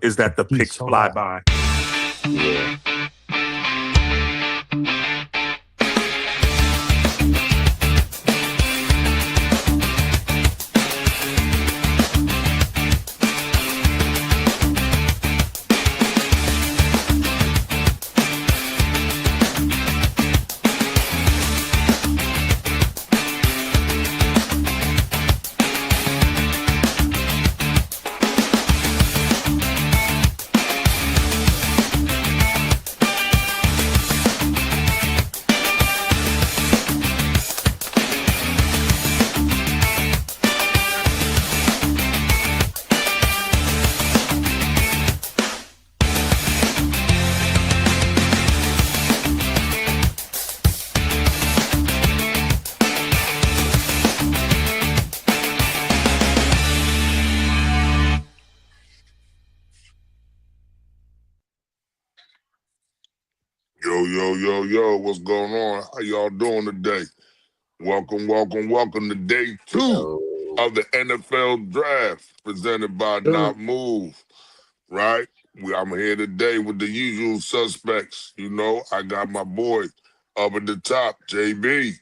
is that the He's picks so fly hot. by. Yeah. Yo, what's going on? How y'all doing today? Welcome to day 2 of the NFL draft presented by Not Move, right? I'm here today with the usual suspects. You know, I got my boy up at the top, JB.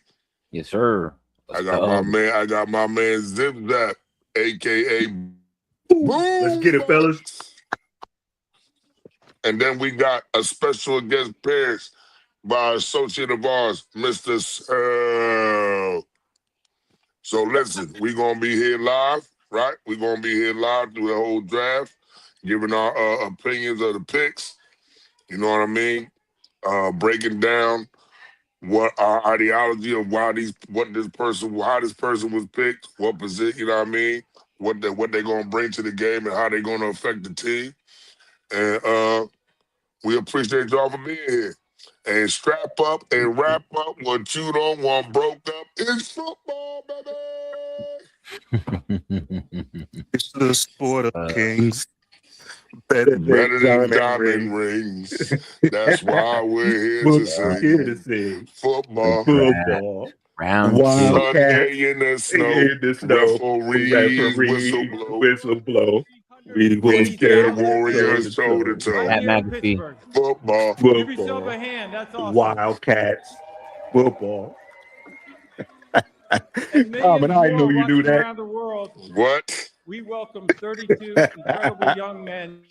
Yes, sir. I got my man Zip Zap, aka Boom. Let's get it, fellas. And then we got a special guest appearance by an associate of ours, Mr. Searle. So listen, we're going to be here live, right? We're going to be here live through the whole draft, giving our opinions of the picks, you know what I mean? Breaking down what our ideology of how this person was picked, what position, you know what I mean? What they're going to bring to the game and how they're going to affect the team. And we appreciate y'all for being here. And strap up and wrap up what you don't want broke up. It's football, baby. It's the sport of kings. Better than diamond rings. That's why we're here to sing. Football. Round Sunday in the snow. Referee whistle blow. We will stand Warriors toe to toe. Pat McAfee. Football. Give yourself a hand. That's awesome. Wildcats. Football. And I know you do that. Around the world, what? we welcome 32 incredible young men.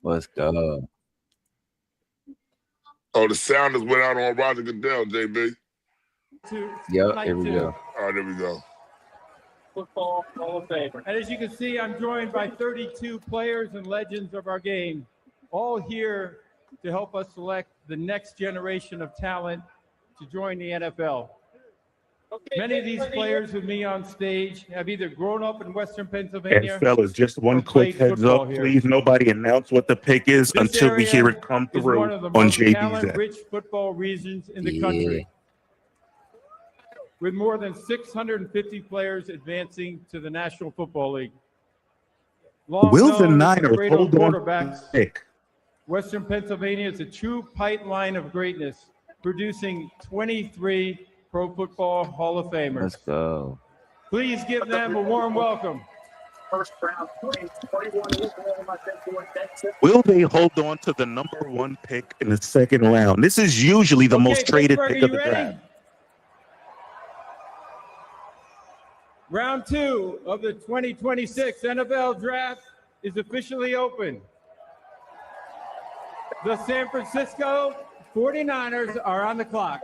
Let's go. Oh, the sound has went out on Roger Goodell, JB. Yep, here we go. All right, there we go. Football Hall of Fame. And as you can see, I'm joined by 32 players and legends of our game, all here to help us select the next generation of talent to join the NFL. Many of these players with me on stage have either grown up in Western Pennsylvania. And fellas, just one quick heads up, please. Nobody announce what the pick is until we hear it come through one of the on most JB's talent-rich football regions in the country, with more than 650 players advancing to the National Football League. Will the Niners hold on to the pick? Western Pennsylvania is a true pipeline of greatness, producing 23 Pro Football Hall of Famers. Let's go. Please give them a warm welcome. Will they hold on to the number 1 pick in the second round? This is usually the most traded pick of the draft. Round 2 of the 2026 NFL Draft is officially open. The San Francisco 49ers are on the clock.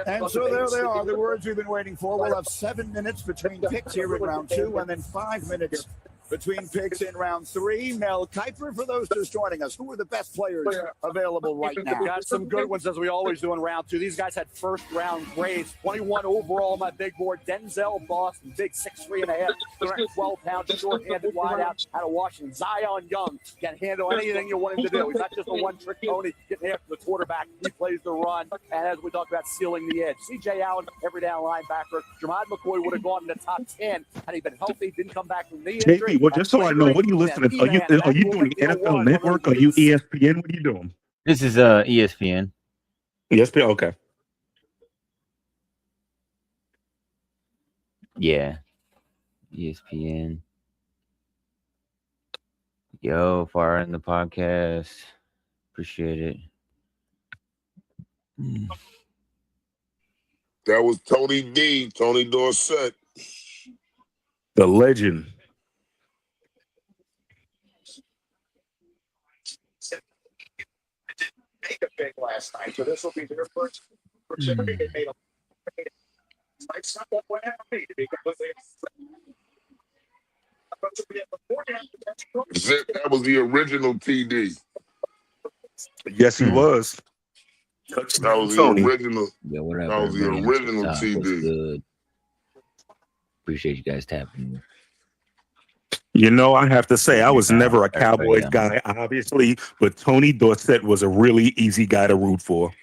And so there they are, the words we've been waiting for. We'll have 7 minutes between picks here in round 2, and then 5 minutes between picks in round 3. Mel Kiper, for those just joining us, who are the best players available right now? Got some good ones, as we always do in round 2. These guys had first-round grades. 21 overall on my big board. Denzel Boston, big 6'3.5", 312 pounds, short-handed wideout out of Washington. Zion Young can handle anything you want him to do. He's not just a one-trick pony getting after the quarterback. He plays the run, and as we talked about, sealing the edge. C.J. Allen, every down linebacker. Jamad McCoy would have gone in the top 10 had he been healthy, didn't come back from knee injury. Well, just so I know, what are you listening to? Are you doing NFL Network? Are you ESPN? What are you doing? This is ESPN. ESPN, okay. Yeah. ESPN. Yo, far in the podcast. Appreciate it. That was Tony D, Tony Dorsett. The legend. Make a big last night, so this will be their first opportunity. They made a it's not that way to be completely. That was the original TD. Yes, he was. That was the Tony. original. Yeah, whatever. That was the man. original What's TD. good? Appreciate you guys tapping me. You know, I have to say, I was never a Everybody, Cowboys guy, obviously, but Tony Dorsett was a really easy guy to root for.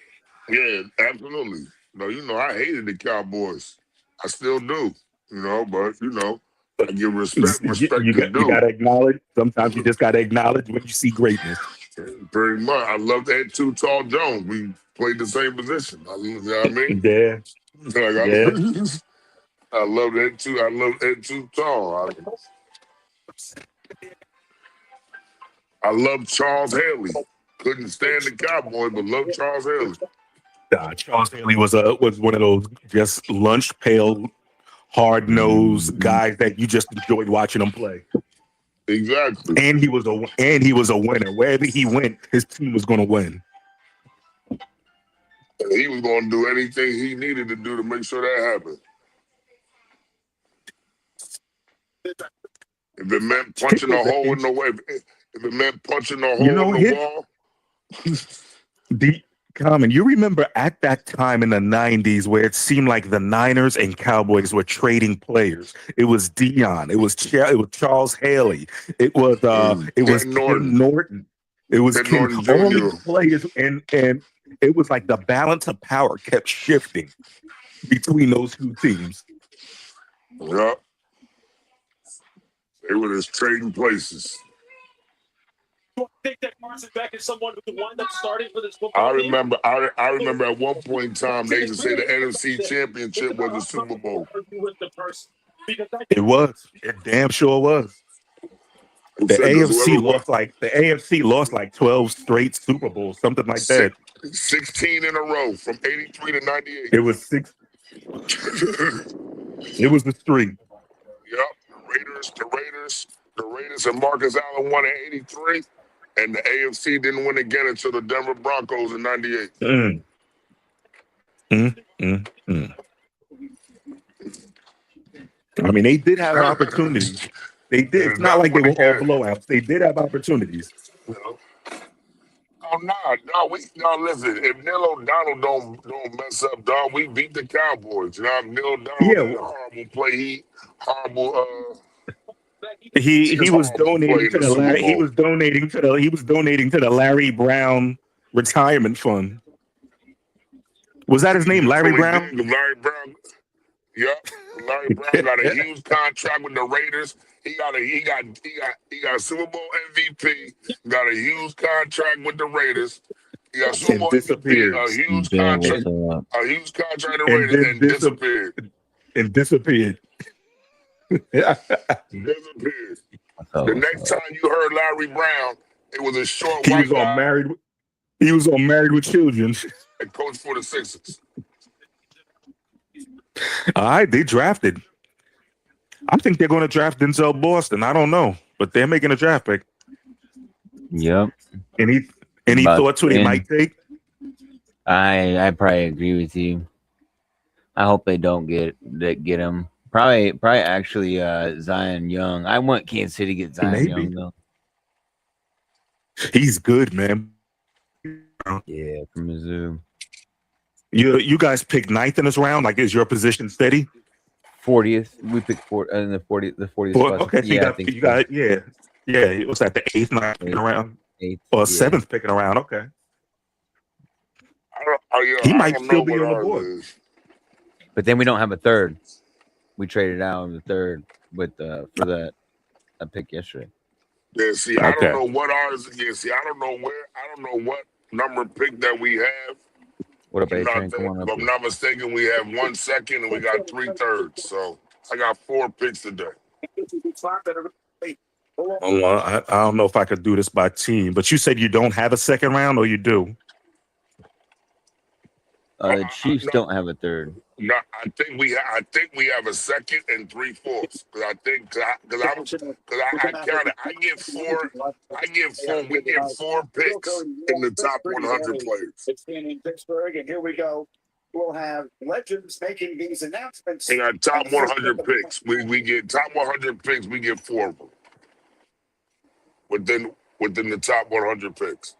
Yeah, absolutely. No, you know, I hated the Cowboys. I still do, you know, but, you know, I give respect. Respect You is due. got to acknowledge. Sometimes you just got to acknowledge when you see greatness. Very much. I love that Too Tall Jones. We played the same position. You know what I mean? Yeah. Like, I love that too. I love that Too Tall. I love Charles Haley. Couldn't stand the Cowboys, but love Charles Haley. Charles Haley was one of those just lunch pail, hard nosed guys that you just enjoyed watching him play. Exactly. And he was a winner. Wherever he went, his team was going to win. And he was going to do anything he needed to do to make sure that happened. If it meant punching a hole in the way, if it meant punching a hole in the wall. Common, you remember at that time in the 90s where it seemed like the Niners and Cowboys were trading players. It was Dion. It was Charles Haley. It was Ken Norton. It was Ken Norton, all these players, and it was like the balance of power kept shifting between those two teams. Yep. They were just trading places. I think that Carson Beck is someone who could wind up starting for this football team. I remember at one point in time they used to say the NFC Championship was the Super Bowl. It was. It damn sure was. The AFC lost like 12 straight Super Bowls, something like that. 16 in a row from 83 to 98. It was 6. It was the streak. Yep. The Raiders and Marcus Allen won in 83. And the AFC didn't win again until the Denver Broncos in 98. I mean, they did have opportunities. They did. It's not like they were all blowouts. They did have opportunities. Oh, no, listen. If Neil O'Donnell don't mess up, dog, we beat the Cowboys. You know, Neil O'Donnell did a horrible play. He was donating to the Larry. He was donating to the Larry Brown retirement fund. Was that his name, Larry Brown? Larry Brown. Yep. Larry Brown got a huge contract with the Raiders. He got a Super Bowl MVP. Got a huge contract with the Raiders. He got Super Bowl MVP, a huge contract with the Raiders, and disappeared. Disappeared. Disappeared. The next time you heard Larry Brown, it was a short white guy. He was on Married with Children. And coach for the Sixers. All right, they drafted. I think they're going to draft Denzel Boston. I don't know, but they're making a draft pick. Yep. Any thoughts who they might take? I probably agree with you. I hope they don't get him. Probably actually Zion Young. I want Kansas City to get Zion Young though. He's good, man. Yeah, from Mizzou. You guys picked 9th in this round. Like, is your position steady? 40th. We picked in the 40th. Okay, so you got yeah. What's that? The 8th, 9th picking around, 8th, or 7th picking around? Okay. He might still be on the board. But then we don't have a third. We traded out on the third with for that pick yesterday. Yeah, see, I don't know what ours is. See, I don't know what number pick that we have. What about if I'm not mistaken, we have 1 second and we got 3 thirds. So I got 4 picks today. Hold on. I don't know if I could do this by team, but you said you don't have a second round, or you do? The Chiefs don't have a third. No, I think we have a second and 3/4. Because I counted. We get 4 picks in the top 100 players. It's in Pittsburgh, and here we go. We'll have legends making these announcements. In our top 100 picks, we get top 100 picks. We get 4 of them within the top 100 picks.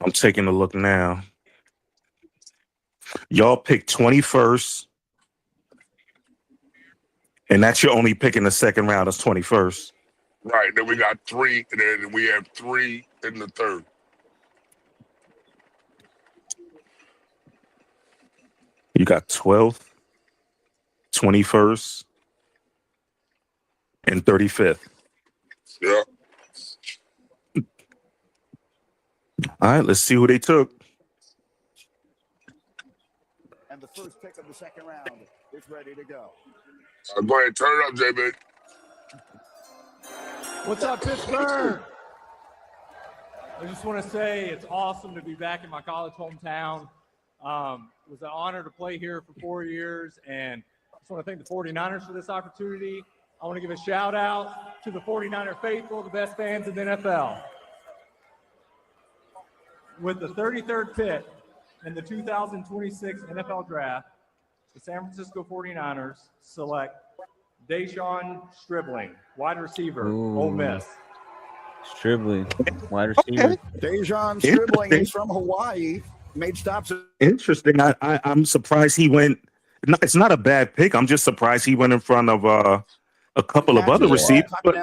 I'm taking a look now. Y'all pick 21st, and that's your only pick in the second round. Is 21st. Right. Then we got 3, and then we have 3 in the third. You got 12th, 21st, and 35th. Yeah. All right, let's see who they took. And the first pick of the second round is ready to go. Go ahead, turn it up, J-Big. What's up, Pittsburgh? I just want to say it's awesome to be back in my college hometown. It was an honor to play here for 4 years, and I just want to thank the 49ers for this opportunity. I want to give a shout out to the 49er faithful, the best fans in the NFL. With the 33rd pick in the 2026 NFL Draft, the San Francisco 49ers select Dejon Stribling, wide receiver, Ole Miss. Stribling, wide receiver. Dejon Stribling is from Hawaii. Made stops. Interesting. I'm surprised he went. No, it's not a bad pick. I'm just surprised he went in front of a couple of other receivers. But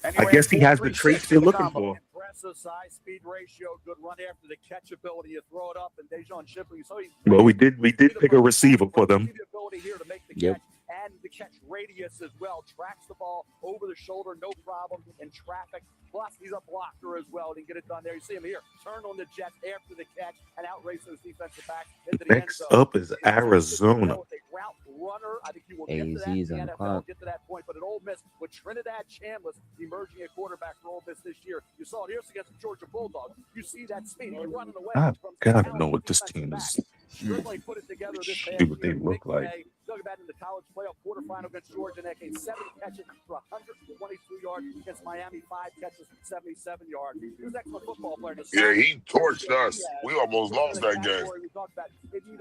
I guess he has the traits they're looking for. Impressive size, speed ratio, good run after the catch ability. You throw it up, and Dejon Stribling. So Well, we did pick a receiver for them. The ability here to make the Yep. catch and the catch radius as well. Tracks the ball over the shoulder, no problem in traffic. Plus, he's a blocker as well. He can get it done there. You see him here, turn on the Jets after the catch and outrace those defensive backs into the Next end zone. up is Arizona. With a route runner, I think he will get to that. AZ's The on the NFL clock. get to that point, but at Ole Miss with Trinidad Chambliss emerging a quarterback for Ole Miss this year. You saw it here against the Georgia Bulldogs. You see that speed. He's running away. I've from gotta some know what this defensive team backs. is. Stribling put it together this See past what they year. look Big like. play. Talking about in the college playoff quarterfinal against Georgia Tech, 7 catches for 122 yards against Miami, 5 catches for 77 yards. He was an excellent football player. Yeah, he torched us. We almost lost that game.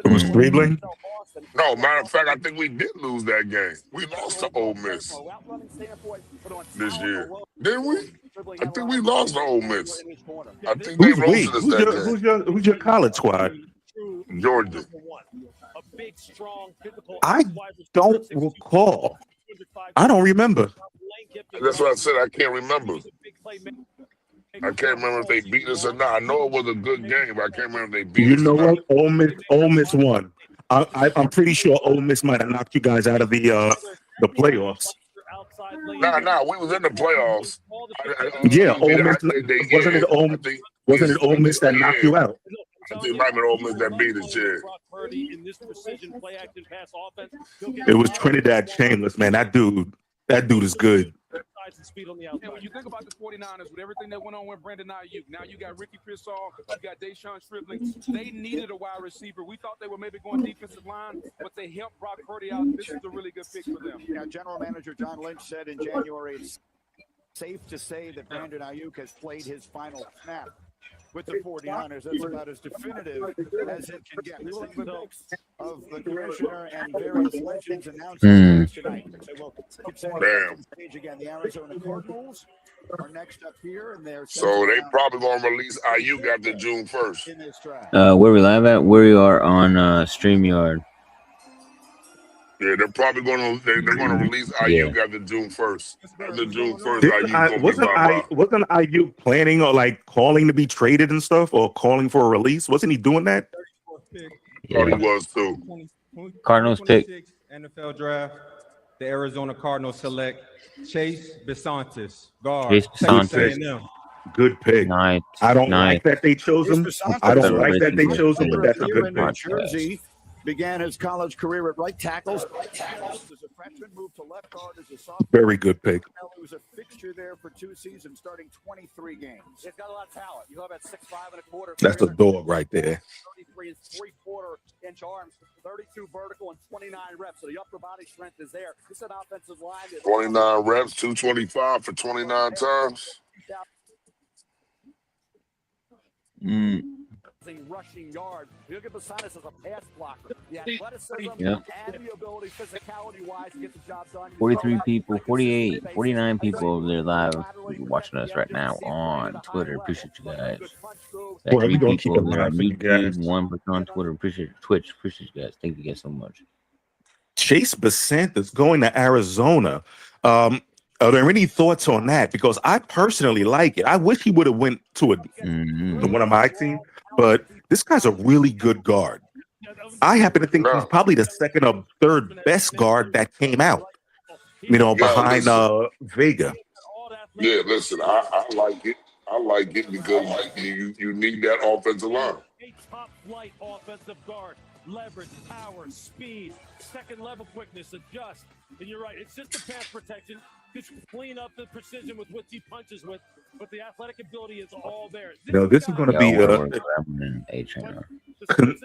It was Stribling? No, matter of fact, I think we did lose that game. We lost to Ole Miss this year. Didn't we? I think we lost to Ole Miss. I think they Who's we? roasted us that game. Who's your college squad? Georgia. A big, strong, physical. I don't recall. I don't remember. That's what I said. I can't remember. I can't remember if they beat us or not. I know it was a good game, but I can't remember if they beat You us know or not. what? Ole Miss won. I'm pretty sure Ole Miss might have knocked you guys out of the playoffs. Nah, we was in the playoffs. Yeah, Ole Miss. Wasn't it Ole Miss that knocked you out? I think it might have been Ole Miss that beat us, yeah. It was Trinidad Chambliss, man. That dude is good. And when you think about the 49ers, with everything that went on with Brandon Ayuk, now you got Ricky Pearsall, you got Dejon Stribling. They needed a wide receiver. We thought they were maybe going defensive line, but they helped Brock Purdy out. This is a really good pick for them. Yeah, General Manager John Lynch said in January, it's safe to say that Brandon Ayuk has played his final snap with the 49ers. That's about as definitive as it can get. This is the mix of the commissioner and various legends announcing tonight. So we'll keep saying Damn. stage again. The Arizona Cardinals are next up here, and they're So they probably gonna release Ayuk after June 1st. in this draft. Where we live at? Where you are on StreamYard. Yeah, they're probably gonna release Ayuk after June 1st. After June 1st, Ayuk gonna be Wasn't Ayuk planning or like calling to be traded and stuff, or calling for a release? Wasn't he doing that? Thought he was too. Cardinals pick. NFL Draft. The Arizona Cardinals select Chase Bisontis, guard. Chase Bisontis. Texas A&M. Good pick. Nice. I don't like that they chose him. I don't like that they chose him, but that's a good New pick. Jersey, began his college career at right tackle. As a freshman, moved to left guard as a sophomore. Very good pick. He was a fixture there for 2 seasons, starting 23 games. He's got a lot of talent. You go about 6'5 1/4. That's a dog right there. 33 and 3/4-inch arms, 32 vertical and 29 reps. So the upper body strength is there. This is an offensive line. 29 reps, 225 for 29 times. Rushing yard. You look at Basanis as a pass blocker. The athleticism Yep. and the ability, physicality-wise, to get the job done. 43 people, 48, 49 people over there live watching us right now on Twitter. Appreciate you guys. Got Boy, 3 we gonna keep people it over there on live for you YouTube, guys. 1 person on Twitter. Appreciate Twitch. Appreciate you guys. Thank you guys so much. Chase Besant is going to Arizona. Are there any thoughts on that? Because I personally like it. I wish he would have went to to one of my teams, but this guy's a really good guard. I happen to think he's probably the second or third best guard that came out. Behind Vega. Yeah, listen, I like it. I like it because you need that offensive line. A top flight offensive guard. Leverage, power, speed, second level quickness, adjust. And you're right, it's just the pass protection. Just clean up the precision with which he punches with, but the athletic ability is all there. This is going to be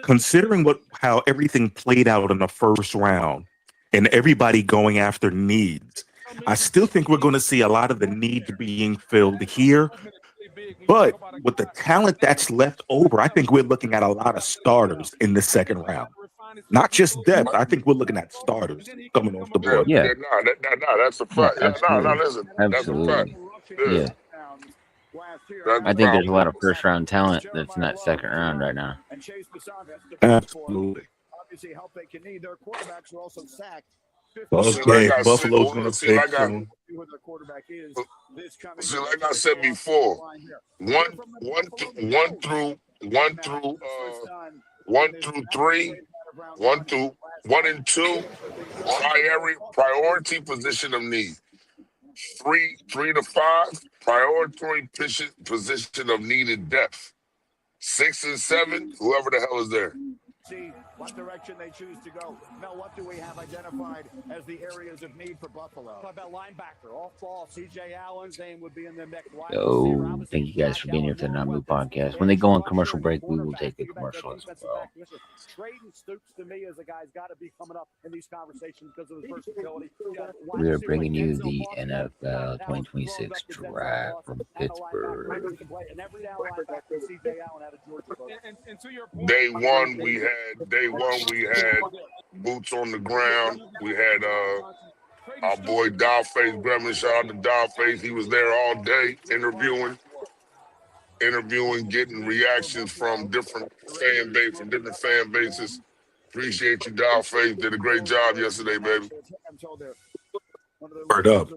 considering how everything played out in the first round and everybody going after needs. I still think we're going to see a lot of the needs being filled here. But with the talent that's left over, I think we're looking at a lot of starters in the second round. Not just depth. I think we're looking at starters coming off the board. Yeah. That's a fact. Listen, Absolutely. that's a fact. Yeah. I think there's a lot of first round talent that's not second round right now. Absolutely. Obviously, help they can need. Their quarterbacks are also sacked. Okay, Buffalo's going to pick some. See, like I said before, one through 3, 1 and 2, priority position of need. 3 to 5, priority position of needed depth. 6 and 7, whoever the hell is there. See what direction they choose to go. Now, what do we have identified as the areas of need for Buffalo? Talk about linebacker. All C.J. Allen's name would be in the mix. Yo, thank you guys for being here for the Not Move podcast. When they go on commercial break, we will take a commercial as well. Trayden Stoops to me is a guy's got to be coming up in these conversations because of his versatility. We are bringing you the NFL 2026 draft from Pittsburgh. Day one we had boots on the ground. We had our boy Dollface Gremlin. Shout out to Dollface. He was there all day interviewing, getting reactions from different fan bases. Appreciate you, Dollface. Did a great job yesterday, baby. Word up.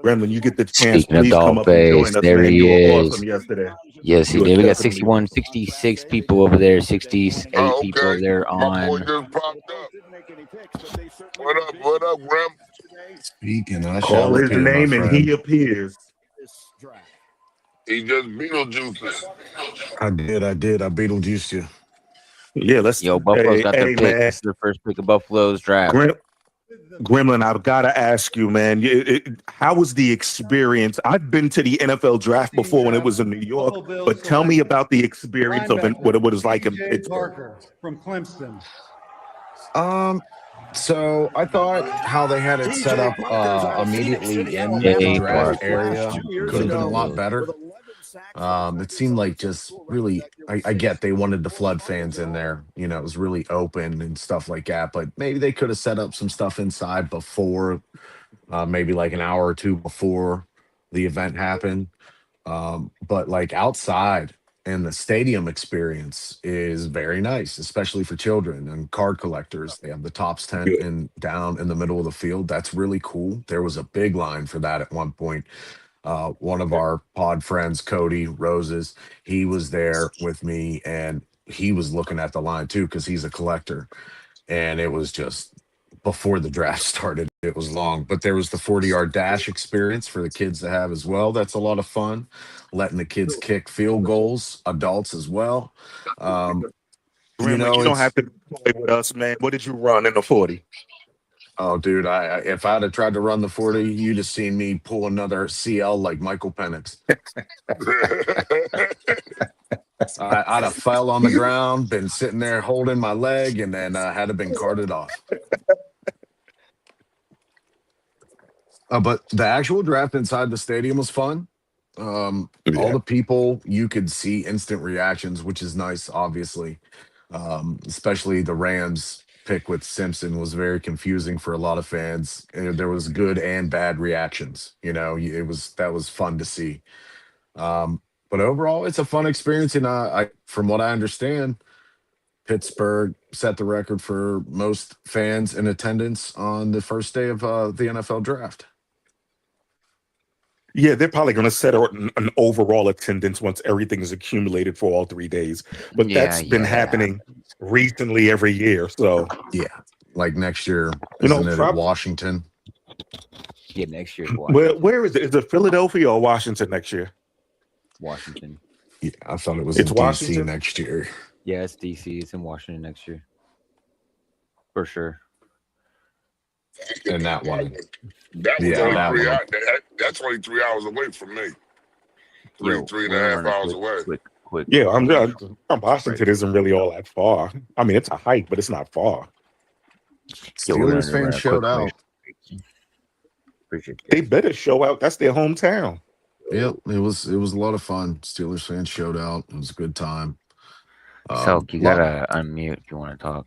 Gremlin, you get the chance. Speaking of Dollface, there man. he is. Awesome yesterday. Yes, he did. We got 66 people over there, 68 people over there My boy on. just popped up. What up, Grem? Speaking, I Call shall his appear, my name and friend. he appears. He just Beetlejuice. I did. I Beetlejuiced you. Yeah, let's. Yo, Buffalo's got their hey, pick. man. This is the first pick of Buffalo's draft. Gremlin, I've got to ask you, man. How was the experience? I've been to the NFL draft before when it was in New York, but tell me about the experience of what it was like in Pittsburgh. Parker from Clemson. So I thought how they had it set up immediately in the draft area could have been a lot better. It seemed like just really, I get they wanted the flood fans in there. You know, it was really open and stuff like that. But maybe they could have set up some stuff inside before, maybe like an hour or two before the event happened. But like outside and the stadium experience is very nice, especially for children and card collectors. They have the Tops tent and down in the middle of the field. That's really cool. There was a big line for that at one point. One of our pod friends, Cody Roses, he was there with me and he was looking at the line too because he's a collector. And it was just before the draft started, it was long, but there was the 40-yard dash experience for the kids to have as well. That's a lot of fun. Letting the kids kick field goals, adults as well. Gremlin, you don't have to play with us, man. What did you run in the 40? Oh, dude, if I'd have tried to run the 40, you'd have seen me pull another CL like Michael Penix. I'd have fell on the ground, been sitting there holding my leg, and then had to been carted off. But the actual draft inside the stadium was fun. All the people, you could see instant reactions, which is nice, obviously. Especially the Rams pick with Simpson was very confusing for a lot of fans. And there was good and bad reactions. That was fun to see. But overall, it's a fun experience. And from what I understand, Pittsburgh set the record for most fans in attendance on the first day of the NFL draft. Yeah, they're probably going to set an overall attendance once everything is accumulated for all 3 days. But that's been happening recently every year. So yeah, like next year, isn't it at Washington? Yeah, next year. Washington. Where is it? Is it Philadelphia or Washington next year? Washington. Yeah, I thought it was It's in Washington? DC next year. Yeah, it's DC. It's in Washington next year. For sure. And that one. That was Yeah, only that 3 one. hours. That's only 3 hours away from me. Three and a half hours away. Quick. Yeah, Washington isn't really all that far. I mean, it's a hike, but it's not far. Steelers fans showed out. Appreciate They better show out. That's their hometown. Yep, it was a lot of fun. Steelers fans showed out. It was a good time. So you gotta unmute if you want to talk.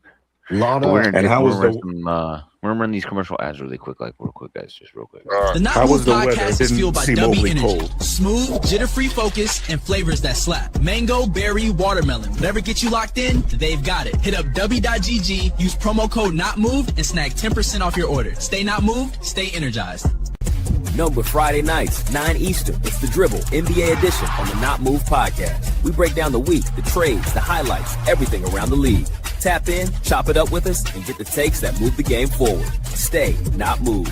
Lot But of we're gonna run these commercial ads really quick, guys, just real quick. The Not How Move was the weather? podcast It is didn't fueled by seem W overly Energy. cold. Smooth, jitter-free focus, and flavors that slap. Mango, berry, watermelon. Whatever gets you locked in, they've got it. Hit up W.GG, use promo code NOTMOVED, and snag 10% off your order. Stay not moved, stay energized. Number Friday nights, 9 Eastern. It's the Dribble NBA edition on the Not Move podcast. We break down the week, the trades, the highlights, everything around the league. Tap in, chop it up with us, and get the takes that move the game forward. Stay not moved.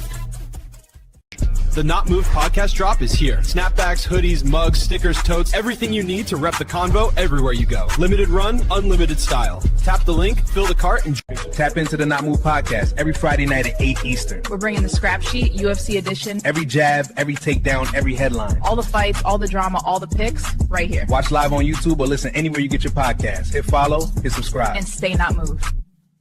The Not Moved podcast drop is here. Snapbacks, hoodies, mugs, stickers, totes, everything you need to rep the convo everywhere you go. Limited run, unlimited style. Tap the link, fill the cart, and tap into the Not Moved podcast every Friday night at 8 Eastern. We're bringing the scrap sheet, UFC edition. Every jab, every takedown, every headline. All the fights, all the drama, all the picks, right here. Watch live on YouTube or listen anywhere you get your podcast. Hit follow, hit subscribe. And stay not moved.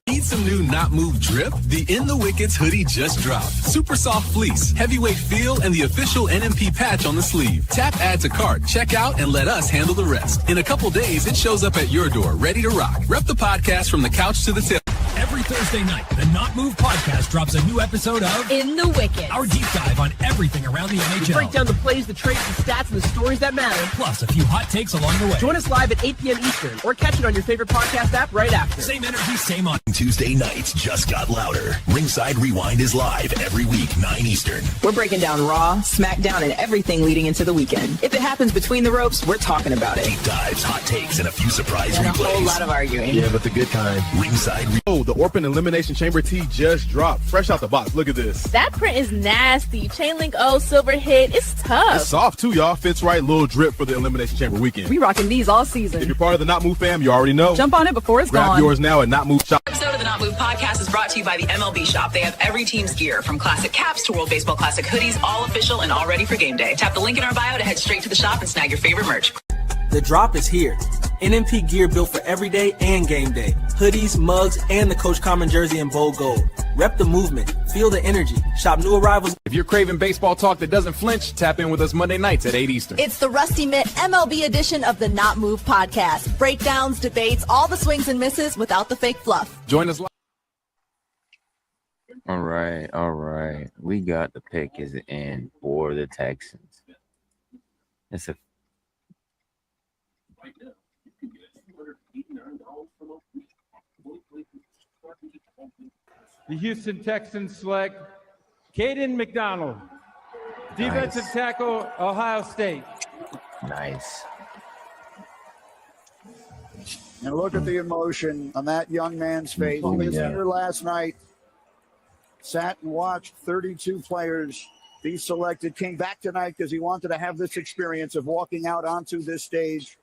Need some new Not Move drip? The In the Wickets hoodie just dropped. Super soft fleece, heavyweight feel, and the official NMP patch on the sleeve. Tap add to cart, check out, and let us handle the rest. In a couple days, it shows up at your door, ready to rock. Rep the podcast from the couch to the tip. Every Thursday night, the Not Move podcast drops a new episode of In the Wickets, our deep dive on everything around the NHL. We break down the plays, the trades, the stats, and the stories that matter. Plus, a few hot takes along the way. Join us live at 8 p.m. Eastern, or catch it on your favorite podcast app right after. Same energy, same on. Tuesday nights just got louder. Ringside Rewind is live every week, 9 Eastern. We're breaking down Raw, SmackDown, and everything leading into the weekend. If it happens between the ropes, we're talking about it. Deep dives, hot takes, and a few surprise And replays. a whole lot of arguing. Yeah, but the good kind. Ringside. Oh, the Orphan Elimination Chamber tee just dropped. Fresh out the box. Look at this. That print is nasty. Chain link O, silver hit. It's tough. It's soft too, y'all. Fits right. Little drip for the Elimination Chamber weekend. We rocking these all season. If you're part of the Not Move fam, you already know. Jump on it before it's Grab gone. yours now at Not Move Shop. Episode of the Not Move podcast is brought to you by the MLB Shop. They have every team's gear, from classic caps to World Baseball Classic hoodies, all official and all ready for game day. Tap the link in our bio to head straight to the shop and snag your favorite merch. The drop is here. NMP gear built for every day and game day. Hoodies, mugs, and the Coach Common jersey in bold gold. Rep the movement. Feel the energy. Shop new arrivals. If you're craving baseball talk that doesn't flinch, tap in with us Monday nights at 8 Eastern. It's the Rusty Mitt MLB edition of the Not Move podcast. Breakdowns, debates, all the swings and misses without the fake fluff. Join us live. All right. We got the pick is in for the Texans. It's a The Houston Texans select Caden McDonald, defensive tackle, Ohio State. Nice. And look at the emotion on that young man's face. He was here last night, sat and watched 32 players be selected, came back tonight because he wanted to have this experience of walking out onto this stage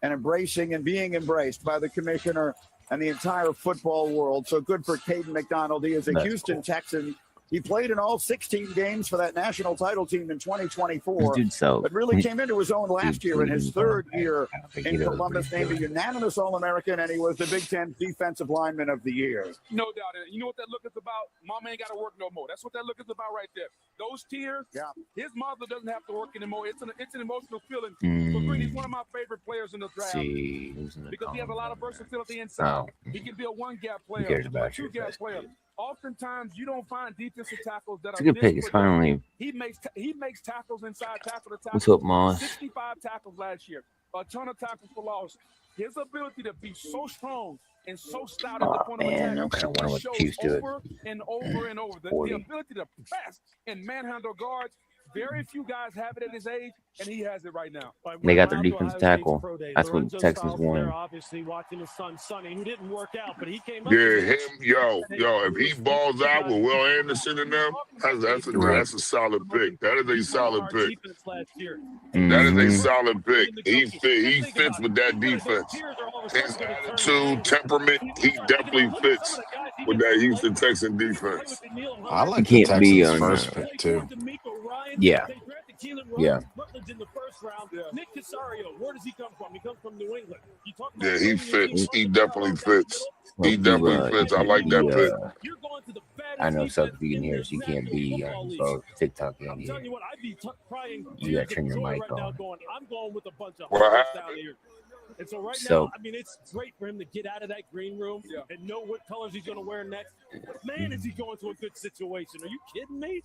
and embracing and being embraced by the commissioner and the entire football world. So good for Caden McDonald. He is a Houston Texan. He played in all 16 games for that national title team in 2024, but really came into his own last year in his third year in Columbus, named a unanimous All-American, and he was the Big Ten Defensive Lineman of the Year. No doubt. You know what that look is about? Mama ain't got to work no more. That's what that look is about right there. Those tears, his mother doesn't have to work anymore. It's an emotional feeling. So Green, he's one of my favorite players in the draft because he has a lot of versatility inside. He can be a one-gap player, a two-gap player. Oftentimes, you don't find defensive tackles that are. It's a good pick. It's finally. He makes tackles inside tackle to tackle. What's up, Moss? 65 tackles last year. A ton of tackles for loss. His ability to be so strong and so stout at the point of attack. I'm kind of wondering what the Chiefs do. Over and over and over. The ability to press and manhandle guards. Very few guys have it at his age, and he has it right now. They got their defensive tackle. That's what Texas won. Obviously, watching his son Sonny, who didn't work out, but he came. If he balls out with Will Anderson in them, that's a solid pick. That is a solid pick. That is a solid pick. He fits with that defense. His attitude, temperament, he definitely fits with that Houston Texan defense. I like the Texans' first pick too. Yeah. Yeah. In the first round. Nick Casario, where does he come from? He comes from New England. Yeah, he fits. He definitely fits. He definitely fits. I like that pick. I know some of you can hear, so you can't be on both TikTok and here. You gotta turn your mic on. I'm going with a bunch of down here. And so now, I mean, it's great for him to get out of that green room and know what colors he's going to wear next. But man, is he going to a good situation? Are you kidding me?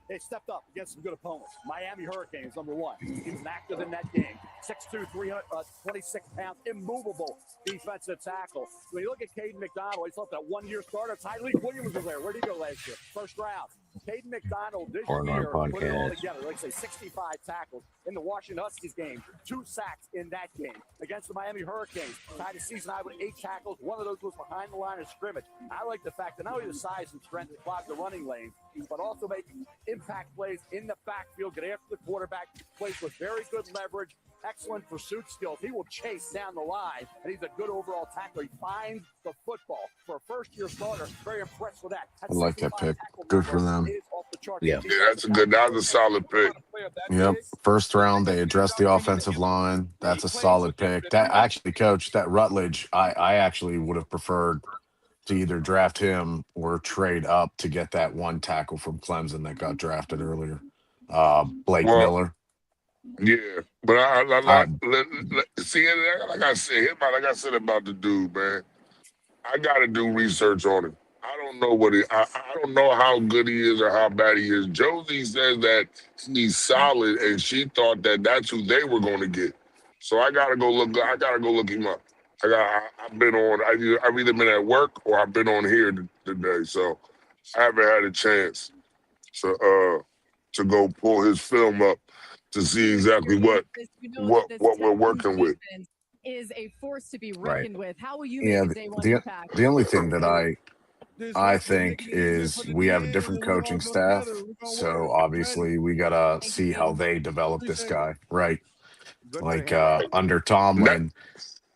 They stepped up against some good opponents. Miami Hurricanes, number one. He was active in that game. 6'2", 326 pounds, immovable defensive tackle. When you look at Caden McDonald, he's left that one-year starter. Tyreek Williams was there. Where did he go last year? First round. Caden McDonald this year put it all together. Like say 65 tackles in the Washington Huskies game. 2 sacks in that game against the Miami Hurricanes. Tied the season high with 8 tackles. One of those was behind the line of scrimmage. I like the fact that not only the size and strength to clog the running lane, but also make impact plays in the backfield, get after the quarterback, plays with very good leverage, excellent pursuit skills. He will chase down the line, and he's a good overall tackler. He finds the football for a first-year starter. Very impressed with that. I like that pick. Good for them. Yeah, that was a solid pick. Yep. First round, they addressed the offensive line. That's a solid pick. That actually, Coach, that Rutledge, I actually would have preferred to either draft him or trade up to get that one tackle from Clemson that got drafted earlier. Blake Miller. Yeah, but see, like I said about the dude, man. I got to do research on him. I don't know I don't know how good he is or how bad he is. Josie says that he's solid, and she thought that that's who they were going to get. So I gotta go look him up. I've either been at work or I've been on here today, so I haven't had a chance to go pull his film up to see exactly what we're working with. Is a force to be reckoned with. How will you make day one impact? The only thing that I think is we have a different coaching staff, so obviously we gotta see how they develop this guy, right? Like under Tomlin,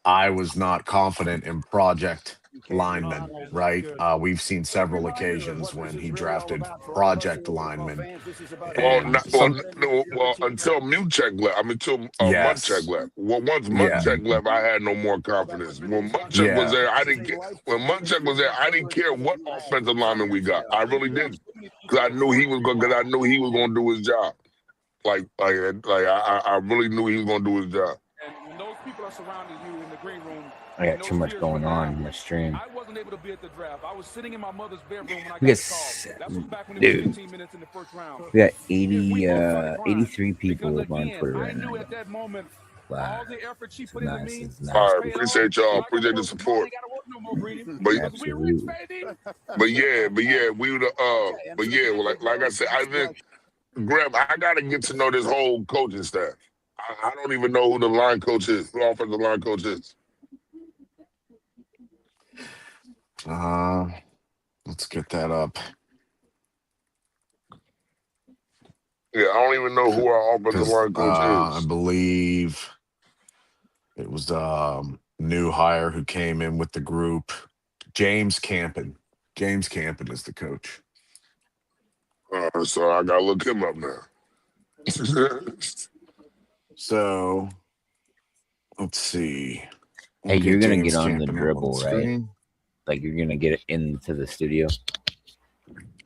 I was not confident in project linemen, right? We've seen several occasions when he drafted project linemen. Well, until Munchak left. Until Munchak left. Well, once Munchak left, I had no more confidence. When Munchak was there, I didn't care. When Munchak was there, I didn't care what offensive lineman we got. I really didn't, because I knew he was going to do his job. I really knew he was going to do his job. And when those people are surrounding you in the green room, I got too much going on in my stream. I wasn't able to be at the draft. I was sitting in my mother's bedroom when I got called. That was back when it was 15 minutes in the first round. We got 83 people on Twitter right now. At that moment, wow. all the effort she put into me. All right, appreciate y'all. Appreciate the support. Like I said, I think, Graham, I gotta get to know this whole coaching staff. I don't even know who the line coach is, who offensive line coach is. Let's get that up. Yeah, I don't even know who our offensive line coach is. I believe it was new hire who came in with the group. James Campen. James Campen is the coach. So I gotta look him up now. So let's see. Hey, you're gonna James get on the Campen up dribble, the right? screen. Like you're gonna get it into the studio.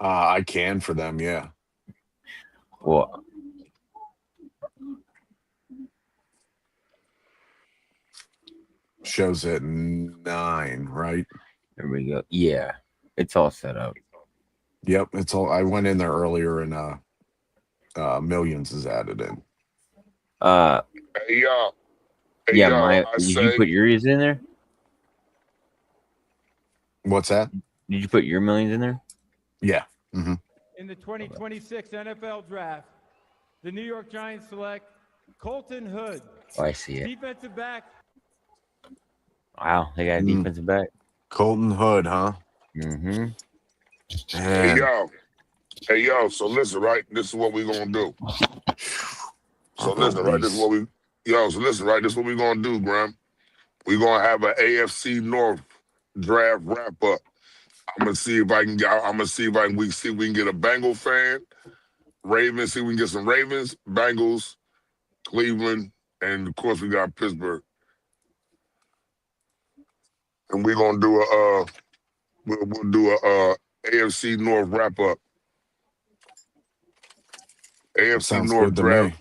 I can for them, yeah. Well, shows at 9, right? There we go. Yeah, it's all set up. Yep, it's all. I went in there earlier and Millions is added in. Hey, y'all. Hey, Yeah, y'all, did you put yours in there? What's that? Did you put your millions in there? Yeah. Mm-hmm. In the 2026 NFL Draft, the New York Giants select Colton Hood. Oh, I see it. Defensive back. Wow, they got a defensive back. Colton Hood, huh? Mm-hmm. Hey, yo. So listen, right? This is what we're gonna do. So listen, right? This is what we. So listen, right? This is what we're gonna do, Graham. We're gonna have an AFC North draft wrap up. I'm gonna see if I can get a Bengal fan, Ravens. See if we can get some Ravens, Bengals, Cleveland, and of course we got Pittsburgh. And we're gonna do we'll do a AFC North wrap up. AFC North draft.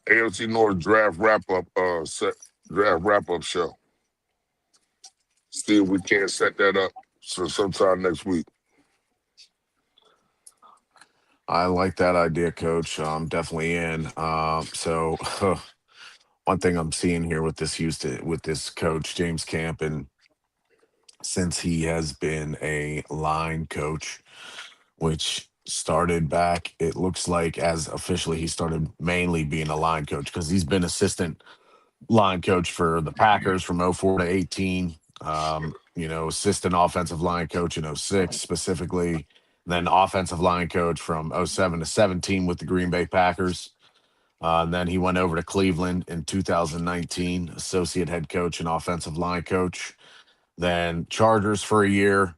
AFC North draft wrap up show. See if we can't set that up sometime next week. I like that idea, Coach. I'm definitely in. So one thing I'm seeing here with this coach, James Campen, since he has been a line coach, which started back, it looks like as officially he started mainly being a line coach because he's been assistant line coach for the Packers from 04 to 18. Assistant offensive line coach in 06 specifically, then offensive line coach from 07 to 17 with the Green Bay Packers. And then he went over to Cleveland in 2019, associate head coach and offensive line coach. Then Chargers for a year,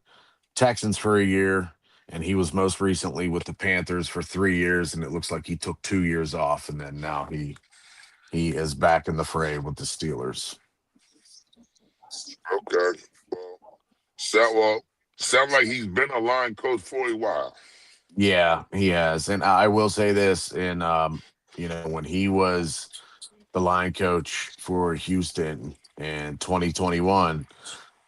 Texans for a year, and he was most recently with the Panthers for 3 years, and it looks like he took 2 years off, and then now he is back in the fray with the Steelers. Okay. Sound like he's been a line coach for a while. Yeah, he has. And I will say this, when he was the line coach for Houston in 2021,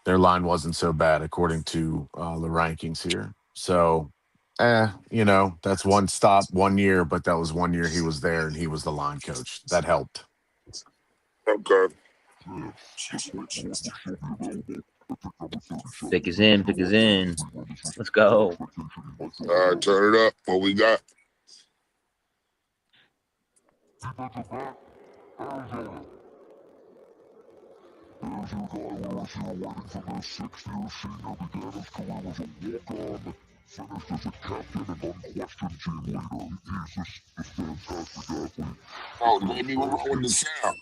their line wasn't so bad according to the rankings here. So, that's one stop, 1 year, but that was 1 year he was there and he was the line coach. That helped. Okay. Pick is in. Let's go. All right, turn it up. What we got? Oh, maybe we're wrong with the sound.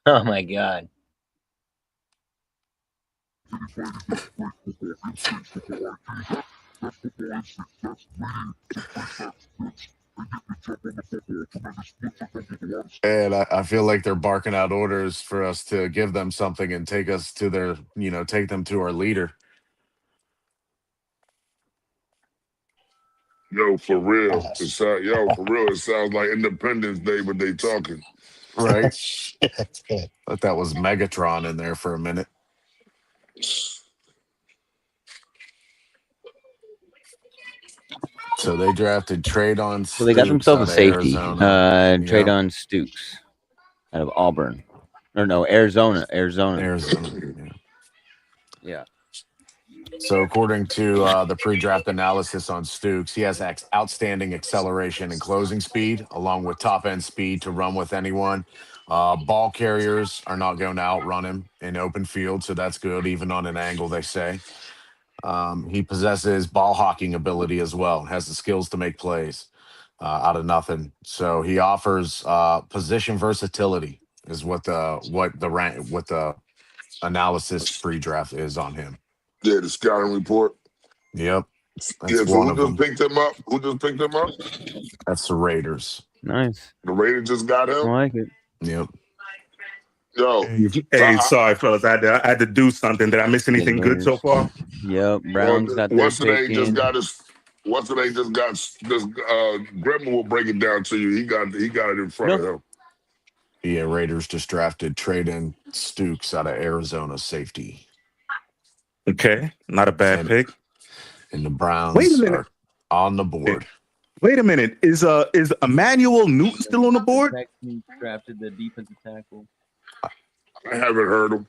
Oh my God. And I feel like they're barking out orders for us to give them something and take us to their, take them to our leader. Yo, for real. It sounds like Independence Day, but they talking. Right? But that was Megatron in there for a minute. So they drafted Traydon Stukes. So they got themselves a safety. Traydon Stukes out of Auburn. Or no, Arizona. Yeah. So according to the pre-draft analysis on Stukes, he has outstanding acceleration and closing speed, along with top-end speed to run with anyone. Ball carriers are not going to outrun him in open field, so that's good, even on an angle, they say. He possesses ball hawking ability as well, has the skills to make plays. out of nothing. So he offers position versatility is what the analysis pre-draft is on him. Yeah, the scouting report. Yep. That's Yeah, so one who of just them. picked him up? Who just picked him up? That's the Raiders. Nice. The Raiders just got I him? like it. Yep. Yo. Hey, sorry, fellas. I had to do something. Did I miss anything good so far? Yep. Browns got their pick in. Grandma will break it down to you. He got it in front of him. Yeah, Raiders just drafted Traden Stukes out of Arizona safety. Okay, not a bad pick. And the Browns Wait a minute. are on the board. Wait a minute. Is Emmanuel Newton still on the board? Texans drafted the defensive tackle. I haven't heard him.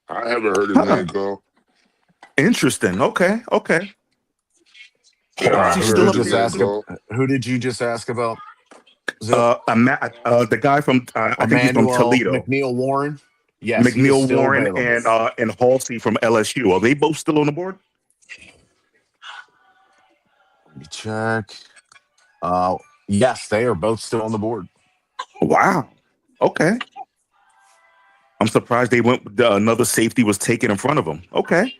I haven't heard his name called. Interesting. Okay. Yeah, Who did you just ask about? The guy from I think he's from Toledo. McNeil Warren. Yes, McNeil Warren and Halsey from LSU. Are they both still on the board? Let me check. Yes, they are both still on the board. Wow. Okay. I'm surprised they went. Another safety was taken in front of them. Okay.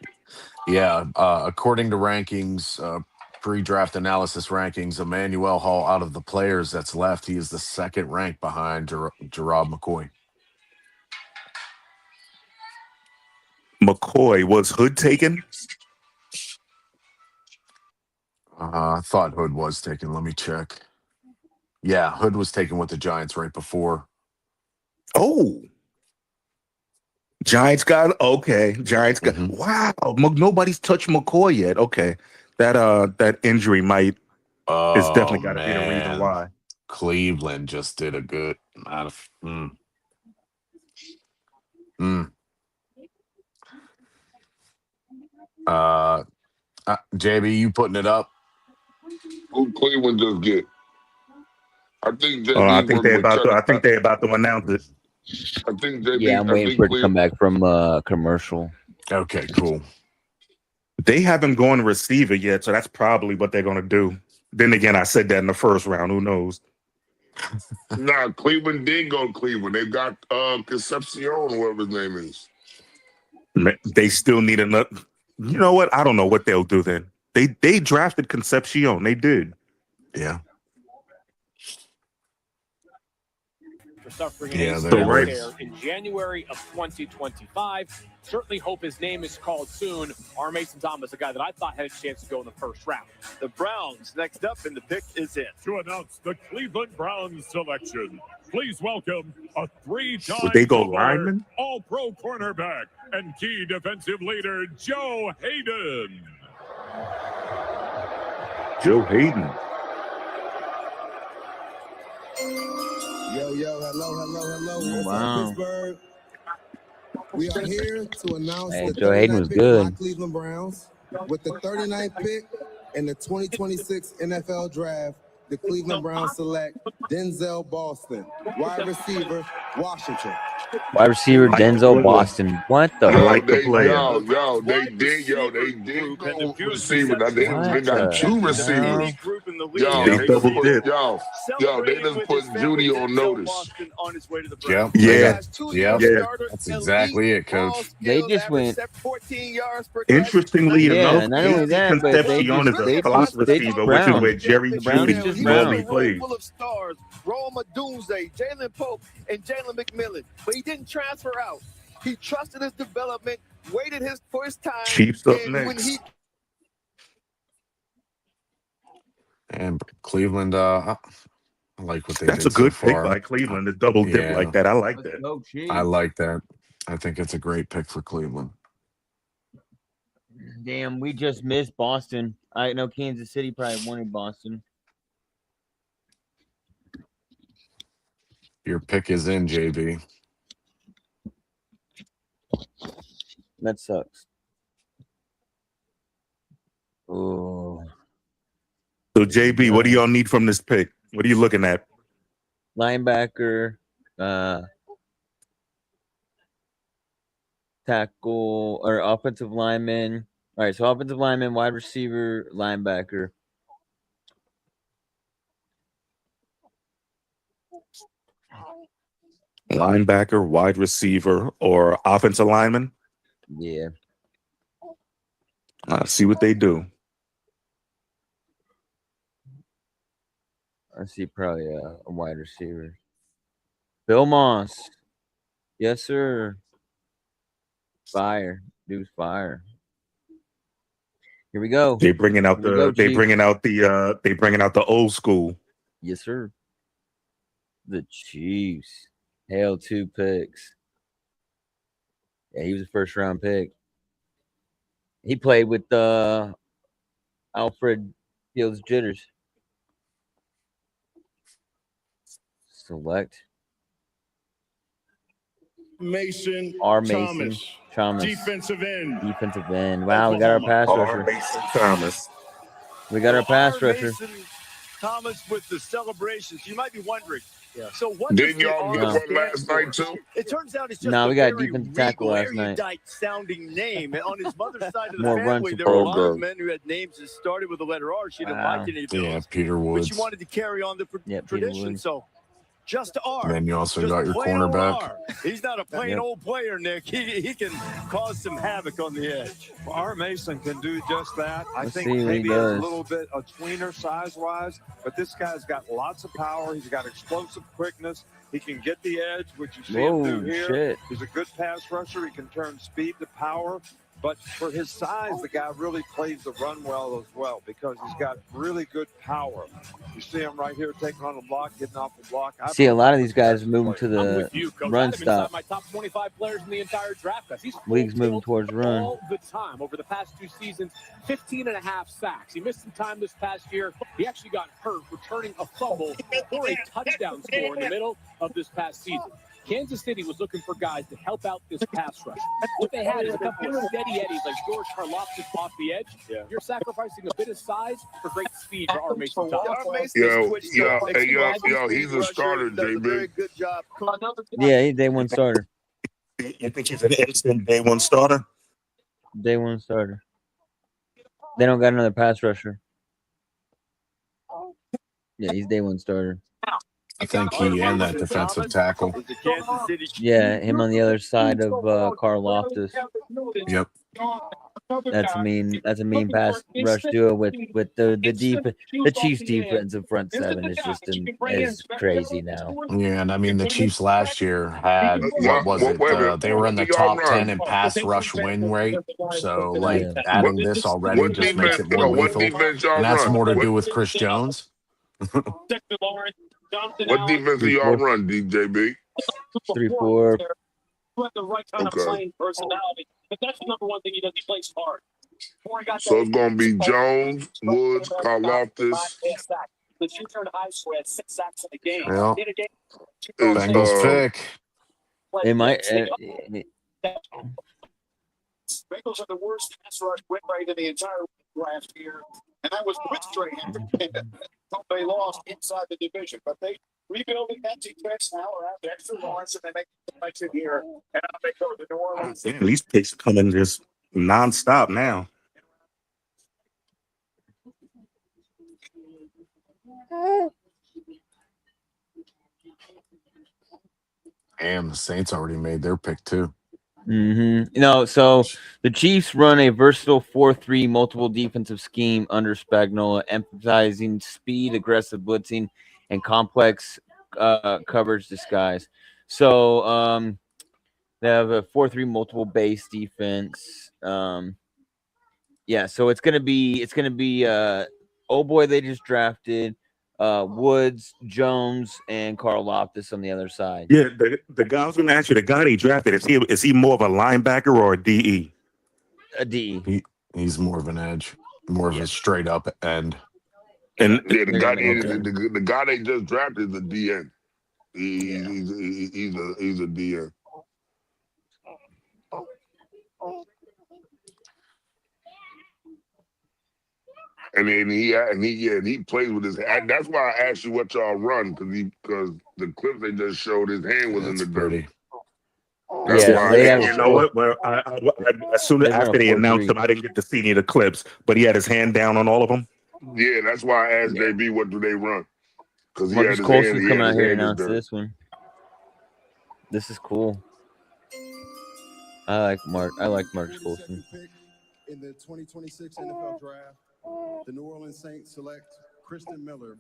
Yeah. According to rankings, pre-draft analysis rankings, Emmanuel Hall, out of the players that's left, he is the second rank behind Gerard McCoy. McCoy, was Hood taken? I thought Hood was taken. Let me check. Yeah, Hood was taken with the Giants right before. Oh. Giants got wow. Nobody's touched McCoy yet. Okay. That injury might it's definitely got to be the reason why. Cleveland just did a good amount of JB, you putting it up? Who Cleveland just get? I think JB I think they're about to announce it. I think JB. Yeah, I'm waiting for it to come back from commercial. Okay, cool. They haven't gone receiver yet, so that's probably what they're going to do. Then again, I said that in the first round. Who knows? Nah, Cleveland did go to Cleveland. They got Concepcion, whoever his name is. They still need another. You know what? I don't know what they'll do then. They drafted Concepcion. They did. Yeah. For suffering Yeah, a they're right. scare in January of 2025. Certainly hope his name is called soon. R. Mason Thomas, a guy that I thought had a chance to go in the first round. The Browns next up, and the pick is in. To announce the Cleveland Browns selection, please welcome a three-time Would they go lineman? All-Pro cornerback and key defensive leader, Joe Hayden. Joe Hayden. Yo, hello. Wow. Pittsburgh. We are here to announce Hey, the Joe Hayden 39th was pick by good. Cleveland Browns. With the 39th pick in the 2026 NFL Draft, the Cleveland Browns select Denzel Boston, wide receiver, Washington. Wide receiver Denzel Boston. What the? They did go receiver. Now they got two receivers. They double dip. They just put Judy on notice. Yeah. That's exactly it, Coach. They just went. Interestingly Yeah, enough, not only that, but Concepcion is a slot receiver, which is where Jerry Judy normally plays. Full of stars, Rome Odunze, Jalen Pope, and Jalen McMillan. But he didn't transfer out. He trusted his development, waited for his time. Chiefs up and when next. And Cleveland, I like what they That's did a good so pick far. by Cleveland. The double dip Yeah. like that. I like that. I like that. I think it's a great pick for Cleveland. Damn, we just missed Boston. I know Kansas City probably wanted Boston. Your pick is in, JB. That sucks. Oh, So JB, what do y'all need from this pick? What are you looking at? linebacker, tackle or offensive lineman. All right, so offensive lineman, wide receiver, linebacker. Linebacker, wide receiver, or offensive lineman. Yeah. See what they do. I see probably a wide receiver. Bill Moss. Yes, sir. Fire. Dude's fire. Here we go. They bringing out the old school. Yes, sir. The Chiefs. Hail 2 picks. Yeah, he was a first round pick. He played with Alfred Fields Jitters. Select Mason Thomas. defensive end. Wow, we got our pass rusher. Mason Thomas. We got our pass rusher. Mason Thomas with the celebrations. You might be wondering. Yeah. So what Didn't y'all get one last night too? It turns out it's just No, a we got a very defensive tackle last regal, night. erudite sounding name. And on his mother's side of the More run family, there were a lot support. of men who had names that started with the letter R. She didn't Wow. like any of those. Yeah, Peter But Woods. she wanted to carry on the Peter tradition. Woods. So just R. And then you also Just got your plain old cornerback. R. He's not a plain Yep. old player, Nick. He can cause some havoc on the edge. R. Mason can do just that. I Let's think see what he maybe he's does. a little bit a tweener size-wise, but this guy's got lots of power. He's got explosive quickness. He can get the edge, which you see him do Whoa, here. shit. He's a good pass rusher. He can turn speed to power. But for his size, the guy really plays the run well as well because he's got really good power. You see him right here taking on the block, getting off the block. See a lot of these guys moving to I'm the with you, Coach. I run have him inside stop. my top 25 players in the entire draft class. He's League's moving full towards tilt run. all the time over the past 2 seasons. 15.5 sacks. He missed some time this past year. He actually got hurt returning a fumble for a touchdown score in the middle of this past season. Kansas City was looking for guys to help out this pass rush. What they had is a couple of steady eddies like George Karlaftis off the edge. Yeah. You're sacrificing a bit of size for great speed for R. Mason Thomas. Yo, he's a starter, JB. Good job. Yeah, he's day one starter. You think he's an instant day one starter? Day one starter. They don't got another pass rusher. Yeah, he's day one starter. I think he and that defensive tackle. Yeah, him on the other side of Karl Loftus. Yep. That's a mean pass rush duo with the Chiefs defensive front seven is just is crazy now. Yeah, and I mean the Chiefs last year had what was it? They were in the top 10 in pass rush win rate. So like adding this already just makes it more lethal. And that's more to do with Chris Jones. What defense do y'all run, DJB? 3-4. The right kind of playing personality, but that's the number one thing he does. He plays hard. So it's gonna be Jones, Woods, Karlaftis. The shooter in high school had 6 sacks in the game. Yeah. Bengals pick. They might. Bengals are the worst pass rush win rate in the entire last year, and that was with Strahan. They lost inside the division, but they rebuilding that defense now around Dexter Lawrence, and they make the fights in here, and they go to New Orleans. Damn, these picks coming just nonstop now. Damn, the Saints already made their pick too. So the Chiefs run a versatile 4-3 multiple defensive scheme under Spagnuolo, emphasizing speed, aggressive blitzing, and complex coverage disguise. So they have a 4-3 multiple base defense. Yeah, so it's gonna be oh boy, they just drafted Woods, Jones, and Karl Loftus on the other side. Yeah, the guy I was going to ask you, the guy they drafted, is he more of a linebacker or a DE? A DE. He's more of an edge, more of a straight up end. And yeah, the guy they just drafted is a DN. He's a DN. And he plays with his hand. That's why I asked you what y'all run, because the clip they just showed, his hand was in the dirt. That's why. You know what? Well, as soon as after they announced him, I didn't get to see any of the clips, but he had his hand down on all of them. Yeah, that's why I asked JB what do they run, because he Marcus had his Colson's hand. coming out here and announce this one. This is cool. I like Marcus Colston. In the 2026 NFL Draft, the New Orleans Saints select Kristen Miller,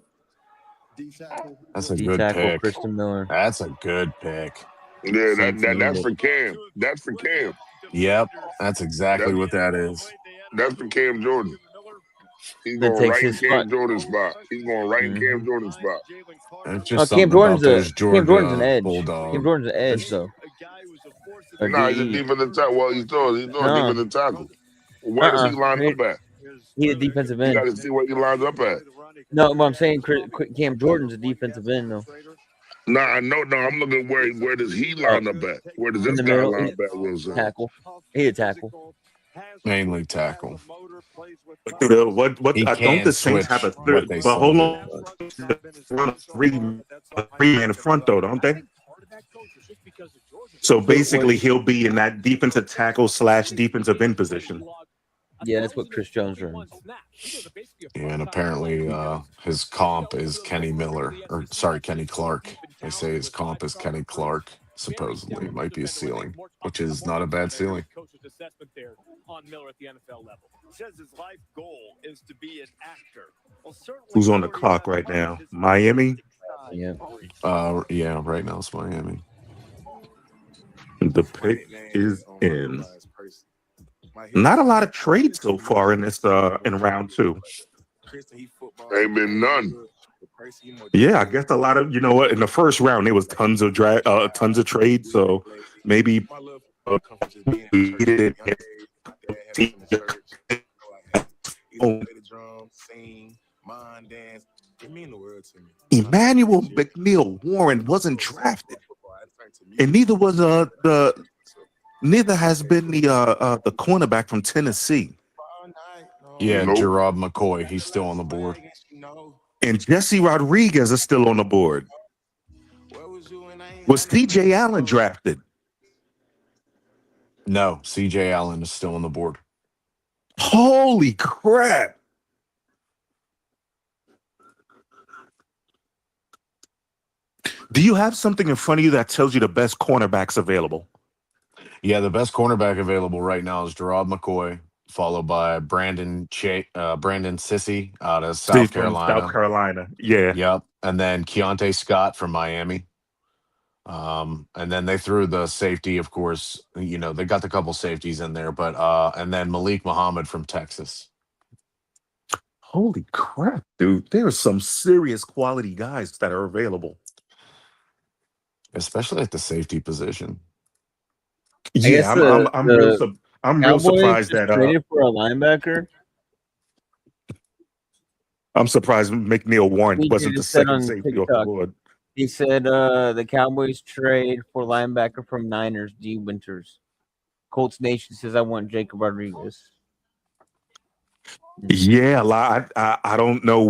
D tackle. That's a good pick. Kristen Miller. That's a good pick. Yeah, that's for Cam. That's for Cam. Yep, that's exactly what that is. That's for Cam Jordan. He's That going takes right in his Cam spot. Jordan's spot. He's going right in Cam Jordan's spot. It's just Cam something about Jordan's those Jordan's an Georgia edge. Bulldog. Cam Jordan's an edge, though. Or Nah, he's a DE. defensive tackle. Well, he's doing defensive tackle. Where does he line up at? He's a defensive You end. got to see where he lines up at. No, what I'm saying, Cam Jordan's a defensive end, though. Nah, I know. No, I'm looking where does he line up at? Where does In this the guy middle, line up at, Wilson? Tackle. He a tackle. Mainly tackle. Dude, what He I don't can the Saints have a switch third, what they but hold say. on, three man in front though, don't they? So basically, he'll be in that defensive tackle / defensive end position. Yeah, that's what Chris Jones runs. Yeah, and apparently his comp is Kenny Miller, or sorry, Kenny Clark. They say his comp is Kenny Clark. Supposedly, it might be a ceiling, which is not a bad ceiling. On Miller at the NFL level. Says his life goal is to be an actor. Well, Who's on the clock right now? Miami. Yeah. Yeah. Right now it's Miami. The pick is in. Not a lot of trades so far in this in round 2. Ain't been none. Yeah, I guess a lot of in the first round there was tons of trades, so maybe Emmanuel McNeil Warren wasn't drafted, and neither was neither has been the cornerback from Tennessee. Yeah, Gerard McCoy, he's still on the board. And Jesse Rodriguez is still on the board. Was TJ Allen drafted? No, CJ Allen is still on the board. Holy crap. Do you have something in front of you that tells you the best cornerbacks available? Yeah, the best cornerback available right now is Gerard McCoy, followed by Brandon Sissy out of South Carolina. South Carolina, yeah. Yep. And then Keontae Scott from Miami. And then they threw the safety, of course. They got the couple safeties in there, but and then Malik Muhammad from Texas. Holy crap, dude. There are some serious quality guys that are available. Especially at the safety position. Yeah, I'm real surprised that traded for a linebacker. I'm surprised McNeil Warren wasn't the second safety off the board. He said the Cowboys trade for linebacker from Niners, D. Winters. Colts Nation says I want Jacob Rodriguez. Yeah, I don't know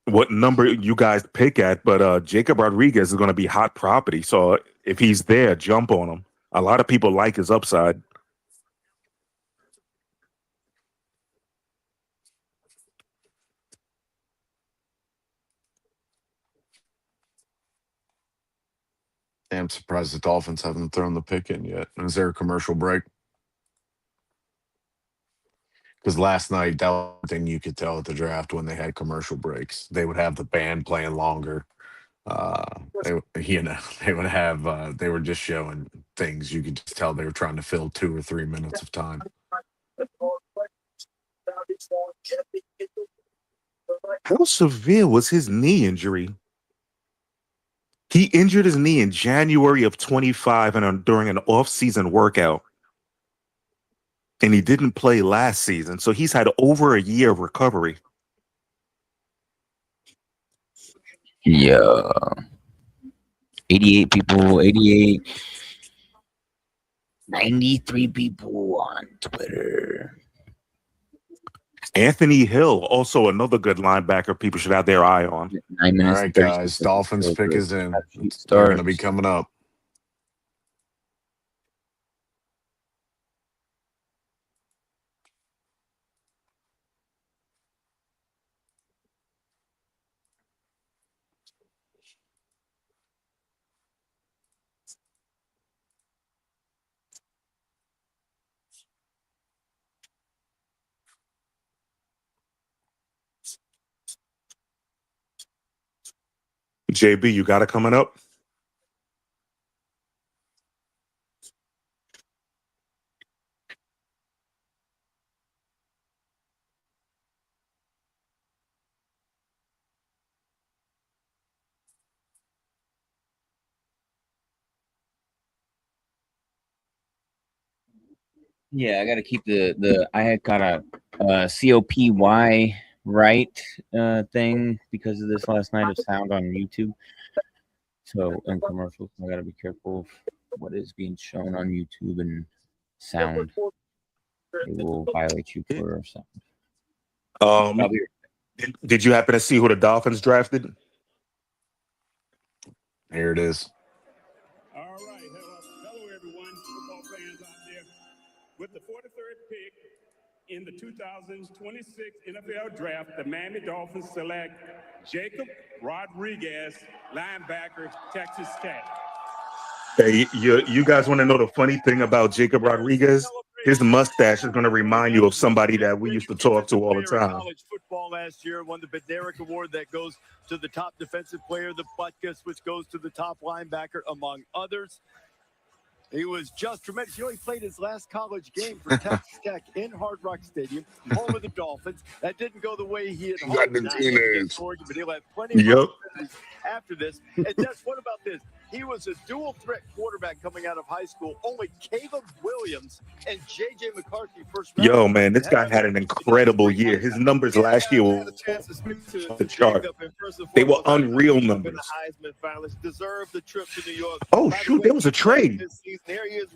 what number you guys pick at, but Jacob Rodriguez is going to be hot property. So if he's there, jump on him. A lot of people like his upside. I'm surprised the Dolphins haven't thrown the pick in yet. Is there a commercial break? Because last night, that was one thing you could tell at the draft when they had commercial breaks. They would have the band playing longer. They would have, they were just showing things. You could just tell they were trying to fill 2 or 3 minutes of time. How severe was his knee injury? He injured his knee in January of 25 and during an off-season workout. And he didn't play last season. So he's had over a year of recovery. Yeah. 88 people, 88. 93 people on Twitter. Anthony Hill, also another good linebacker people should have their eye on. 9 minutes. All right, guys. Dolphins pick is in. They're going to be coming up. JB, you got it coming up? Yeah, I got to keep the I had got a COPY right thing because of this last night of sound on YouTube. So and commercials, I got to be careful of what is being shown on YouTube and sound. It will violate you for sound. Did you happen to see who the Dolphins drafted? Here it is. All right. Hello, everyone. Football fans out there. With the 43rd pick in the 2026 NFL Draft, the Miami Dolphins select Jacob Rodriguez, linebacker, Texas Tech. Hey, you guys want to know the funny thing about Jacob Rodriguez? His mustache is going to remind you of somebody that we used to talk to all the time. College football last year won the Bednarik Award that goes to the top defensive player, the Butkus, which goes to the top linebacker, among others. He was just tremendous. You know, he played his last college game for Texas Tech in Hard Rock Stadium, home of the Dolphins. That didn't go the way he had hoped. But he'll have plenty of opportunities after this. And Des, what about this? He was a dual threat quarterback coming out of high school. Only Caleb Williams and J.J. McCarthy first round. Yo, man, this guy had an incredible year. His numbers last year were off the chart. They were unreal numbers. Heisman finalist deserved the trip to New York. Oh, shoot, there was a trade.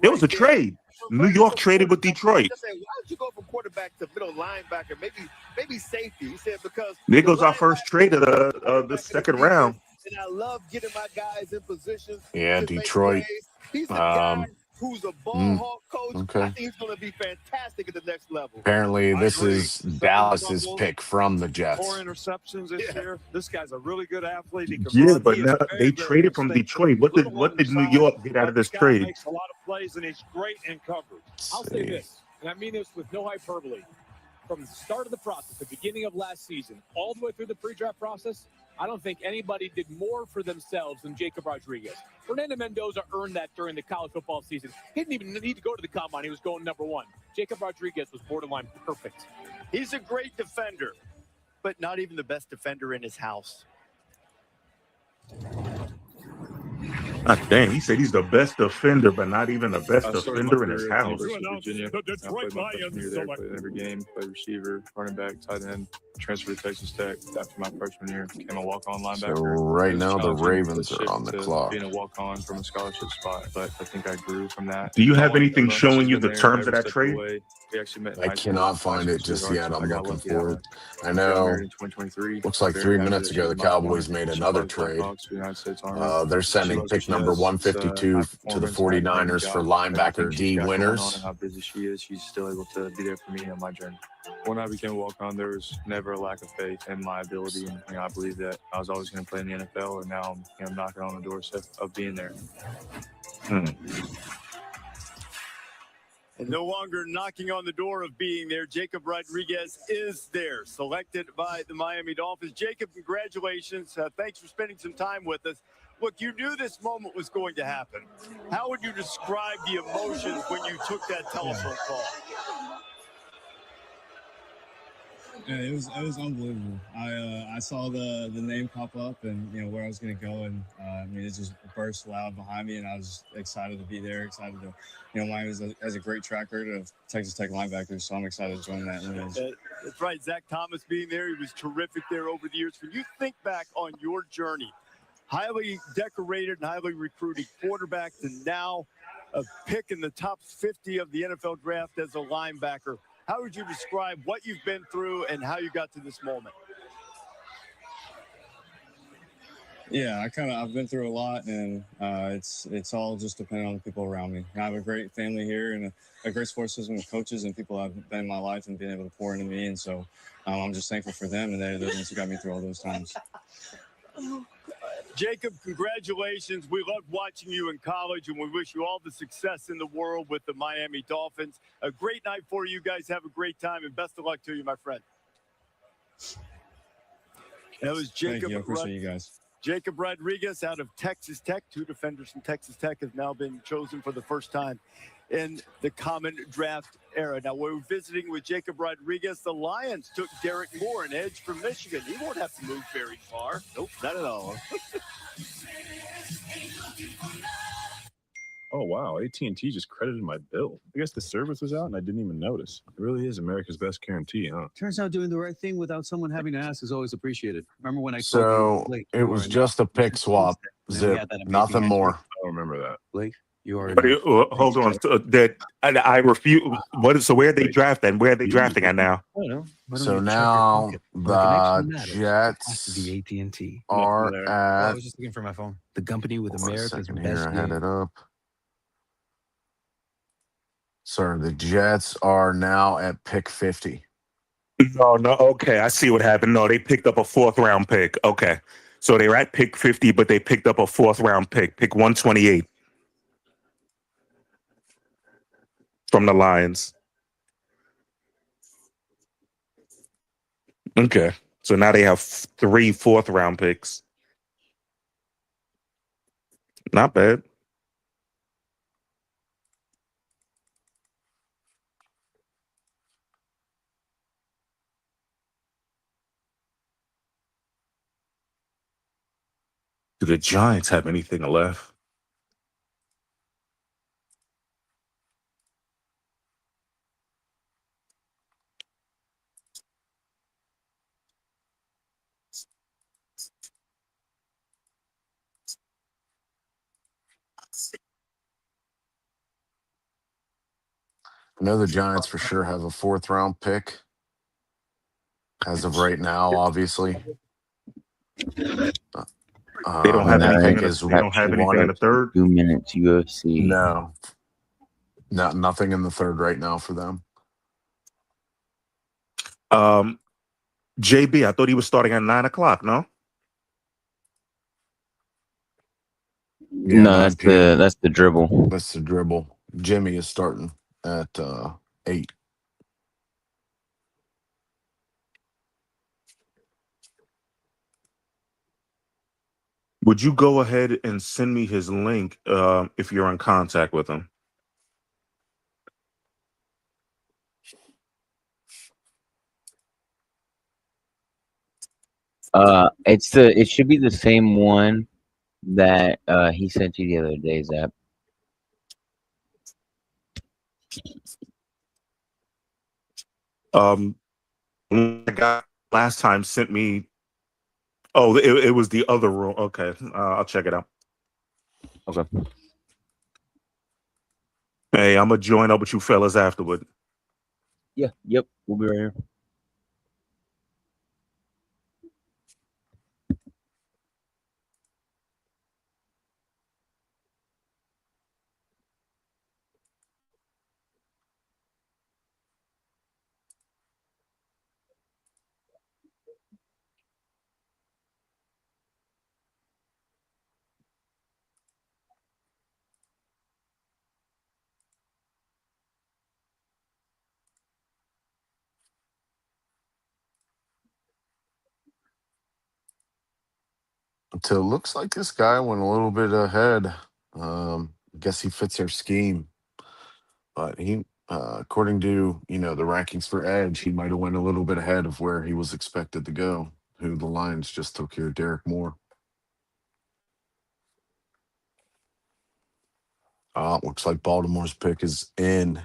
There was a trade. New York traded with Detroit. Why don't you go from quarterback to middle linebacker, maybe safety? He said because There goes our first trade of the second round. And I love getting my guys in position. Yeah, Detroit. He's a guy who's a ball hawk coach. Okay. I think he's going to be fantastic at the next level. Apparently, this is Dallas's pick from the Jets. 4 interceptions this year. This guy's a really good athlete. He can Yeah, run. but He is now very, they very traded from Detroit. What did New York get out of this guy trade? makes a lot of plays, and he's great in coverage. I'll say this, and I mean this with no hyperbole. From the start of the process, the beginning of last season, all the way through the pre-draft process, I don't think anybody did more for themselves than Jacob Rodriguez. Fernando Mendoza earned that during the college football season. He didn't even need to go to the combine. He was going number 1. Jacob Rodriguez was borderline perfect. He's a great defender, but not even the best defender in his house. Ah, dang, he said he's the best defender, but not even the best defender in his house. Virginia. The Detroit Lions select played every game, played receiver, running back, tight end, transferred to Texas Tech after my freshman year, became a walk-on linebacker. So right now the Challenging Ravens are shift on the to clock. Being a walk-on from a scholarship spot, but I think I grew from that. Do you have anything Bunch showing has you been the there terms of every that step trade? the way. We actually met in I high school. cannot find it just yet. I'm looking for it. I know. Looks like 3 minutes ago the Cowboys made another trade. They're sending pick number 152 to the 49ers for linebacker D Winners. And how busy she is, she's still able to be there for me on my journey. When I became a walk-on, there was never a lack of faith in my ability, and I believe that I was always going to play in the NFL. And now I'm knocking on the doorstep of being there. And no longer knocking on the door of being there, Jacob Rodriguez is there, selected by the Miami Dolphins. Jacob, congratulations. Thanks for spending some time with us. Look, you knew this moment was going to happen. How would you describe the emotions when you took that telephone call? Yeah, it was unbelievable. I saw the name pop up and where I was going to go, and it just burst loud behind me, and I was excited to be there. Excited to, Miami has a great track record of Texas Tech linebackers, so I'm excited to join that lineage. That's right, Zach Thomas being there, he was terrific there over the years. When you think back on your journey, highly decorated and highly recruited quarterback, to now a pick in the top 50 of the NFL draft as a linebacker. How would you describe what you've been through and how you got to this moment? Yeah, I've been through a lot, and it's all just depending on the people around me. I have a great family here and a great support system of coaches and people have been in my life and been able to pour into me, and so I'm just thankful for them, and they're the ones who got me through all those times. Jacob, congratulations. We loved watching you in college, and we wish you all the success in the world with the Miami Dolphins. A great night for you guys. Have a great time, and best of luck to you, my friend. That was Jacob. Thank you. I appreciate you guys. Jacob Rodriguez out of Texas Tech. 2 defenders from Texas Tech have now been chosen for the first time in the common draft era. Now, we're visiting with Jacob Rodriguez. The Lions took Derek Moore, an edge from Michigan. He won't have to move very far. Nope, not at all. Oh, wow. AT&T just credited my bill. I guess the service was out and I didn't even notice. It really is America's best guarantee, huh? Turns out doing the right thing without someone having to ask is always appreciated. Remember when I told So you, Blake, it was just a pick swap. Zip. Nothing more. I don't remember that. Blake, you are. Hold on. That I refuse. So where are they drafting? Where are they drafting at now? I don't know. So now the Jets The AT&T. are I at. was just looking for my phone. The company with Hold on a America's second best here. I had name. it up. Sir, the Jets are now at pick 50. No. Okay, I see what happened. No, they picked up a 4th-round pick. Okay, so they were at pick 50, but they picked up a 4th-round pick 128 from the Lions. Okay, so now they have 3 4th-round picks. Not bad. Do the Giants have anything left? I know the Giants for sure have a 4th-round pick as of right now, obviously. They don't have anything. They don't have anything in the 3rd. 2 minutes UFC. No, nothing in the 3rd right now for them. JB, I thought he was starting at 9 o'clock. No. Yeah, No, that's the dribble. That's the dribble. Jimmy is starting at 8. Would you go ahead and send me his link if you're in contact with him? It should be the same one that he sent you the other day, Zap. The guy last time sent me. Oh, it was the other room. Okay, I'll check it out. Okay. Hey, I'm gonna join up with you fellas afterward. Yeah. Yep. We'll be right here. So it looks like this guy went a little bit ahead. I guess he fits their scheme, but he, according to the rankings for edge, he might have went a little bit ahead of where he was expected to go. Who the Lions just took here, Derek Moore. Looks like Baltimore's pick is in.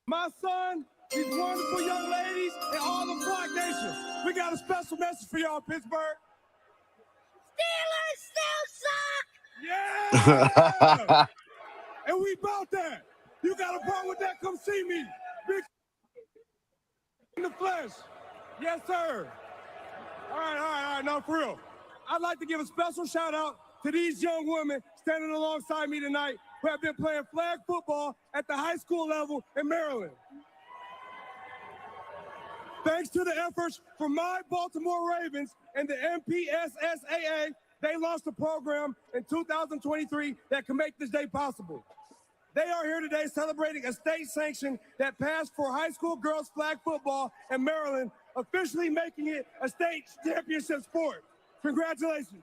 My son, these wonderful young ladies, and all the Block Nation. We got a special message for y'all, Pittsburgh. Steelers still suck! Yeah! And we about that. You got a problem with that? Come see me. Big in the flesh. Yes, sir. All right. No, for real. I'd like to give a special shout out to these young women standing alongside me tonight who have been playing flag football at the high school level in Maryland. Thanks to the efforts from my Baltimore Ravens and the MPSSAA, they launched a program in 2023 that can make this day possible. They are here today celebrating a state sanction that passed for high school girls flag football in Maryland, officially making it a state championship sport. Congratulations.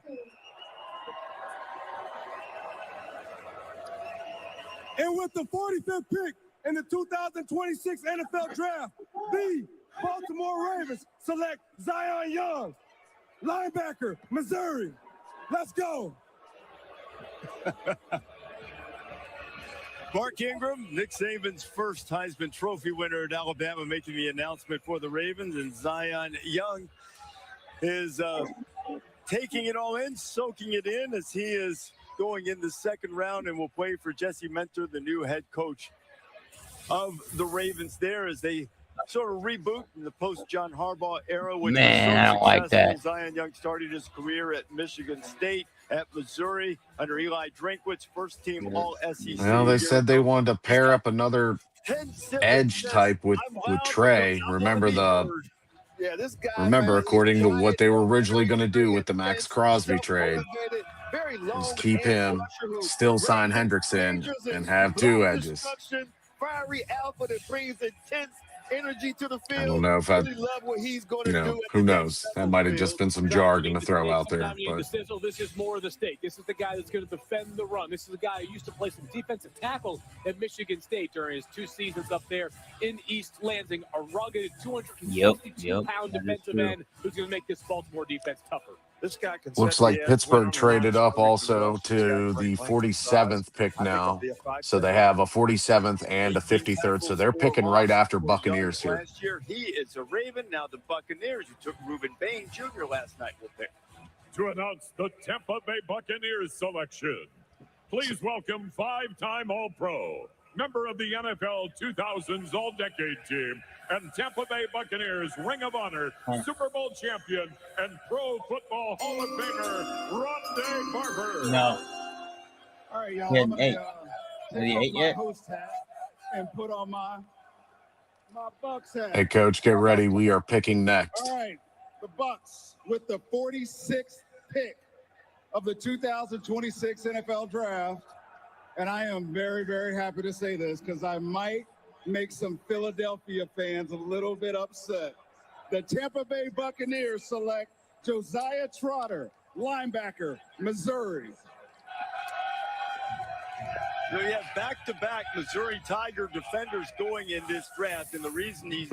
And with the 45th pick in the 2026 NFL Draft, the Baltimore Ravens select Zion Young, linebacker, Missouri. Let's go. Mark Ingram, Nick Saban's first Heisman Trophy winner at Alabama, making the announcement for the Ravens, and Zion Young is taking it all in, soaking it in as he is going in the second round and will play for Jesse Mentor, the new head coach of the Ravens there as they sort of reboot in the post-John Harbaugh era. When Man, I don't like that. Zion Young started his career at Michigan State, at Missouri, under Eli Drinkwitz, first-team All-SEC. Well, they said they wanted to pair up another edge type with Trey. Remember according to what they were originally going to do with the Max Crosby trade, is keep him, still sign Hendrickson, and have two edges. Fiery alpha that brings intense energy to the field. I don't know if I, really love what he's going to do. who knows? That might have just been some jargon to throw out there. But This is more of the stake. This is the guy that's going to defend the run. This is the guy who used to play some defensive tackle at Michigan State during his 2 seasons up there in East Lansing. A rugged 262-pound defensive end who's going to make this Baltimore defense tougher. This guy can looks like Pittsburgh traded up also to the 47th pick now. So they have a 47th and a 53rd. So they're picking right after Buccaneers here. Last year, he is a Raven. Now the Buccaneers, who took Reuben Bain Jr. last night, will pick. To announce the Tampa Bay Buccaneers selection, please welcome 5-time All-Pro, member of the NFL 2000s All-Decade Team, and Tampa Bay Buccaneers Ring of Honor Super Bowl champion and Pro Football Hall of Famer Rondé Barber. No. All right, y'all. Yeah, I'm gonna, hey. take Have you off ate my yet? host hat and put on my Bucks hat. Hey, Coach, get ready. We are picking next. All right, the Bucks with the 46th pick of the 2026 NFL Draft, and I am very, very happy to say this because I might make some Philadelphia fans a little bit upset. The Tampa Bay Buccaneers select Josiah Trotter, linebacker, Missouri. So you have back-to-back Missouri Tiger defenders going in this draft, and the reason he's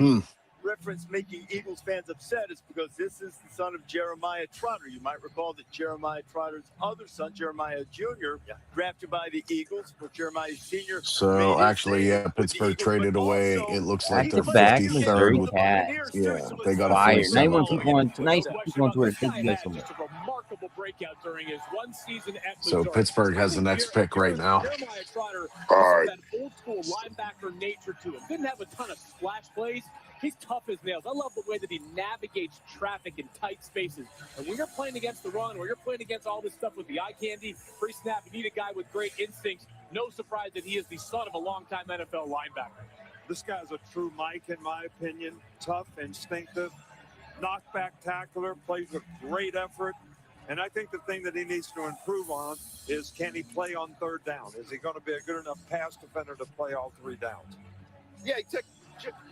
referenced making Eagles fans upset is because this is the son of Jeremiah Trotter. You might recall that Jeremiah Trotter's other son, Jeremiah Jr., drafted by the Eagles, for Jeremiah Sr. So actually, yeah, Pittsburgh traded away. It looks like their Back-to-back 53rd. Missouri with- Cats. Yeah, they got a Fire. 47th. Nice people on Twitter. Thank you guys so much. Just a remarkable breakout during his 1 season at So Missouri. Pittsburgh has the next pick right now. Jeremiah Trotter All has right. that old school linebacker nature to him. Didn't have a ton of splash plays. He's tough as nails. I love the way that he navigates traffic in tight spaces. And when you're playing against the run, or you're playing against all this stuff with the eye candy, pre-snap, you need a guy with great instincts. No surprise that he is the son of a longtime NFL linebacker. This guy's a true Mike, in my opinion. Tough, instinctive, knockback tackler, plays with great effort. And I think the thing that he needs to improve on is, can he play on third down? Is he going to be a good enough pass defender to play all 3 downs? Yeah,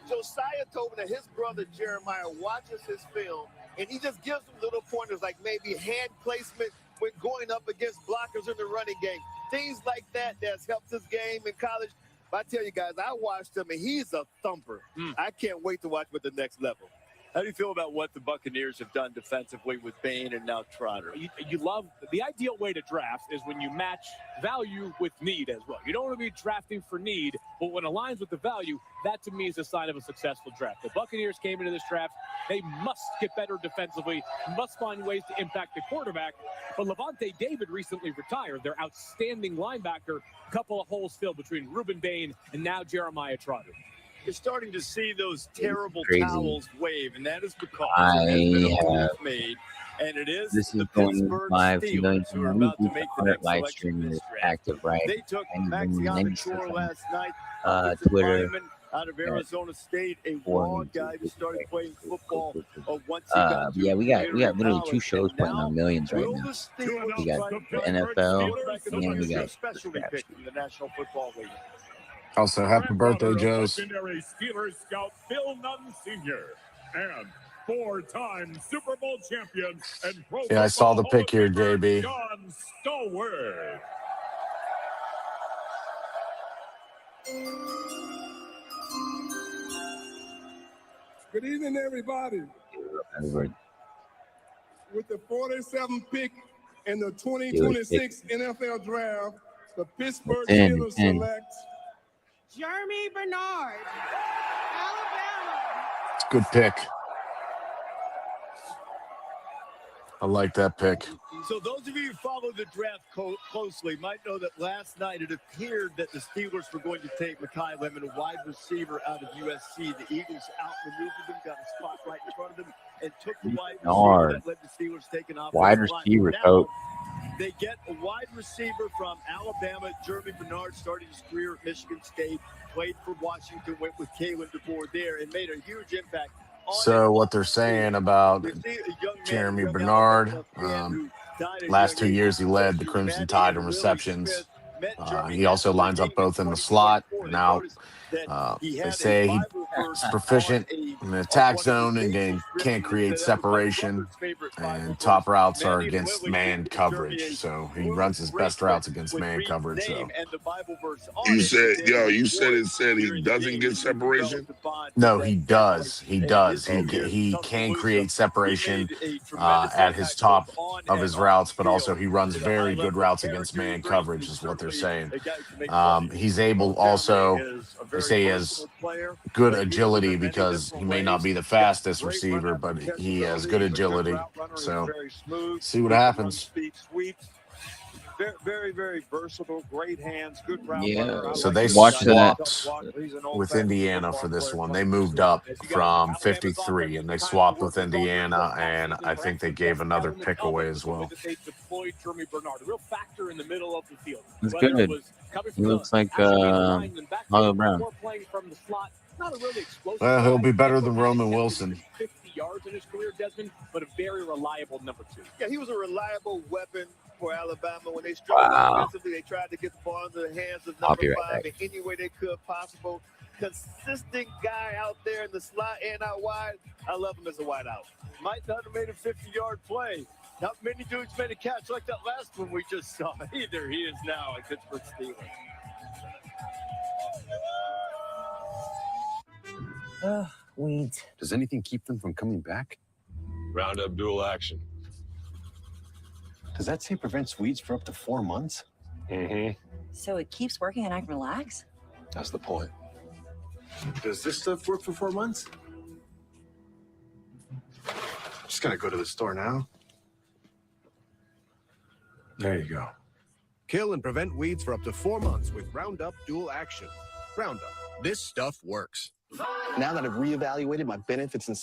Josiah told me that his brother Jeremiah watches his film, and he just gives him little pointers like maybe hand placement when going up against blockers in the running game. Things like that that's helped his game in college. But I tell you guys, I watched him, and he's a thumper. I can't wait to watch him at the next level. How do you feel about what the Buccaneers have done defensively with Bain and now Trotter? You love the ideal way to draft is when you match value with need as well. You don't want to be drafting for need, but when it aligns with the value, that to me is a sign of a successful draft. The Buccaneers came into this draft. They must get better defensively, must find ways to impact the quarterback. But Levante David recently retired, their outstanding linebacker. A couple of holes filled between Reuben Bain and now Jeremiah Trotter. You're starting to see those terrible Crazy. towels wave, and that is because I it has been a have- move made, and it is This is the going Pittsburgh live to Steelers who are about to make the next live selection stream in is this draft. active, right? They took And Max links Shore last night. Twitter, out of Arizona State, a raw guy who started playing football once he got Yeah, we got community literally 2 college. shows And playing now, on millions right will now. the Steelers We got try to the find NFL, quarterback of the and then we year, got specialty pick from the National Football League? Also, happy birthday, Joes. Legendary Steelers scout Phil Nunn Sr. and 4-time Super Bowl champion and Pro Yeah, I saw the Football pick here, Hall of Famer JB. John Stallworth. Good evening, everybody. With the 47th pick in the 2026 NFL Draft, the Pittsburgh Steelers select Jeremy Bernard, Alabama. It's a good pick. I like that pick. So those of you who follow the draft closely might know that last night it appeared that the Steelers were going to take Mekhi Lemon, a wide receiver out of USC. The Eagles outmaneuvered them, got a spot right in front of them, and took the wide receiver that led the Steelers taking off. Wide receiver, coach. They get a wide receiver from Alabama. Jeremy Bernard started his career at Michigan State, played for Washington, went with Kalen DeBoer there, and made a huge impact. So what they're saying about Jeremy Bernard, last 2 years he led the Crimson Tide in receptions. He also lines up both in the slot and out. They say he's proficient in the attack zone and can't create separation. And top routes are against man coverage. So he runs his best routes against man coverage. So You said it said he doesn't get separation. no, he does. He does. He can create separation at his top of his routes, but also he runs very good routes against man coverage, is what they're saying. He's able also, they say he has good agility because he may not be the fastest receiver, but he has good agility. So see what happens. Very, very versatile, great hands, good route Yeah. runner. So they Watch that. swapped with Indiana for this one. They moved up from 53 and they swapped with Indiana, and I think they gave another pick away as well. They deployed Jeremy Bernard, a real factor in the middle of the field. It's Whether it good. was coming He from looks the like outside line and back Hollow field, Brown. or playing from the slot. Not a really explosive Well, he'll guy. be better than Roman Wilson. 50 yards in his career, Desmond, but a very reliable number 2. Yeah, he was a reliable weapon for Alabama. When they struggled offensively, they tried to get the ball into the hands of I'll number be right 5 back. in any way they could possible. Consistent guy out there in the slot and out wide. I love him as a wide out. Mike Hunter made a 50-yard play. Not many dudes made a catch like that last one we just saw either. He is now a Pittsburgh Steeler. Weeds. Does anything keep them from coming back? Roundup dual action. Does that say prevents weeds for up to 4 months? Mm-hmm. So it keeps working and I can relax? That's the point. Does this stuff work for 4 months? Just gotta go to the store now. There you go. Kill and prevent weeds for up to 4 months with Roundup Dual Action. Roundup, this stuff works. Now that I've reevaluated my benefits and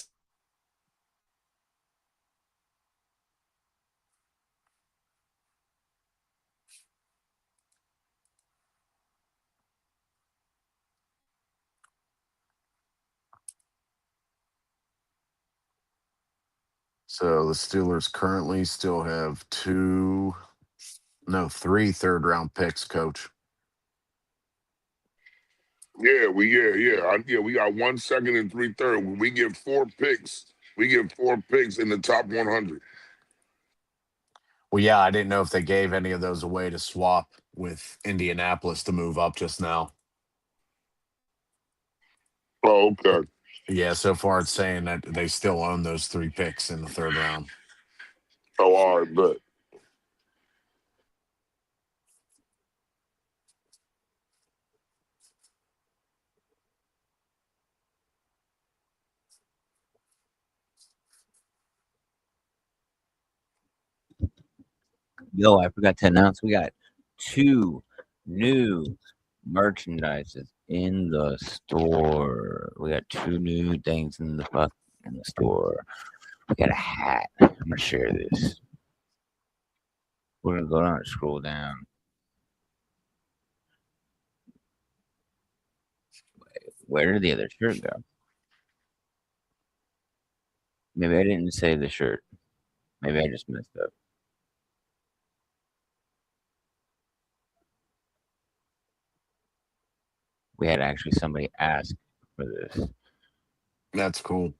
So the Steelers currently still have 3 third-round picks, Coach. Yeah, we got 1 second and 3 thirds. When we get 4 picks, in the top 100. Well, yeah, I didn't know if they gave any of those away to swap with Indianapolis to move up just now. Oh, okay. Yeah, so far it's saying that they still own those 3 picks in the third round. Oh, all right, but Yo, I forgot to announce we got 2 new merchandises in the store. We got 2 new things in the store. We got a hat. I'm gonna share this. We're gonna go down and scroll down. Where did the other shirt go? Maybe I didn't say the shirt. Maybe I just messed up. We had actually somebody ask for this. That's cool.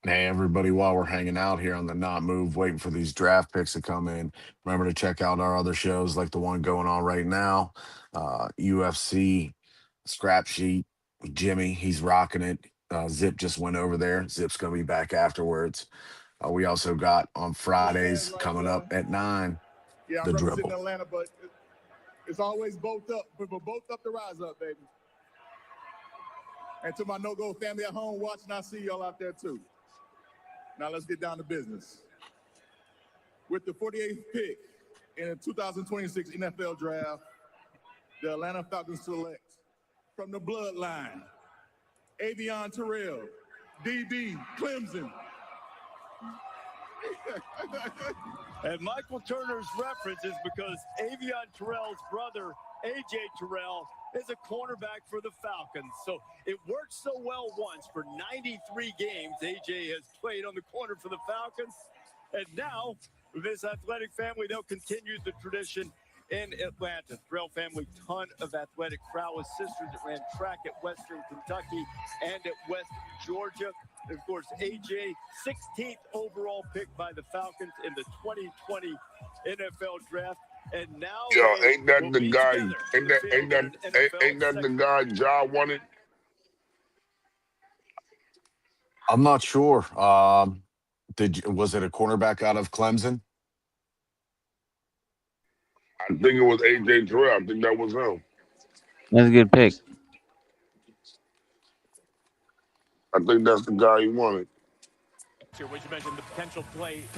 Hey, everybody, while we're hanging out here on the Not Move, waiting for these draft picks to come in, remember to check out our other shows like the one going on right now, UFC Scrap Sheet with Jimmy. He's rocking it. Zip just went over there. Zip's going to be back afterwards. We also got on Fridays coming up at 9, Yeah, The I'm representing Dribble. Atlanta, but it's always both up. We're both up to rise up, baby. And to my no-go family at home watching, I see y'all out there too. Now let's get down to business. With the 48th pick in the 2026 NFL Draft, the Atlanta Falcons select from the bloodline, Avion Terrell, DB, Clemson. And Michael Turner's reference is because Avion Terrell's brother, A.J. Terrell, is a cornerback for the Falcons. So it worked so well once. For 93 games, A.J. has played on the corner for the Falcons. And now, with his athletic family, they'll continue the tradition in Atlanta. Terrell family, ton of athletic prowess. Sisters that ran track at Western Kentucky and at West Georgia. And of course, A.J., 16th overall pick by the Falcons in the 2020 NFL Draft. And now, Ain't that the guy? Ain't that the guy Ja wanted? I'm not sure. Was it a cornerback out of Clemson? I think it was A.J. Terrell. I think that was him. That's a good pick. I think that's the guy he wanted. Which you mentioned the potential to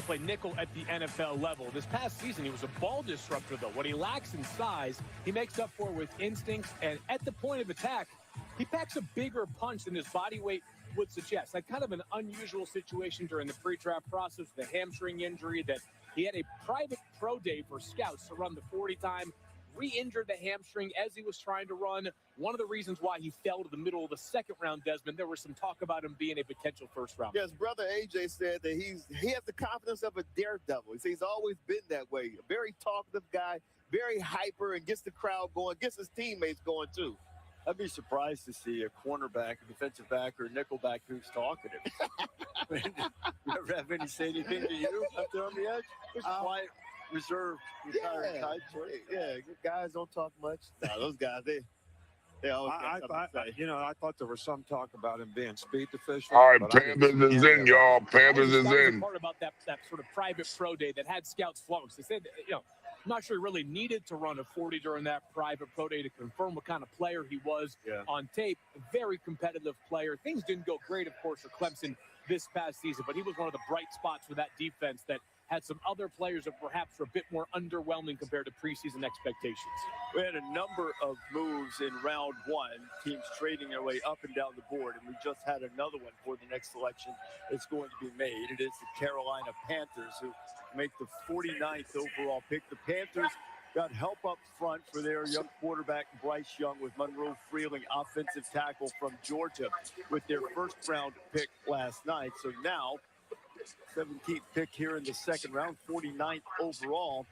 play nickel at the NFL level. This past season, he was a ball disruptor, though. What he lacks in size, he makes up for with instincts, and at the point of attack, he packs a bigger punch than his body weight would suggest. Like kind of an unusual situation during the pre-draft process, the hamstring injury that he had a private pro day for scouts to run the 40 time, re-injured the hamstring as he was trying to run. One of the reasons why he fell to the middle of the second round, Desmond, there was some talk about him being a potential first round. Yes, brother AJ said that he has the confidence of a daredevil. He says he's always been that way. A very talkative guy, very hyper, and gets the crowd going, gets his teammates going too. I'd be surprised to see a cornerback, a defensive back, or a nickelback who's talkative. You ever have any say anything to you up there on the edge? Just quiet, reserved, retired types. Right? Yeah, guys don't talk much. Nah, those guys, they always I thought there was some talk about him being speed deficient. All right, Panthers is in, y'all. Panthers is That was the in. part about that sort of private pro day that had scouts flux. They said, I'm not sure he really needed to run a 40 during that private pro day to confirm what kind of player he was on tape. A very competitive player. Things didn't go great, of course, for Clemson this past season, but he was one of the bright spots for that defense that had some other players that perhaps were a bit more underwhelming compared to preseason expectations. We had a number of moves in round one, teams trading their way up and down the board, and we just had another one for the next selection that's going to be made. It is the Carolina Panthers who make the 49th overall pick. The Panthers got help up front for their young quarterback, Bryce Young, with Monroe Freeling, offensive tackle from Georgia, with their first round pick last night. So now, 17th pick here in the second round, 49th overall.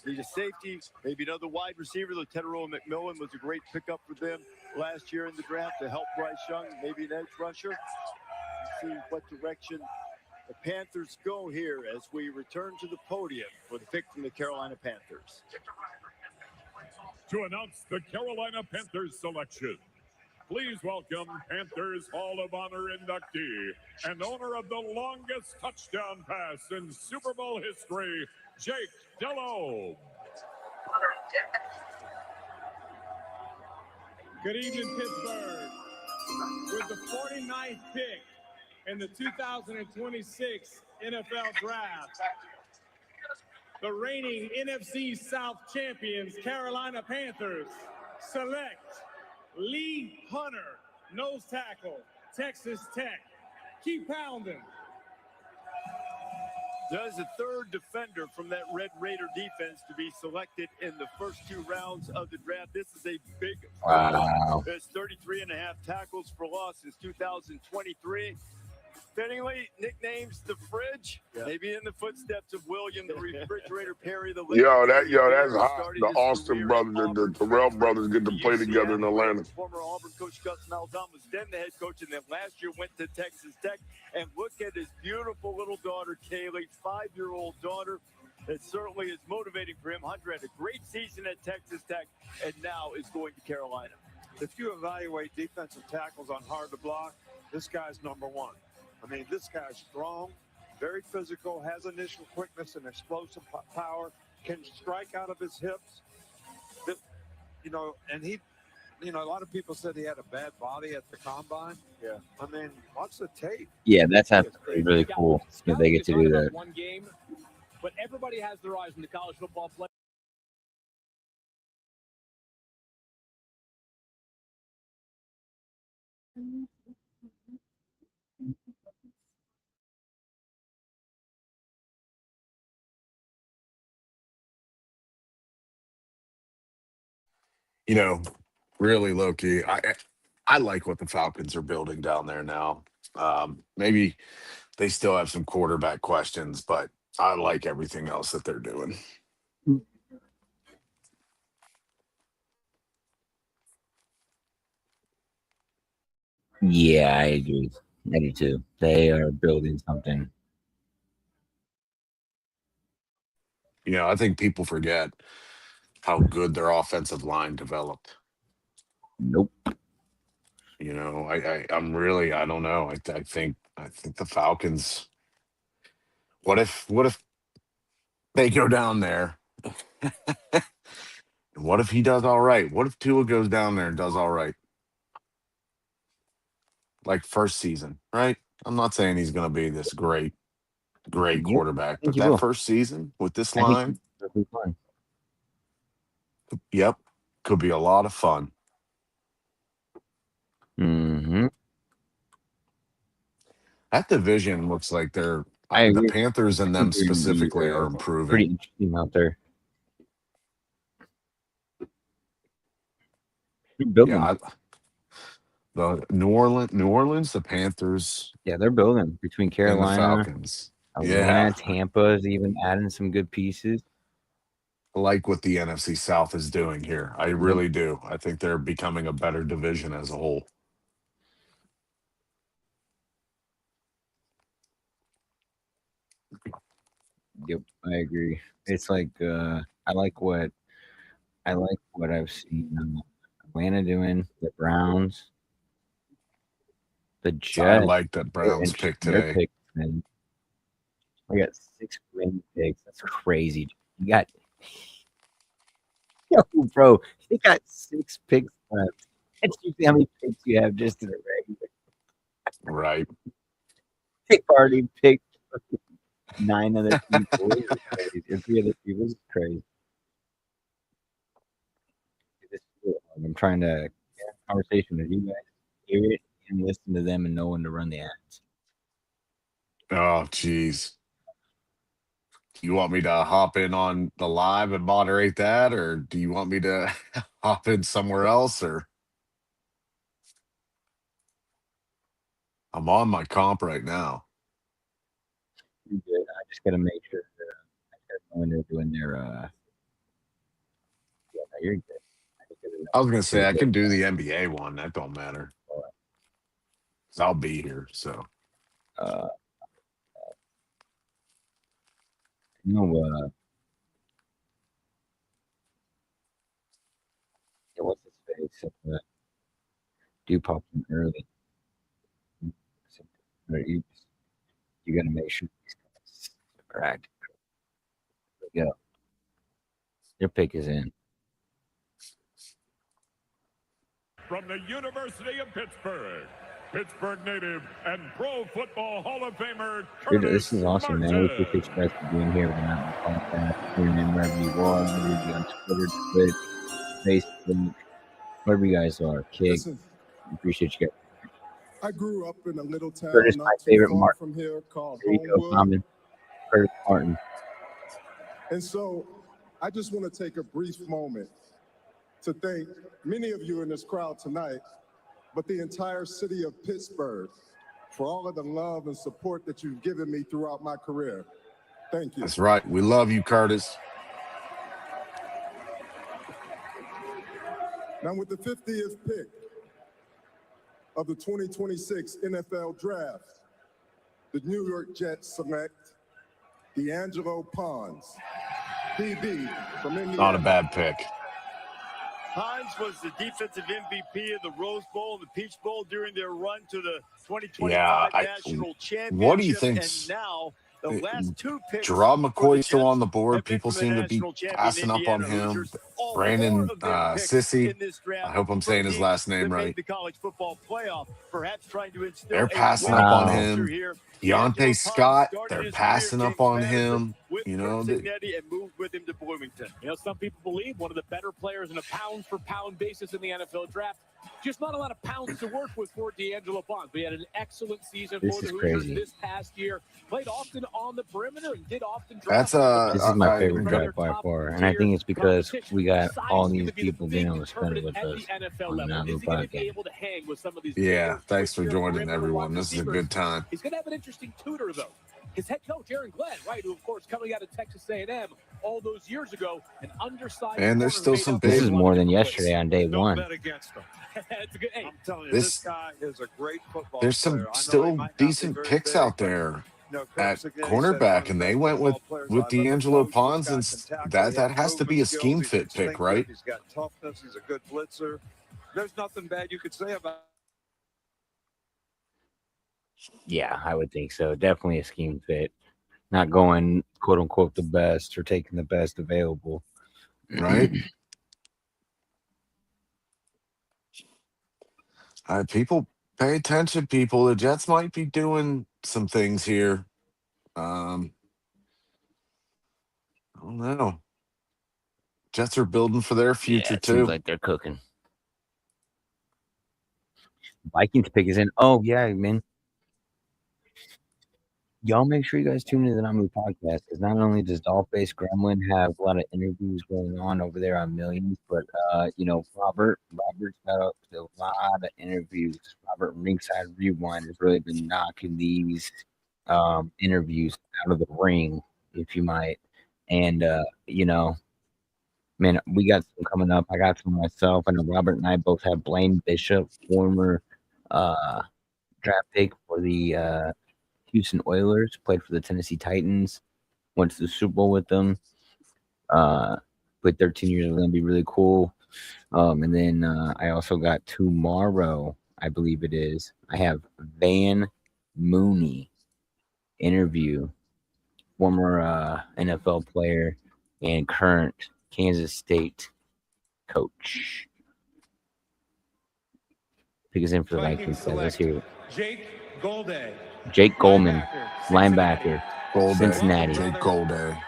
Need a safety, maybe another wide receiver. Lieutenant McMillan was a great pickup for them last year in the draft to help Bryce Young, maybe an edge rusher. Let's see what direction the Panthers go here as we return to the podium for the pick from the Carolina Panthers. To announce the Carolina Panthers selection, please welcome Panthers Hall of Honor inductee and owner of the longest touchdown pass in Super Bowl history, Jake Delhomme. Good evening, Pittsburgh. With the 49th pick in the 2026 NFL Draft, the reigning NFC South champions, Carolina Panthers, select Lee Hunter, nose tackle, Texas Tech. Keep pounding. That is the third defender from that Red Raider defense to be selected in the first 2 rounds of the draft. This is a big Wow. There's 33.5 tackles for loss since 2023. Fittingly nicknames the Fridge, maybe in the footsteps of William the Refrigerator Perry. The That's hot. The Austin brothers and the Terrell brothers get to play together in Atlanta. Former Auburn coach Gus Malzahn was then the head coach, and then last year went to Texas Tech. And look at his beautiful little daughter, Kaylee, 5-year-old daughter. It certainly is motivating for him. Hunter had a great season at Texas Tech, and now is going to Carolina. If you evaluate defensive tackles on hard to block, this guy's number one. I mean, this guy's strong, very physical, has initial quickness and explosive power, can strike out of his hips. And he, a lot of people said he had a bad body at the combine. Yeah. I mean, watch the tape. Yeah, that's absolutely really cool if they get to do that. One game, but everybody has their eyes on the college football play. Really low key. I like what the Falcons are building down there now. Maybe they still have some quarterback questions, but I like everything else that they're doing. Yeah, I agree. I do too. They are building something. I think people forget how good their offensive line developed. Nope. I'm really, I don't know. I think the Falcons. What if they go down there? And what if he does all right? What if Tua goes down there and does all right? Like first season, right? I'm not saying he's going to be this great quarterback, but that first season with this line, That'll be fun. yep, could be a lot of fun. Mm-hmm. That division looks like the agree. Panthers and them They're gonna be, specifically are improving. Pretty interesting out there. They're building. Yeah, the New Orleans, the Panthers, Yeah, they're building between and the Carolina, Falcons. Atlanta, Yeah, Tampa is even adding some good pieces. I like what the NFC South is doing here. I really do. I think they're becoming a better division as a whole. Yep, I agree. It's like I like what I've seen Atlanta doing, the Browns, the I Jets. like that Browns and pick their today. picks, man. We got 6 win picks. That's crazy. You got bro, you got 6 picks left. That's usually how many picks you have just in a regular. Right. Pick already picked 9 other people. It was crazy. Or 3 other people. It's crazy. I'm trying to have a conversation with you guys, hear it, and listen to them and know when to run the ads. Oh, geez. You want me to hop in on the live and moderate that, or do you want me to hop in somewhere else? Or I'm on my comp right now. You're good. I just got to make sure that I got when they're doing their yeah, no, you're good. I was gonna say I can do the NBA one. That don't matter. 'Cause I'll be here. So no, yeah, what's his face? Do pop in early. You gotta make sure these guys are active. There we go. Your pick is in. From the University of Pittsburgh, Pittsburgh native and Pro Football Hall of Famer Dude, Curtis this is awesome, man. We Martin. appreciate you guys for being here. We're not on the podcast. Tune in wherever you are, whether you be on Twitter, Twitch, Facebook, wherever you guys are. Kick. Listen, Appreciate you guys. I grew up in a little town Curtis, my not too favorite far Martin. from here called There you go, Homewood. Common. Curtis Martin. And so I just want to take a brief moment to thank many of you in this crowd tonight, but the entire city of Pittsburgh for all of the love and support that you've given me throughout my career. Thank you. that's right. We love you, Curtis. Now with the 50th pick of the 2026 NFL Draft, the New York Jets select D'Angelo Pons, DB from Indiana. Not a bad pick. Hines was the defensive MVP of the Rose Bowl and the Peach Bowl during their run to the 2025 Yeah, National Championship. what do you think? And now the last two picks Gerard for the McCoy's still Jets on the board. have been People from the seem to be national champion passing up on Indiana him. Hoosiers. All Brandon four of their picks Sissy. in this draft I hope I'm saying were his last teams name that made right. the college football playoff, perhaps trying to instill They're a passing winning up on culture him. here. Deontay Scott, started they're his passing career up on James Madison him. with You know, Curt Cignetti and moved with him to Bloomington. You know, some people believe one of the better players on a pound-for-pound basis in the NFL draft. Just not a lot of pounds to work with for D'Angelo Pons. But he had an excellent season This for the is Hoosiers crazy. this past year. Played often on the perimeter and did often That's draft. This is my I- favorite draft by far, and I think it's because we got all these people being able to spend it with at us the NFL on the level. Navu Is he going to be podcast. able to hang with some of these Yeah, bigger, thanks for quicker joining, perimeter everyone. wide This is a receivers? good time. He's going to have an interesting tutor, though. His head coach, Aaron Glenn, right, who, of course, coming out of Texas A&M all those years ago, an undersized And there's corner still made some up This big. is more than yesterday on day Don't one. bet against him. It's a good. Hey, I'm telling you, This- this guy is a great football There's player. some I know he still might not be decent very picks big, out but, there you know, Curt at Cignetti said one cornerback, of and the they best went with football players with I've ever D'Angelo coached. This Pons, guy and can tackle. that He that has has to be a movement scheme skills. He's fit pick, instinctive. right? He's got toughness. He's a good blitzer. There's nothing bad you could say about. Yeah, I would think so. Definitely a scheme fit. Not going quote unquote the best or taking the best available. Right? People pay attention. People, the Jets might be doing some things here. I don't know. Jets are building for their Yeah, future it too. seems like they're cooking. Vikings pick is in. Oh yeah, man. Y'all make sure you guys tune in to the Namu podcast, because not only does Dollface Gremlin have a lot of interviews going on over there on Millions, but Robert's got a lot of interviews. Robert from Ringside Rewind has really been knocking these interviews out of the ring, if you might. And man, we got some coming up. I got some myself. I know Robert and I both have Blaine Bishop, former draft pick for the Houston Oilers, played for the Tennessee Titans, went to the Super Bowl with them. Played 13 years. It's going to be really cool. And then I also got tomorrow, I believe it is, I have Van Mooney interview, former NFL player and current Kansas State coach. Pick us in for the Vikings. So let's hear it. Jake Golday. Jake Goldman, linebacker, Golday. Cincinnati. Jake Golday.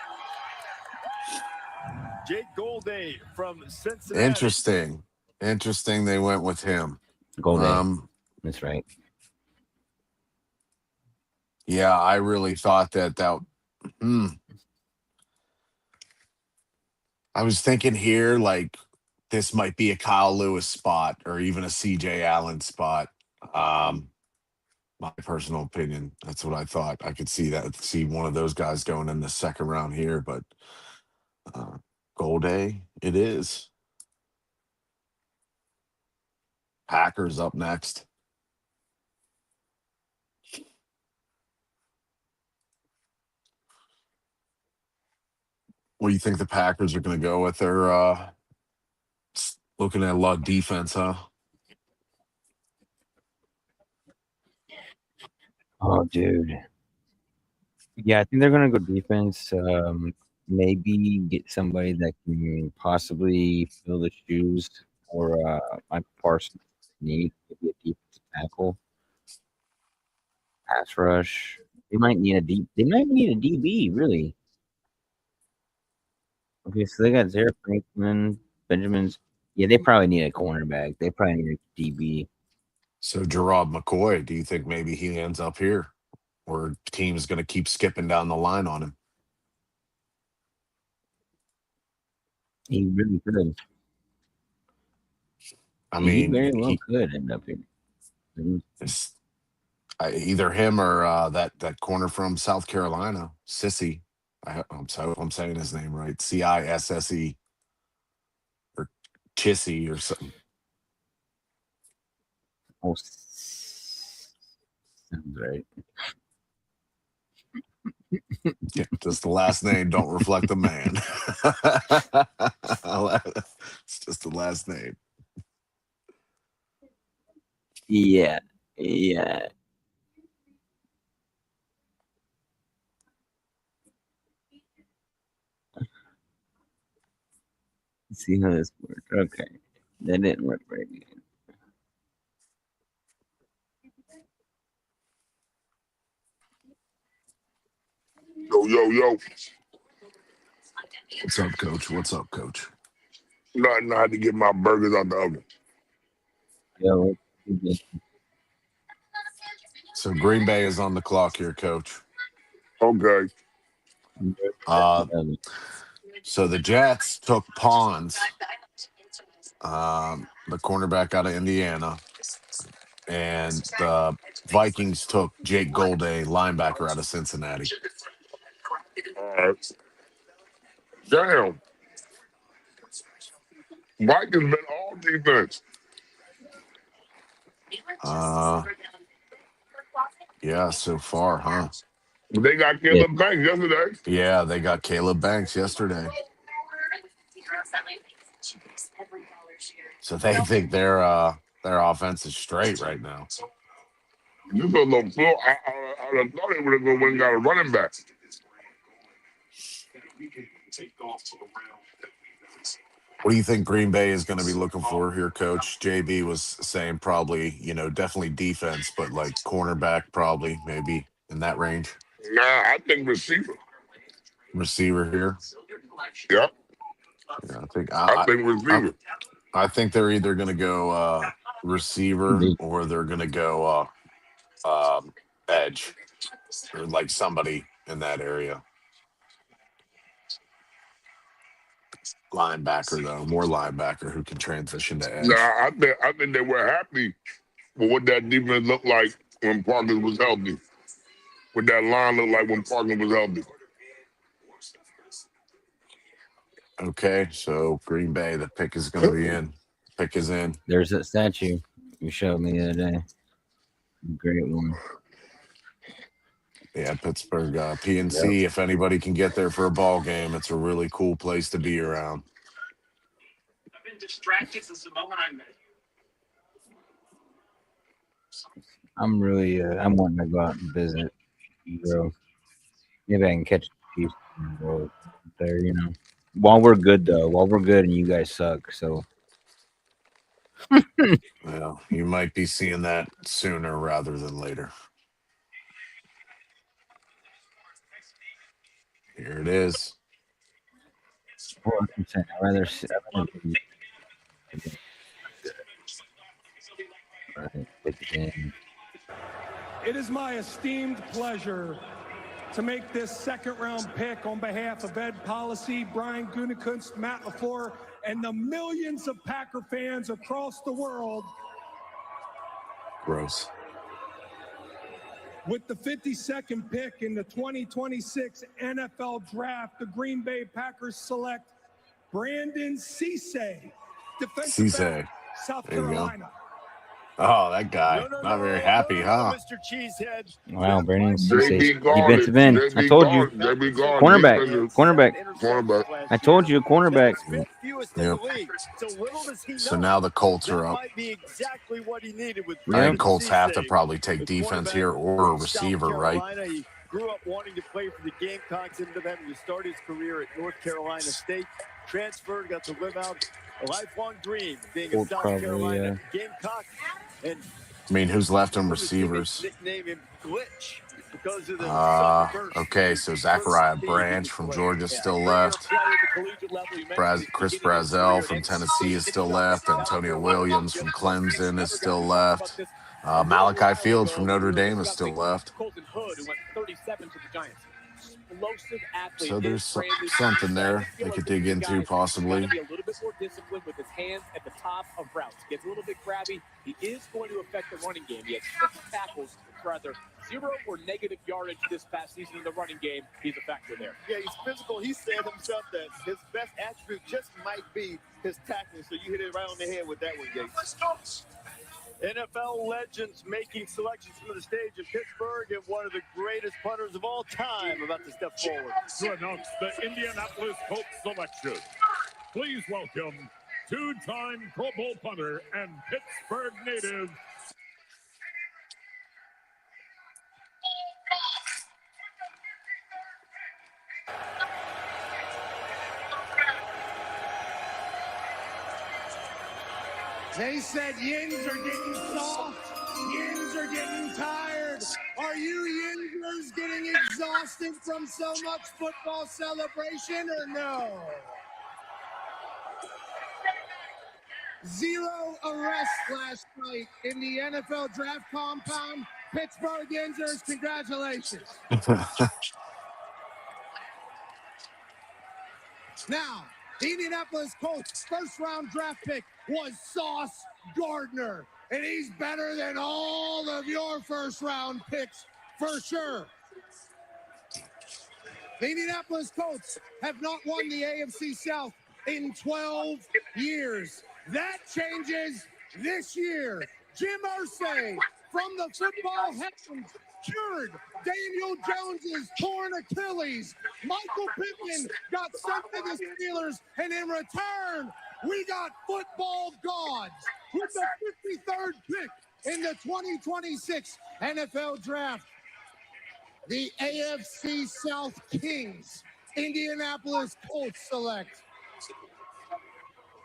Jake Golday from Cincinnati. Interesting. They went with him. Golday. That's right. Yeah, I really thought that. I was thinking here, like, this might be a Kyle Lewis spot or even a CJ Allen spot. My personal opinion. That's what I thought. I could see one of those guys going in the second round here, but Golday, it is. Packers up next. What do you think the Packers are going to go with? Their looking at a lot of defense, huh? Oh, dude. Yeah, I think they're gonna go defense. Maybe get somebody that can possibly fill the shoes or Mike Parsons need maybe a defensive tackle, pass rush. They might need a DB, really. Okay, so they got Zaire Franklin, Benjamin's. Yeah, they probably need a cornerback. They probably need a DB. So Gerard McCoy, do you think maybe he ends up here? Or team's going to keep skipping down the line on him? He really could. I mean, he very well could end up here. Either him or that corner from South Carolina, Sissy. I'm saying his name right. Cisse or Chissy or something. Oh, sounds right. Yeah, just the last name don't reflect the man. It's just the last name. Yeah. Let's see how this worked. Okay. That didn't work very good. Yo. What's up, Coach? Nothing. I had to get my burgers out the oven. Yo. So Green Bay is on the clock here, Coach. Okay. So the Jets took Pons, the cornerback out of Indiana, and the Vikings took Jake Golday, linebacker out of Cincinnati. Damn. Vikings been all defense. Yeah, so far, huh? They got Caleb Banks yesterday. Yeah, they got Caleb Banks yesterday. So they think their offense is straight right now. This was a little floor. I thought they would have went and got a running back. What do you think Green Bay is going to be looking for here, Coach? JB was saying probably, definitely defense, but like cornerback probably, maybe in that range. Nah, I think receiver. Receiver here? Yep. Yeah, I think receiver. I think they're either going to go receiver or they're going to go edge or like somebody in that area. Linebacker, though. More linebacker who can transition to edge. Nah, I think they were happy with what that defense looked like when Parker was healthy. What that line looked like when Parker was healthy. Okay, so Green Bay, the pick is going to be in. Pick is in. There's that statue you showed me the other day. Great one. Yeah, Pittsburgh PNC. Yep. If anybody can get there for a ball game, it's a really cool place to be around. I've been distracted since the moment I met you. I'm really, I'm wanting to go out and visit, bro. Maybe I can catch the Chiefs there, While we're good, though. While we're good and you guys suck, so. Well, you might be seeing that sooner rather than later. Here it is. I'd rather It is my esteemed pleasure to make this second-round pick on behalf of Ed Policy, Brian Gutekunst, Matt LaFleur, and the millions of Packer fans across the world. Gross. With the 52nd pick in the 2026 NFL Draft, the Green Bay Packers select Brandon Cisse, defensive back, South There you go. Carolina. Oh, that guy. Not very happy, huh? Mr. Cheesehead. Wow, Brandon JB Cisse, Garland. defensive end. I JB told you. Garland. JB Garland. Cornerback. Cornerback. Cornerback. I told you, cornerback. Yep. So little does he know. So now the Colts are That up. might be exactly what he needed with I Brandon think Colts have to Cisse, probably take the defense quarterback here or a from South receiver, right? Carolina. He grew up wanting to play for the Gamecocks, ended up having to start his career at North Carolina State. Transferred, got to live out a lifelong dream being a Well, South probably, Carolina Gamecock. And I mean, who's left on his receivers? teammates nicknamed him Glitch because of the Okay, so Zachariah Branch from Georgia is still left. Chris Brazel from Tennessee is still left. Antonio Williams from Clemson is still left. Malachi Fields from Notre Dame is still left. Colton Hood, who went 37 to the Giants. Explosive athlete. So there's something there they could dig into possibly. Be a little bit more disciplined with his hands at the top of routes. Gets a little bit grabby. He is going to affect the running game. He had 6 tackles, rather 0 or negative yardage this past season in the running game. He's a factor there. Yeah, he's physical. He said himself that his best attribute just might be his tackling. So you hit it right on the head with that one, Gates. NFL legends making selections from the stage in Pittsburgh, and one of the greatest punters of all time about to step forward. To announce the Indianapolis Colts selection, please welcome two-time Pro Bowl punter and Pittsburgh native, They said yins are getting soft, yins are getting tired. Are you yinzers getting exhausted from so much football celebration or no? 0 arrests last night in the NFL draft compound. Pittsburgh Yinzers, congratulations. Now, the Indianapolis Colts first-round draft pick was Sauce Gardner, and he's better than all of your first-round picks for sure. The Indianapolis Colts have not won the AFC South in 12 years. That changes this year. Jim Irsay from the football heavens cured Daniel Jones's torn Achilles. Michael Pittman got sent to the Steelers, and in return, we got football gods with the 53rd pick in the 2026 NFL Draft. The AFC South Kings, Indianapolis Colts select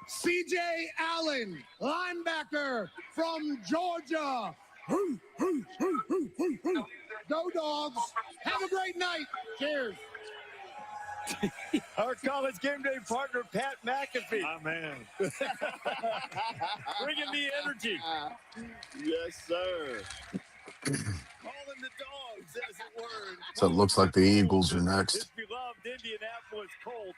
C.J. Allen, linebacker from Georgia. Go Dogs. Have a great night. Cheers. Our college game day partner, Pat McAfee. Oh, man. Bringing the energy. Yes, sir. Calling the dogs, as it were. So it looks like the Eagles are next. His beloved Indianapolis Colts.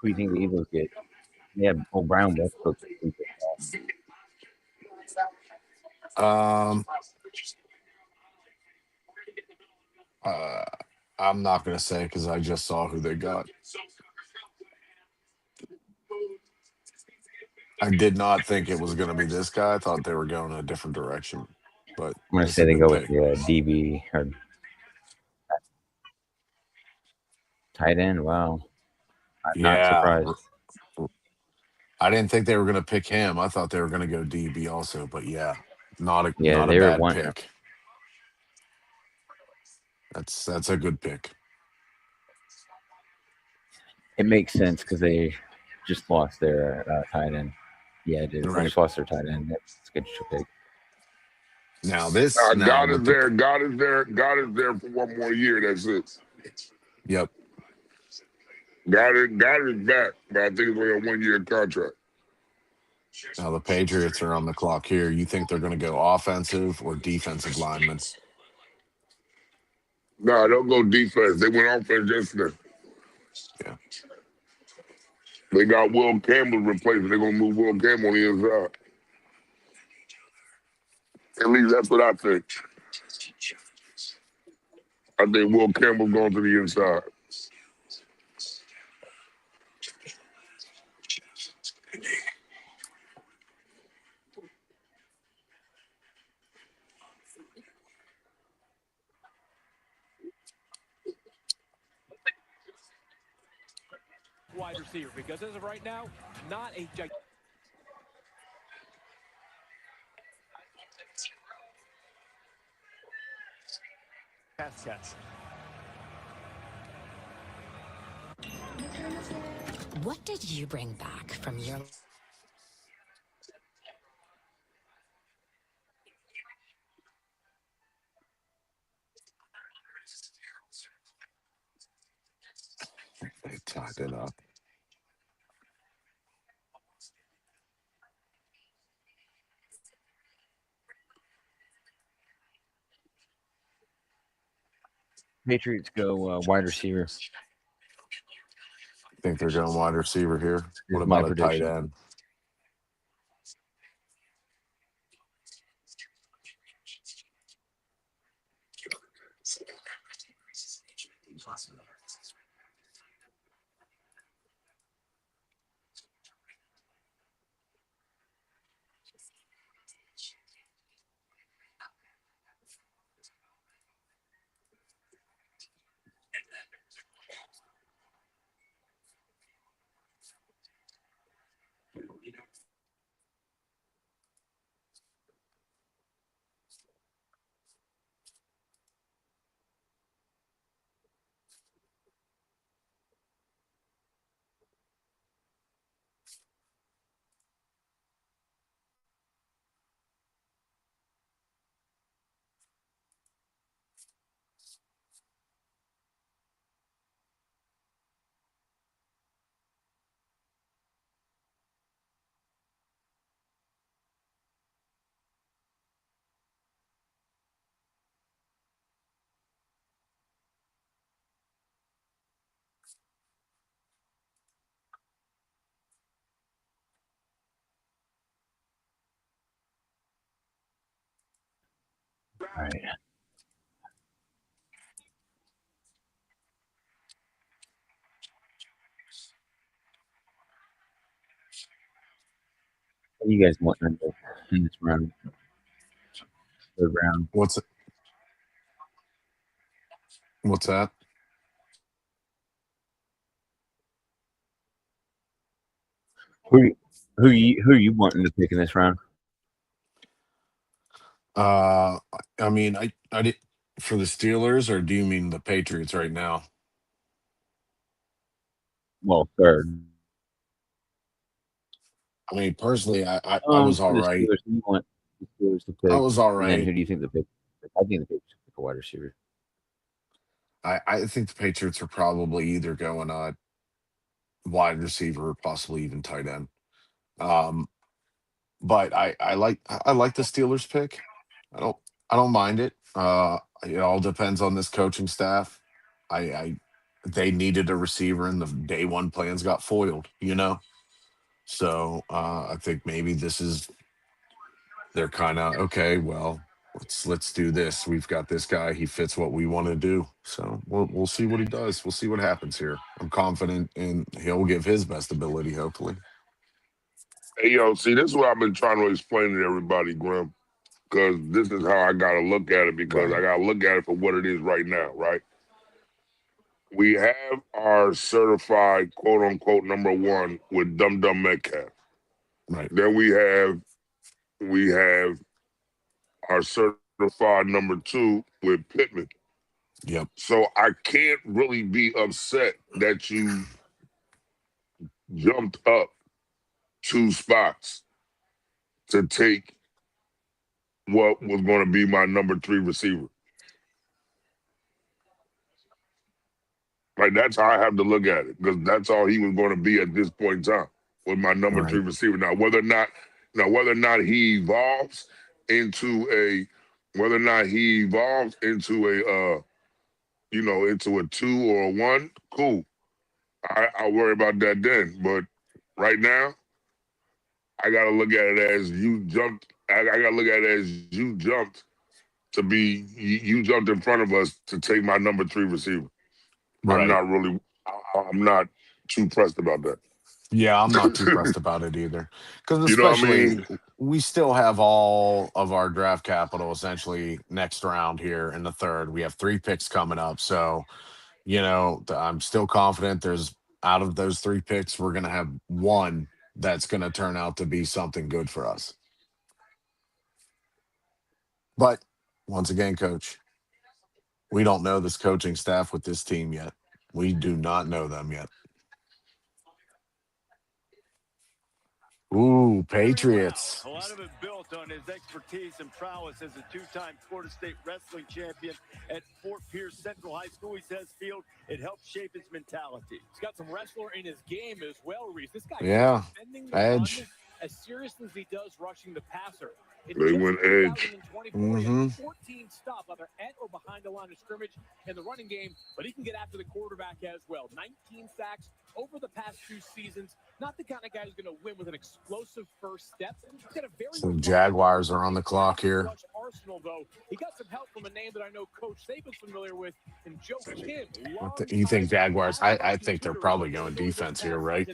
Who do you think the Eagles get? Yeah, Brown Westbrook. I'm not gonna say because I just saw who they got. I did not think it was gonna be this guy. I thought they were going a different direction. But I'm gonna it's say a they good go with pick. the DB or tight end. Wow, I'm not Yeah. surprised. I didn't think they were gonna pick him. I thought they were gonna go DB also. But yeah, not a They were bad wanting him. pick. That's a good pick. It makes sense because they just lost their tight end. Yeah, it is. They Right. just lost their tight end. That's a good pick. Now this God is there. God is there. God is there for one more year. That's it. Yep. God is back, but I think it's only a 1-year contract. Now the Patriots are on the clock here. You think they're going to go offensive or defensive linemen? No, don't go defense. They went offense yesterday. Yeah. They got Will Campbell replacement. They're gonna move Will Campbell on the inside. At least that's what I think. I think Will Campbell going to the inside. Wide receiver, because as of right now, not a gigantic. Pass sets. What did you bring back from your... They tied it up. Patriots go wide receiver. Think they're going wide receiver here. What Here's my about a tight prediction. end? All right. What do you guys want in this round? Third round. What's that? Who are you wanting to pick in this round? I mean, I did for the Steelers, or do you mean the Patriots right now? Well, third. I mean, personally, I was all the right. Steelers, you want the Steelers to pick. I was all And then who right. do you think the pick? I think the Patriots pick a wide receiver. I think the Patriots are probably either going wide receiver or possibly even tight end. But I like the Steelers pick. I don't mind it. It all depends on this coaching staff. I they needed a receiver, and the day one plans got foiled. So I think maybe they're kind of okay. Well, let's do this. We've got this guy. He fits what we want to do. So we'll see what he does. We'll see what happens here. I'm confident, and he'll give his best ability, hopefully. Hey, yo, see, this is what I've been trying to explain to everybody, Grim, because this is how I got to look at it, because I got to look at it for what it is right now, right? We have our certified, quote-unquote, number one with Dum Dum Metcalf. Right. Then we have our certified number two with Pittman. Yep. So I can't really be upset that you jumped up 2 spots to take what was going to be my number 3 receiver. Like, that's how I have to look at it, because that's all he was going to be at this point in time with my number 3 receiver. Now, whether or not he evolves into a into a 2 or a 1, cool. I'll worry about that then. But right now, I gotta look at it as you jumped. I gotta look at it as you jumped you jumped in front of us to take my number 3 receiver. Right. I'm not too pressed about that. Yeah, I'm not too pressed about it either. Because You know what I especially mean? we still have all of our draft capital essentially next round here in the 3rd. We have 3 picks coming up. So, I'm still confident there's out of those 3 picks, we're going to have 1 that's going to turn out to be something good for us. But once again, Coach, we don't know this coaching staff with this team yet. We do not know them yet. Ooh, Patriots. A lot of it built on his expertise and prowess as a 2-time Florida State wrestling champion at Fort Pierce Central High School. He says, Field, it helped shape his mentality. He's got some wrestler in his game as well, Reese. This guy Yeah, defending the edge. run as seriously as he does rushing the passer. They went edge. 14 stop, either at or behind the line of scrimmage in the running game, but he can get after the quarterback as well. 19 sacks over the past 2 seasons. Not the kind of guy who's going to win with an explosive first step. He's got a very So Jaguars are on the clock here. Arsenal, though. He got some help from a name that I know Coach Saban's familiar with, and Joe Kim. You think Jaguars? I think they're probably going defense here, right?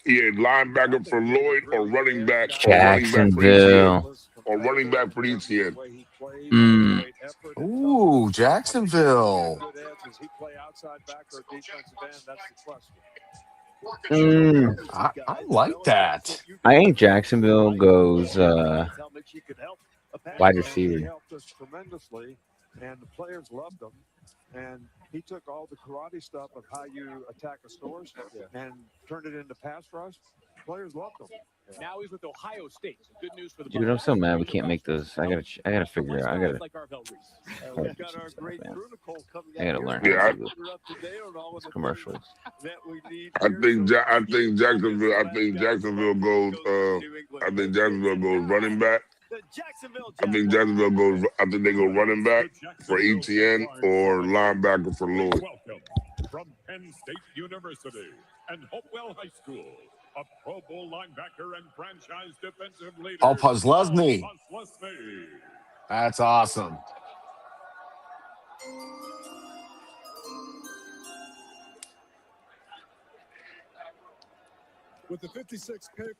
Linebacker for Lloyd or running back Jacksonville. or running back for ETN. Ooh, Jacksonville. I like that. I think Jacksonville goes wide receiver. Helped us tremendously, and the players loved him. And he took all the karate stuff of how you attack a source and turned it into pass rush. Players loved him. Now he's with Ohio State. So good news for the Dude, I'm so mad we can't make those. I gotta figure it out. I gotta learn how to do this commercials. I think Jacksonville goes running back. I think they go running back for ETN or linebacker for Lloyd. Welcome from Penn State University and Hopewell High School, a Pro Bowl linebacker and franchise defensive leader. Oh, Posluszny. Posluszny. That's awesome. With the 56th pick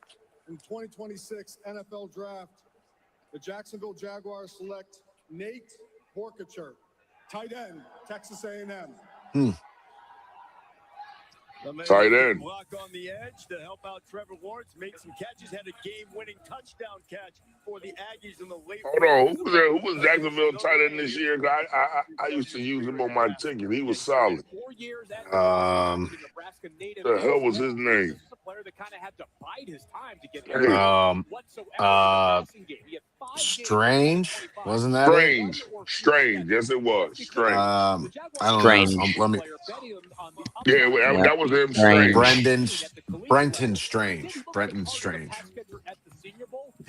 in 2026 NFL Draft, the Jacksonville Jaguars select Nate Borkacher, tight end, Texas A&M. Tight end. Block on the edge to help out Trevor Lawrence. Made some catches, had a game-winning touchdown catch for the Aggies in the late. Hold on, who was Jacksonville tight end this year? I used to use him on my ticket. He was solid. The hell was his name? Strange, wasn't that Strange. Yes, it was. Strange. I don't Strange. know. Let me. That was him. Strange. Brenton Strange. Brenton Strange.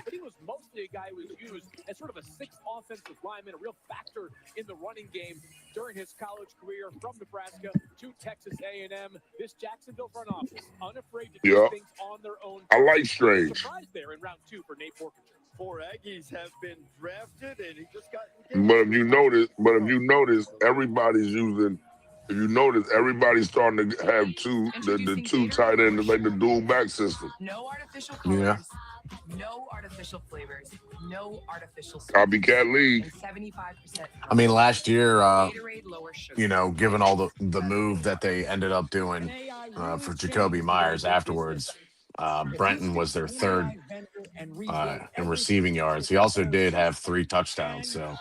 But he was mostly a guy who was used as sort of a 6th offensive climb in, a real factor in the running game during his college career from Nebraska to Texas A&M. This Jacksonville front office, unafraid to do things on their own. I like Strange. Surprise there in round 2 for Nate Forkinger. 4 Aggies have been drafted, and he just got But if you notice, everybody's using. If you notice, everybody's starting to have the two tight ends, like the dual back system. No artificial colors, no artificial flavors, no artificial sweeteners, Copycat league. and 75%. I mean, last year, Gatorade lower sugar. you know, given all the move that they ended up doing for Jacoby Myers afterwards, Brenton was their third in receiving yards. He also did have 3 touchdowns. So,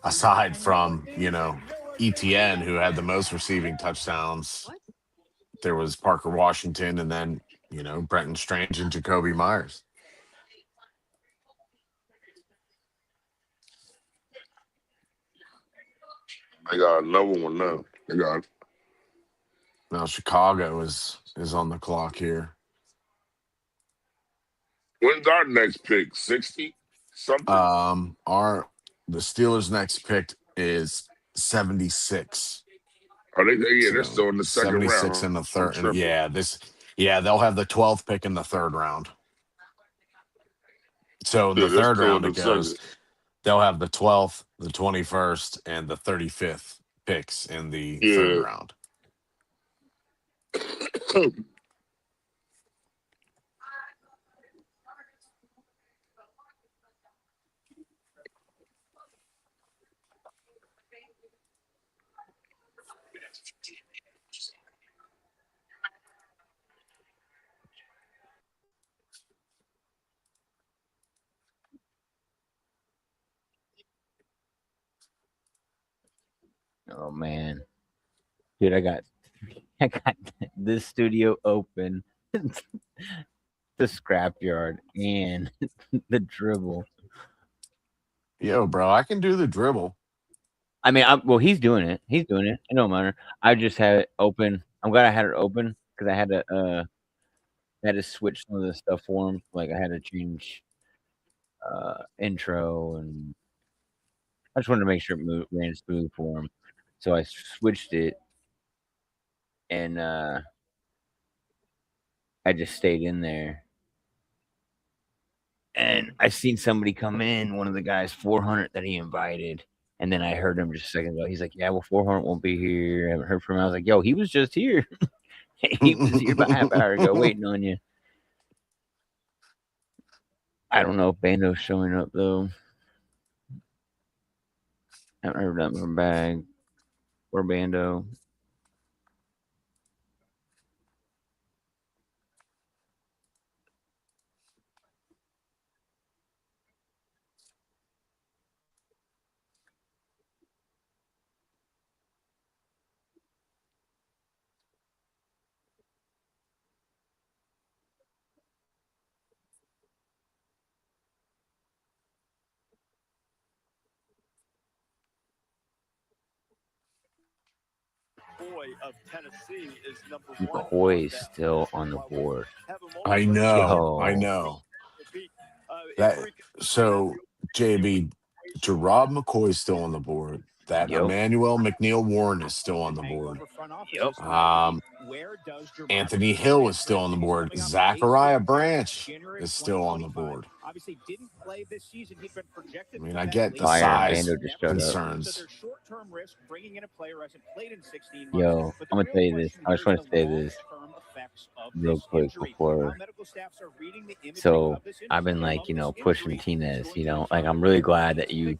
aside from, you know, ETN, who had the most receiving touchdowns, there was Parker Washington, and then, you know, Brenton Strange and Jacoby Myers. I got another one now. Now Chicago is on the clock here. When's our next pick? 60 something. The Steelers' next pick is 76. They're still in the second round. 76 in the third. They'll have the 12th pick in the third round. So in the third round it goes. They'll have the 12th, the 21st, and the 35th picks in the third round. Oh man, dude, I got this studio open, the scrapyard, and the dribble. Yo, bro, I can do the dribble. I mean, he's doing it. He's doing it. It don't matter. I just had it open. I'm glad I had it open because I had to switch some of the stuff for him. Like I had to change intro, and I just wanted to make sure it ran smooth for him. So I switched it, and I just stayed in there. And I seen somebody come in, one of the guys, 400 that he invited. And then I heard him just a second ago. He's like, yeah, well, 400 won't be here. I haven't heard from him. I was like, yo, he was just here. He was here about half an hour ago waiting on you. I don't know if Bando's showing up, though. I haven't heard nothing from Bag or Bando. Of Tennessee is number 1. McCoy's still on the board. I know. So JB, Gerard McCoy's still on the board. That Emmanuel McNeil Warren is still on the board. Anthony Hill is still on the board. Zachariah Branch is still on the board. Obviously didn't play this season. He'd been projected. I mean, I get the size concerns. Yo, I'm gonna tell you this. I just want to say this real quick before. So I've been like, pushing Tinez. Like I'm really glad that you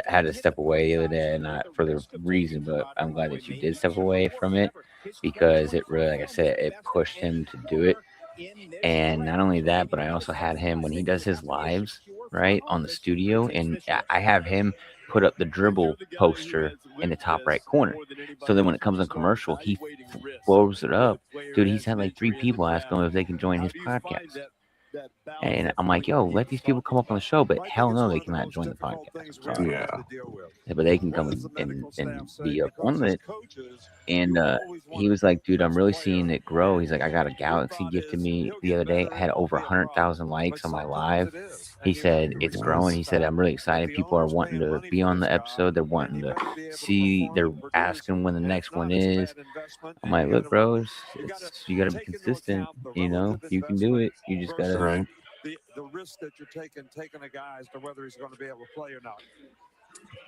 had to step away the other day, and not for the reason, but I'm glad that you did step away from it because it really, like I said, it pushed him to do it. And not only that, but I also had him when he does his lives, right, on the studio, and I have him put up the dribble poster in the top right corner. So then when it comes on commercial, he blows it up. Dude, he's had like 3 people ask him if they can join his podcast. And I'm like, yo, let these people come up on the show, but hell no, they cannot join the podcast. Sorry. Yeah, but they can come and be up on it. And he was like, dude, I'm really seeing it grow. He's like, I got a Galaxy gifted me the other day. I had over 100,000 likes on my live. He said it's growing. He said, I'm really excited. People are wanting to be on the episode. They're wanting to see. They're asking when the next one is. I'm like, look, bro, you got to be consistent. You know, you can do it. You just got to. Right. The risk that you're taking a guy as to whether he's going to be able to play or not.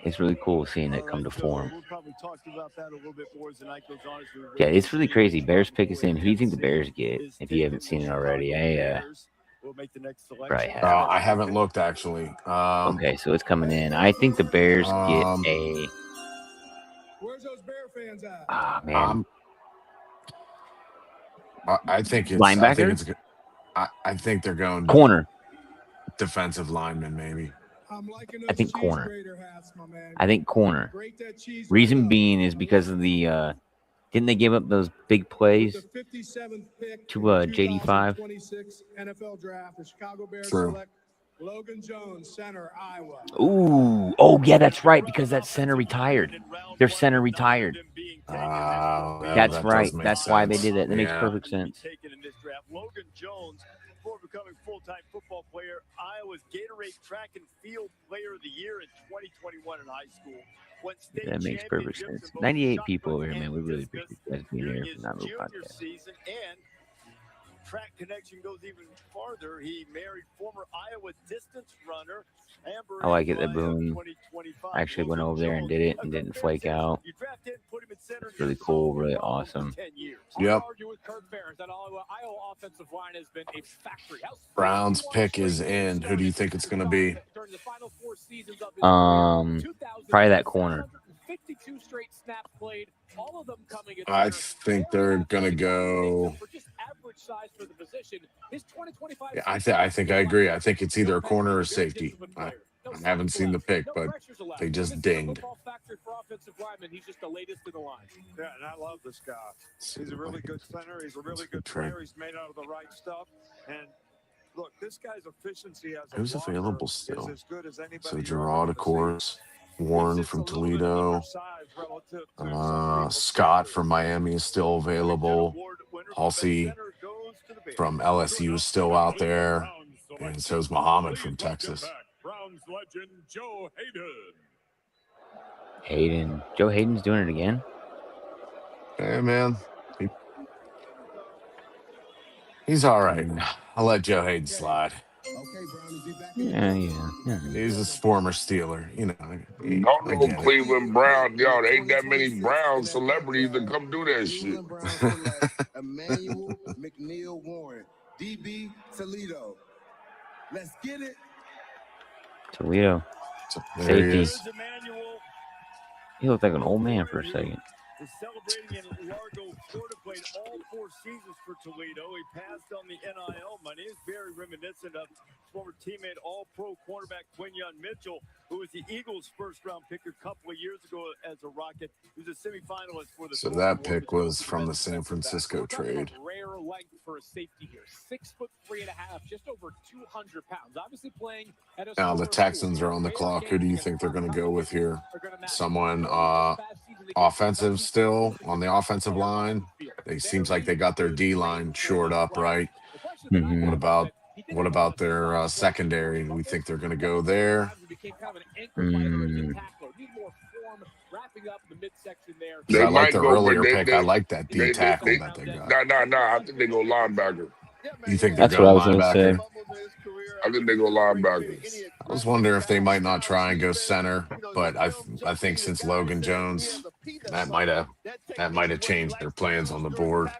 It's really cool seeing it come to form. We'll probably talk about that a little bit more as the night goes on. Yeah, it's really crazy. Bears pick us in. Who do you think the Bears get? If you haven't seen it already, We'll make the next selection. Right. I haven't looked actually. Okay, so it's coming in. I think the Bears get a. Where's those Bear fans at? Ah, man. I think it's linebacker. I think they're going corner, defensive lineman, maybe. I think corner. I think corner. Reason being is because of the. Didn't they give up those big plays to JD5? NFL draft, the Chicago Bears True. select Logan Jones, center, Iowa. Ooh, oh yeah, that's right. Because that center retired. Their center retired. That's that right. does make That's why they sense. did that. That makes Yeah. perfect sense. Taken in this draft. Logan Jones, before becoming full-time football player, Iowa's Gatorade Track and Field Player of the Year in 2021 in high school. Won state That makes perfect championships sense. in both 98 shot people put over here, man. and We really discus appreciate you guys being during here his for Not Real junior Podcast. season. And track connection goes even farther. He married former Iowa distance runner Amber. I like it that Boone Boone actually went over there and did it and didn't flake out. It's really cool, really awesome. Yep. Argue with Kirk Ferentz that Iowa offensive line has been a factory. Browns pick is in. Who do you think it's going to be? During the final 4 seasons of his Probably that corner. 52 straight snaps played, all of them coming at I think they're going to go. for just average size for the position. His 2025 Yeah, I think I agree. I think it's either a corner or safety. I haven't seen the pick, but they just dinged. Factory for offensive lineman. He's just the latest in the line. Yeah, and I love this guy. He's a really good center. He's a really good Trey. player. He's made out of the right stuff. And look, this guy's efficiency as a Who's blocker available is still? as good as anybody So you're Gerard, ever of gonna see. course. Warren from Toledo. Scott from Miami is still available. Halsey from LSU is still out there. And so is Muhammad from Texas. Browns legend Joe Hayden. Hayden. Joe Hayden's doing it again. Hey, man. He's all right. I'll let Joe Hayden slide. Yeah. He's a former Steeler. You know. I No get it. Cleveland Brown. Yo, there ain't that many Brown celebrities that come do that shit. Emmanuel McNeil Warren, DB Toledo. Let's get it. Toledo. There he is. Safety. He looked like an old man for a second. Is celebrating in Largo, Florida, played all 4 seasons for Toledo. He passed on the NIL money. It's very reminiscent of former teammate All-Pro cornerback Quinyon Mitchell, who was the Eagles' first-round pick a couple of years ago as a Rocket. He was a semifinalist for the. So that pick was from the San Francisco trade. Rare length for a safety here. 6'3.5", just over 200 pounds. Obviously playing at a. Now the Texans are on the clock. Who do you think they're going to go with here? Someone offensive still on the offensive line. It seems like they got their D line shored up, right? What about their secondary? We think they're going to go there. They I like might the go, earlier but pick. I like that D tackle that they got. No. I think they go linebacker. You think they're That's what I going was going to linebacker? say. I think they go linebacker. I was wondering if they might not try and go center, but I think since Logan Jones, that might have changed their plans on the board.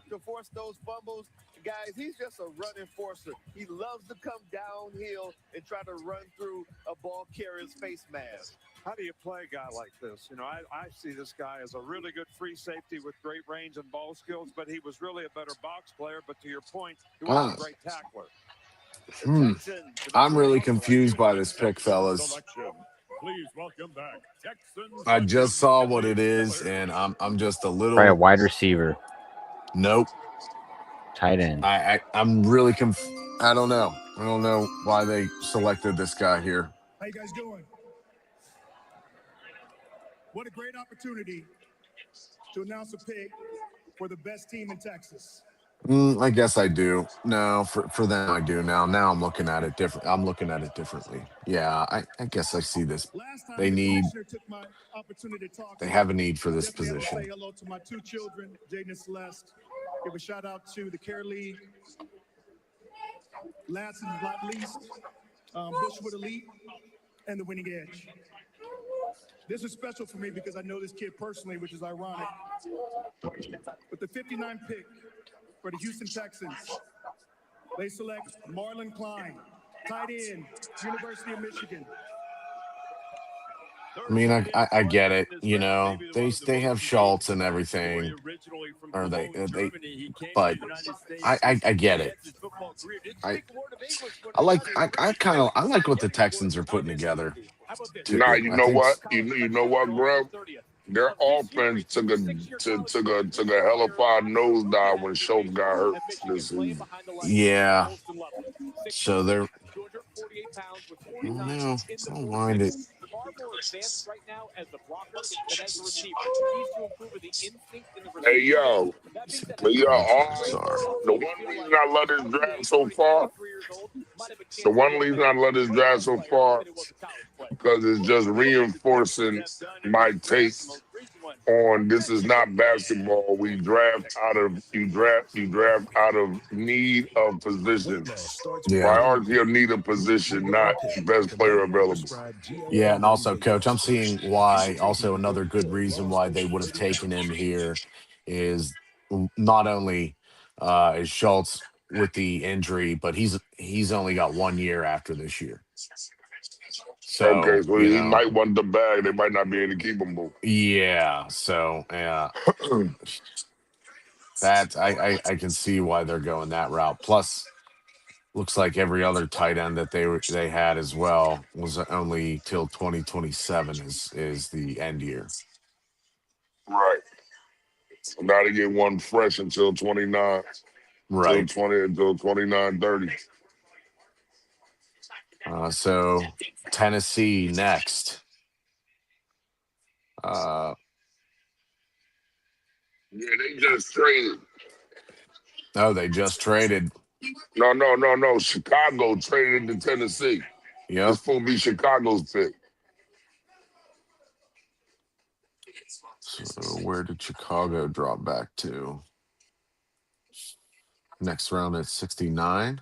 To force those fumbles, guys, he's just a run enforcer. He loves to come downhill and try to run through a ball carrier's face mask. How do you play a guy like this? You know, I see this guy as a really good free safety with great range and ball skills, but he was really a better box player. But to your point, he was a great tackler. I'm really confused by this pick, fellas. Please welcome back Texans. I just saw what it is, and I'm just a little. Probably a wide receiver. Nope. Tight end. I'm really I don't know. I don't know why they selected this guy here. How you guys doing? What a great opportunity to announce a pick for the best team in Texas. I guess I do. No, for them I do now. Now I'm looking at it different. I'm looking at it differently. Yeah, I guess I see this. They have a need for this position. Say hello to my two children, Jaden and Celeste. Give a shout out to the Care League, last and not least, Bushwood Elite, and the Winning Edge. This is special for me because I know this kid personally, which is ironic. With the 59 pick for the Houston Texans, they select Marlon Klein, tight end, University of Michigan. I mean, I get it. You know, they have Schultz and everything, or they but I get it. I like what the Texans are putting together. Nah, you know what? You know what, bro? Their offense took a hellified nosedive when Schultz got hurt this season. Yeah. So they're. No, I don't mind it. Hey yo, the one reason I love this draft so far, because it's just reinforcing my take on this is not basketball. You draft out of need of position. Priority of need of position, not best player available. Yeah, and also, Coach, I'm seeing why. Also, another good reason why they would have taken him here is not only is Schultz with the injury, but he's only got 1 year after this year. So, okay, so he might want the bag. They might not be able to keep him. Both. Yeah. So, yeah, that I can see why they're going that route. Plus, looks like every other tight end that they had as well was only till 2027 is the end year. Right. So now they get one fresh until 29. Right. Until 29-30. So Tennessee next. Yeah, they just traded. Oh, they just traded. No. Chicago traded to Tennessee. Yeah. This will be Chicago's pick. So where did Chicago drop back to? Next round at 69.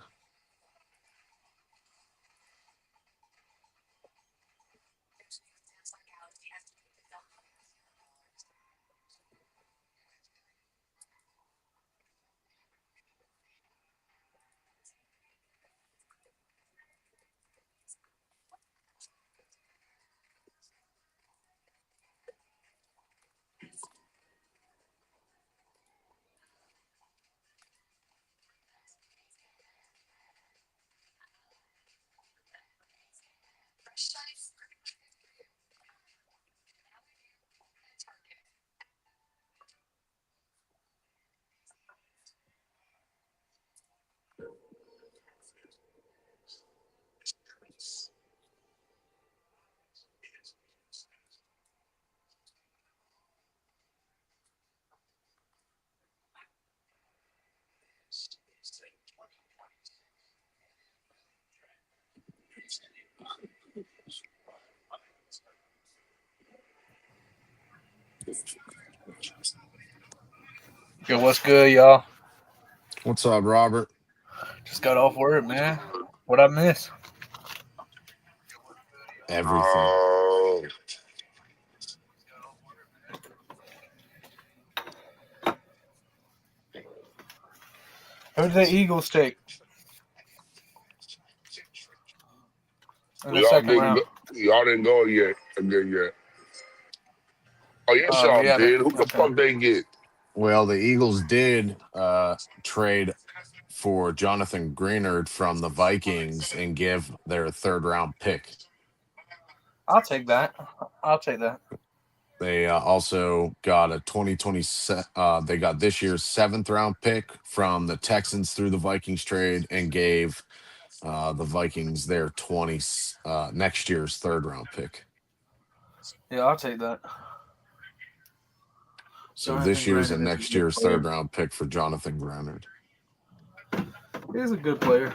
Yo, what's good, y'all? What's up, Robert? Just got off work, man. What'd I miss? Everything. Who did the Eagles take? Y'all didn't go yet. Oh, yes, y'all did. Who the fuck they get? Well, the Eagles did trade for Jonathan Greenard from the Vikings and give their third-round pick. I'll take that. They also got a 2020. They got this year's 7th-round pick from the Texans through the Vikings trade and gave the Vikings their next year's 3rd-round pick. Yeah, I'll take that. So this year's and next year's 3rd-round pick for Jonathan Greenard. He's a good player.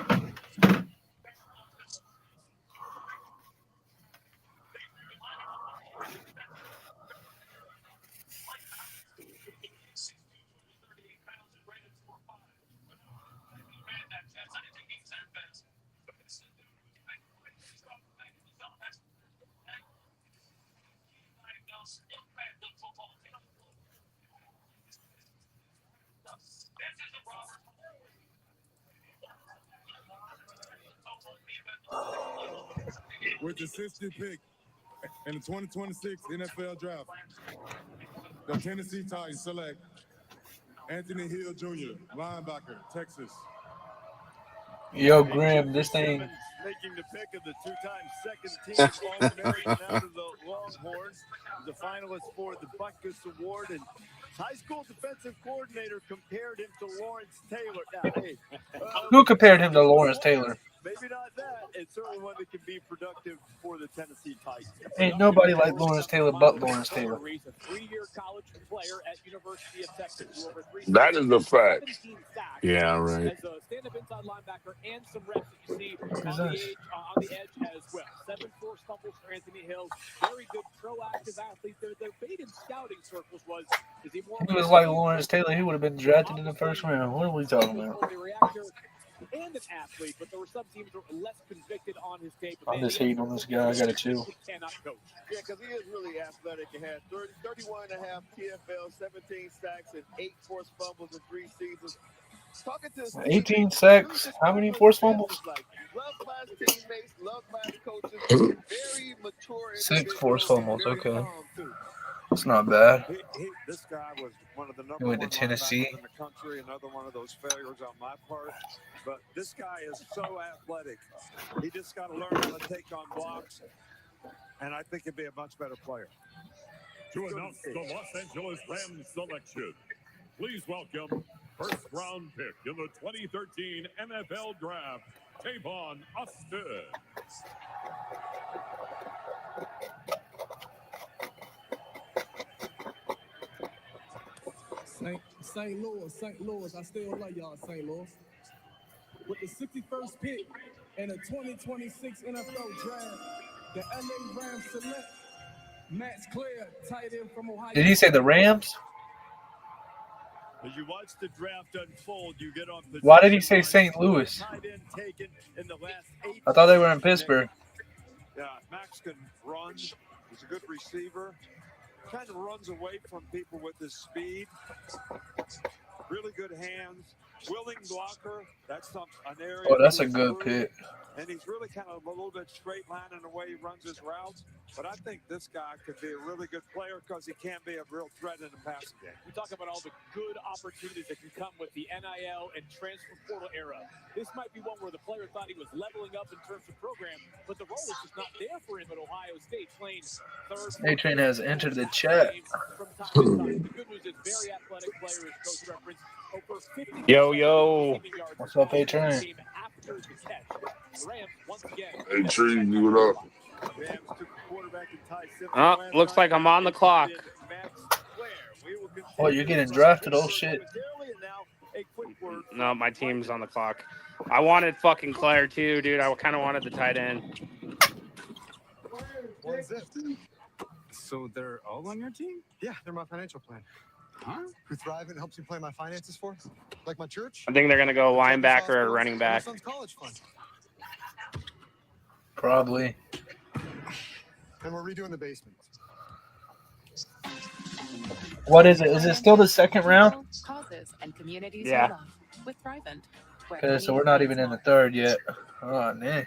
With the 60th pick in the 2026 NFL Draft, the Tennessee Titans select Anthony Hill Jr., linebacker, Texas. Yo, Grim, this thing. Making the pick of the two-time second-team All-American out of the Longhorns. The finalist for the Butkus Award, and high school defensive coordinator compared him to Lawrence Taylor. Now, hey, Who compared him to Lawrence Taylor? maybe not that. It's certainly one that can be productive for the Tennessee Titans. Ain't nobody like Lawrence Taylor but Lawrence Taylor. A three-year college player at University of Texas. Over That is a fact. Yeah, right. As a stand-up inside linebacker and some reps that you see on the edge as well. 7 forced fumbles for Anthony Hill. Very good proactive athlete. Their bait in scouting circles was, is he more He was like Lawrence Taylor. He would have been drafted in the first round. What are we talking about? and an athlete, but there were some teams that were less convicted on his tape. I'm just hating on this guy. I got to chill. Cannot coach. Yeah, because he is really athletic. He had 31 and a half TFL, 17 sacks, and 8 forced fumbles in 3 seasons. Talking to his 18 sacks. How many forced fumbles? Loved by his teammates, loved by his coaches. Very mature. 6 forced fumbles. Okay. It's not bad. This guy was one of the He number went one to Tennessee. linebackers in the country. Another one of those failures on my part. But this guy is so athletic. He just got to learn how to take on blocks. And I think he'd be a much better player. To announce the Los Angeles Rams selection, please welcome first round pick in the 2013 NFL Draft, Tavon Austin. St. Louis, I still love y'all, St. Louis. With the 61st pick in the 2026 NFL Draft, the LA Rams select Max Clare, tight end from Ohio. Did he say the Rams? As you watch the draft unfold, you get on. Why did he say St. Louis? I thought they were in Pittsburgh. Yeah, Max can run. He's a good receiver. Kind of runs away from people with his speed. Really good hands. Willing blocker. That's an area. Oh, that's a good pick. And he's really kind of a little bit straight line in the way he runs his routes. But I think this guy could be a really good player because he can be a real threat in the passing game. We talk about all the good opportunities that can come with the NIL and transfer portal era. This might be one where the player thought he was leveling up in terms of program, but the role is just not there for him at Ohio State, playing third. A-Train has entered the chat. The good news is very athletic player, as Coach referenced. Over 50 Yo. What's up, A-Train? after the catch. The Rams, once again. Hey, Tree, you it up? Looks like I'm on the clock. Oh, you're getting drafted? Oh, shit. No, my team's on the clock. I wanted fucking Claire too, dude. I kind of wanted the tight end. What is it? So they're all on your team? Yeah, they're my financial plan. Huh? Who thrive and helps me plan my finances for? Like my church? I think they're gonna go linebacker or running back. My son's college fund. Probably. And we're redoing the basement. What is it? Is it still the second round? Causes and communities Yeah. with Thrivent. Okay, so we're not even in the third yet. Oh, man.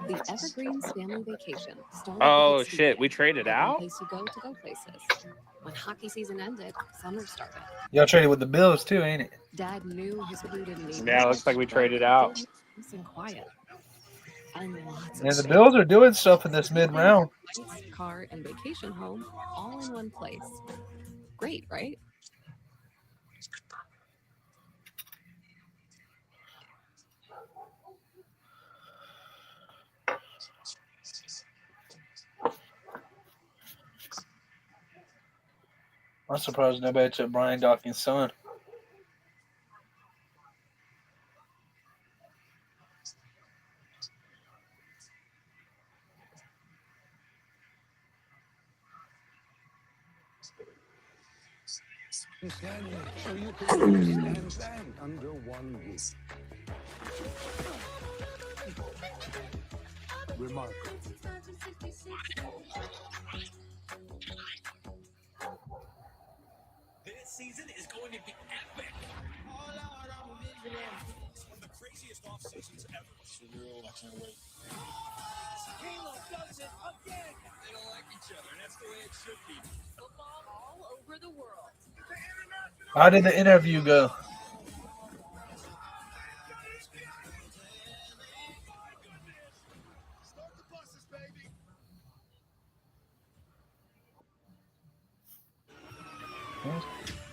The Evergreens Family Vacation started Oh with shit, we traded Expedia, out? one place you go places. When hockey season ended, summer started. Y'all traded with the Bills, too, ain't it? Dad knew his crew didn't need Yeah, it looks like we traded out. peace and quiet. And lots of And the space. Bills are doing stuff in this mid-round. Car and vacation home all in one place. Great, right? I'm surprised nobody took Brian Dawkins' son. So you can understand that under one roof. Remarkable. This season is going to be epic. One of the craziest off seasons ever. Surreal. I can't wait. Halo does it again. They don't like each other, and that's the way it should be. Football all over the world. How did the interview go? Start the buses, baby.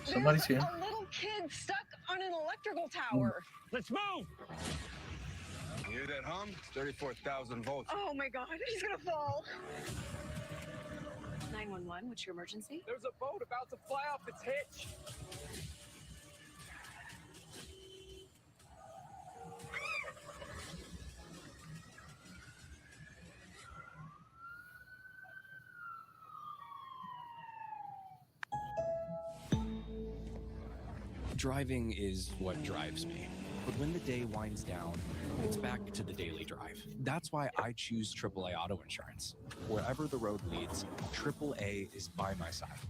Somebody's here. A little kid stuck on an electrical tower. Let's move. You hear that hum? 34,000 volts. Oh my God, he's gonna fall. 911, what's your emergency? There's a boat about to fly off its hitch. Driving is what drives me. But when the day winds down, it's back to the daily drive. That's why I choose AAA Auto Insurance. Wherever the road leads, AAA is by my side.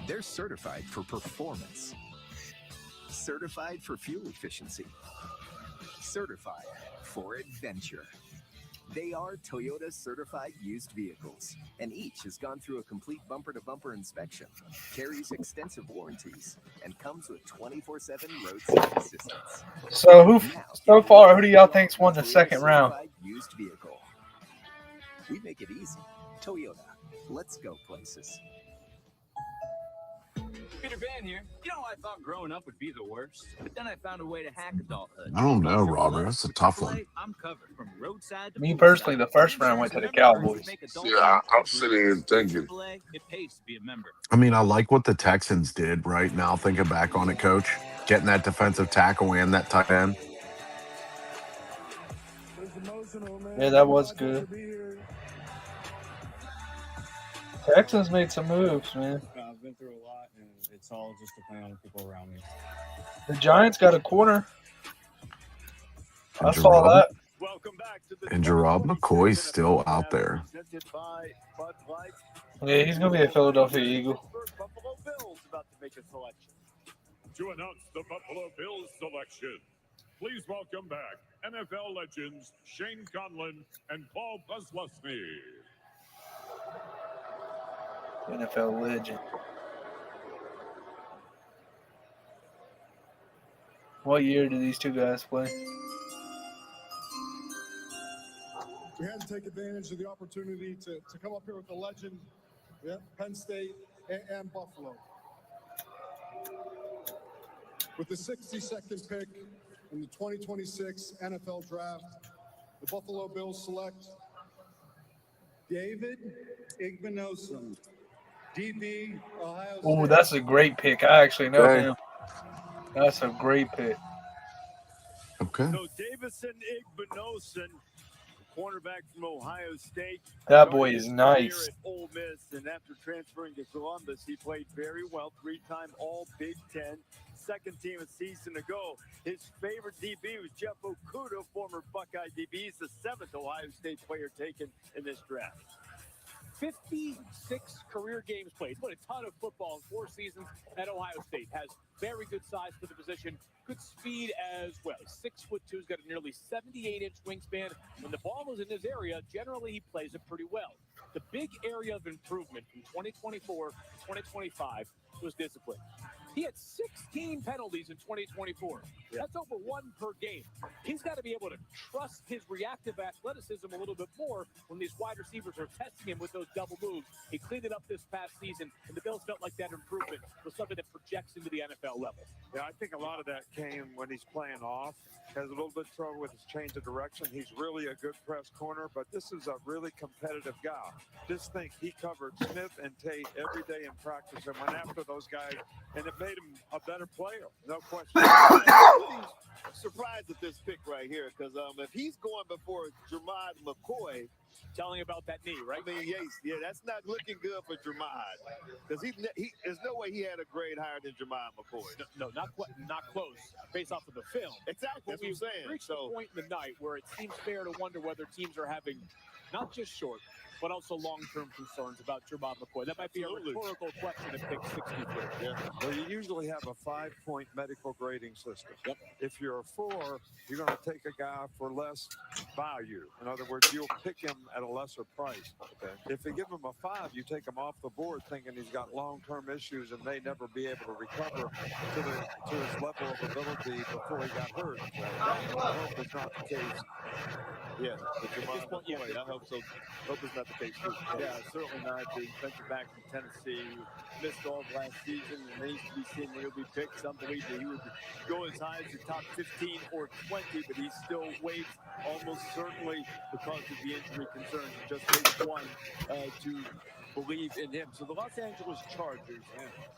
They're certified for performance, certified for fuel efficiency, certified for adventure. They are Toyota certified used vehicles, and each has gone through a complete bumper-to-bumper inspection, carries extensive warranties, and comes with 24/7 roadside assistance. So so far, who do y'all think's won the second round? Certified used vehicle. We make it easy. Toyota. Let's go places. Peter Van here. You know, I thought growing up would be the worst, but then I found a way to hack adulthood. I don't know, Robert. That's a tough one. I'm covered from roadside to Me personally, the first round went to the Cowboys. Yeah, I'm sitting here thinking. It pays to be a member. I mean, I like what the Texans did right now, thinking back on it, Coach. Getting that defensive tackle and that tight end. Yeah, that was good. Texans made some moves, man. I've been through a lot, and it's all just depending on the people around me. The Giants got a corner. I And saw Gerard, that. Welcome back to the and Gerard McCoy's still out there. presented by Bud Light. Yeah, he's gonna be a Philadelphia Eagle. Buffalo Bills about to make a selection. To announce the Buffalo Bills selection, please welcome back NFL legends Shane Conlon and Paul Posluszny. NFL legend. What year did these two guys play? We had to take advantage of the opportunity to come up here with the legend, yeah, Penn State and Buffalo. With the 62nd pick in the 2026 NFL Draft, the Buffalo Bills select David Igbinosun, DB, Ohio State. Oh, that's a great pick. I actually know Okay. him. That's a great pick. Okay. So Davison Igbinosun, cornerback from Ohio State. That boy is Here nice. at Ole Miss, and after transferring to Columbus, he played very well. Three-time All Big Ten, second team a season ago. His favorite DB was Jeff Okudah, former Buckeye DB. He's the 7th Ohio State player taken in this draft. 56 career games played. What a ton of football in 4 seasons at Ohio State. Has very good size for the position, good speed as well. 6'2", he's got a nearly 78-inch wingspan. When the ball is in his area, generally he plays it pretty well. The big area of improvement from 2024 to 2025 was discipline. He had 16 penalties in 2024. That's over 1 per game. He's got to be able to trust his reactive athleticism a little bit more when these wide receivers are testing him with those double moves. He cleaned it up this past season, and the Bills felt like that improvement was something that projects into the NFL level. Yeah, I think a lot of that came when he's playing off. Has a little bit of trouble with his change of direction. He's really a good press corner, but this is a really competitive guy. Just think he covered Smith and Tate every day in practice, and when after of those guys, and it made him a better player. No question. I'm surprised at this pick right here because if he's going before Jermod McCoy, telling about that knee, right? I mean, yeah, that's not looking good for Jermod because he there's no way he had a grade higher than Jermod McCoy. No, not close. Based off of the film, exactly. That's what I'm saying. Reached the point in the night where it seems fair to wonder whether teams are having not just short, but also long-term concerns about Jermod McCoy. That might be a rhetorical question at pick 63. Yeah. Well, you usually have a 5-point medical grading system. Yep. If you're a 4, you're going to take a guy for less value. In other words, you'll pick him at a lesser price. Okay. If you give him a 5, you take him off the board thinking he's got long-term issues and may never be able to recover to his level of ability before he got hurt. That, I hope is not the case. Yeah, but Jermod McCoy, I hope so. Hope it's not the case too. Yeah, certainly not. The defensive back from Tennessee missed all of last season, and they used to be seen when he'll be picked. Some believe that he would go as high as the top 15 or 20, but he still waits almost certainly because of the injury concerns. It just takes one to believe in him. So the Los Angeles Chargers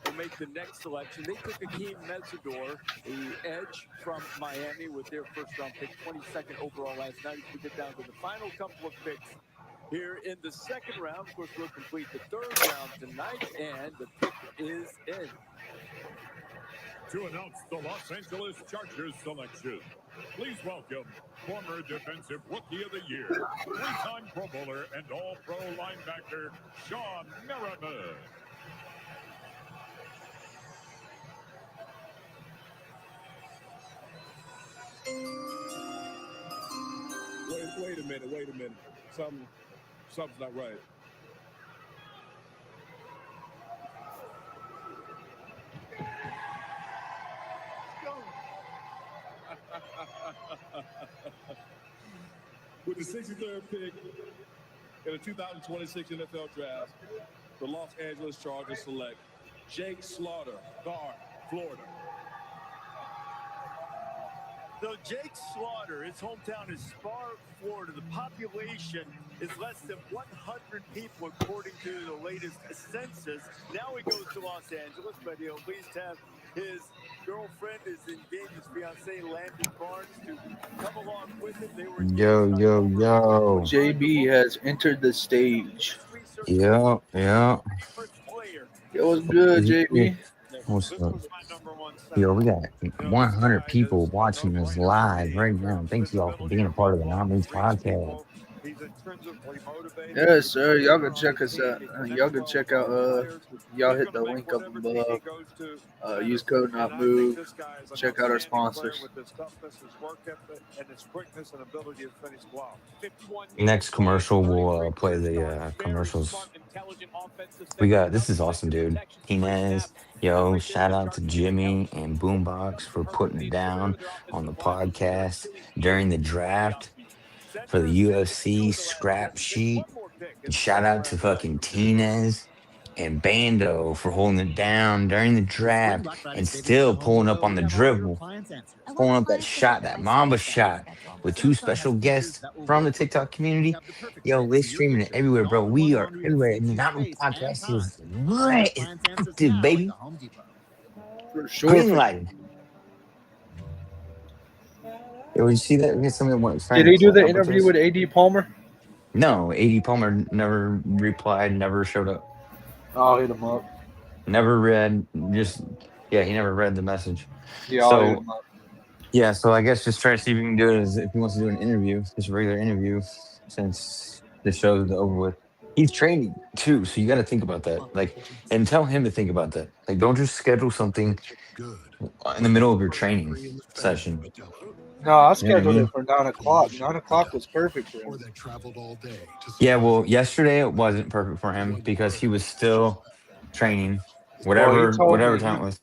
will make the next selection. They took Akeem Mesidor, the edge from Miami, with their first-round pick, 22nd overall last night. We get down to the final couple of picks here in the second round. Of course, we'll complete the third round tonight, and the pick is in. To announce the Los Angeles Chargers selection, please welcome former Defensive Rookie of the Year, 3-time Pro Bowler and All-Pro linebacker, Sean Merriman. Wait a minute. Something's not right. With the 63rd pick in the 2026 NFL Draft, the Los Angeles Chargers select Jake Slaughter, guard, Florida. So Jake Slaughter, his hometown is Spar, Florida. The population is less than 100 people according to the latest census. Now he goes to Los Angeles, but he'll at least have his girlfriend is engaged, his fiancee Landon Barnes, to come along with him. They were Yo. JB has entered the stage. Yeah. It was good, JB. What's up? Yo, we got 100 people watching us live right now. Thank you all for being a part of the Nominates podcast. Yes, sir. Y'all can check us out. Y'all can check out. Y'all hit the link up above. Use code NOTMOVE. Check out our sponsors. Next commercial, we'll play the commercials. We got this is awesome, dude. Inez, yo, shout out to Jimmy and Boombox for putting it down on the podcast during the draft for the UFC scrap sheet. And shout out to fucking Tinez and Bando for holding it down during the draft and still pulling up on the dribble, pulling up that shot, that Mamba shot with 2 special guests from the TikTok community. Yo, we're streaming it everywhere, bro. We are everywhere. And the Nominates podcast is lit. It's active, baby. For sure. Green light. Yo, you see that? We got somebody that went. Did he do the interview with AD Palmer? No, AD Palmer never replied, never showed up. I'll hit him up. Never read, he never read the message. Yeah, I'll hit him up. Yeah, so I guess just try to see if we can do it if he wants to do an interview, just a regular interview, since the show's over with. He's training too, so you got to think about that. And tell him to think about that. Don't just schedule something in the middle of your training session. No, I scheduled it for 9 o'clock. 9 o'clock was perfect for him. Yeah, well, yesterday it wasn't perfect for him because he was still training, whatever time it was.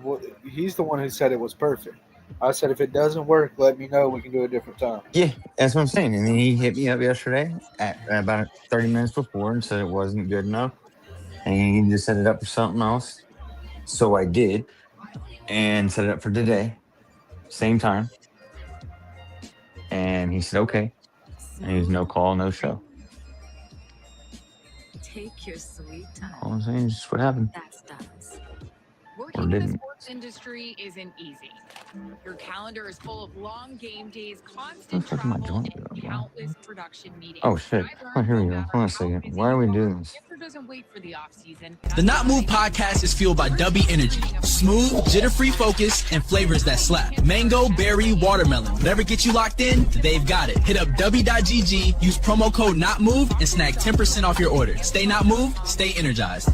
Well, he's the one who said it was perfect. I said, if it doesn't work, let me know. We can do a different time. Yeah, that's what I'm saying. And then he hit me up yesterday at about 30 minutes before and said it wasn't good enough. And he needed to set it up for something else. So I did and set it up for today, same time. And he said, okay. And he was no call, no show. Take your sweet time. All I'm saying is just what happened. That's Working in the sports industry isn't easy. Your calendar is full of long game days, constant travel, and countless production meetings. Oh shit. Oh, here we go. Hold on a second. Why are we doing this? Skipper doesn't wait for the off season. The Not Move podcast is fueled by Dubby Energy. Smooth, jitter-free focus, and flavors that slap. Mango, berry, watermelon. Whatever gets you locked in, they've got it. Hit up Dubby.gg, use promo code NOTMOVE, and snag 10% off your order. Stay not moved, stay energized.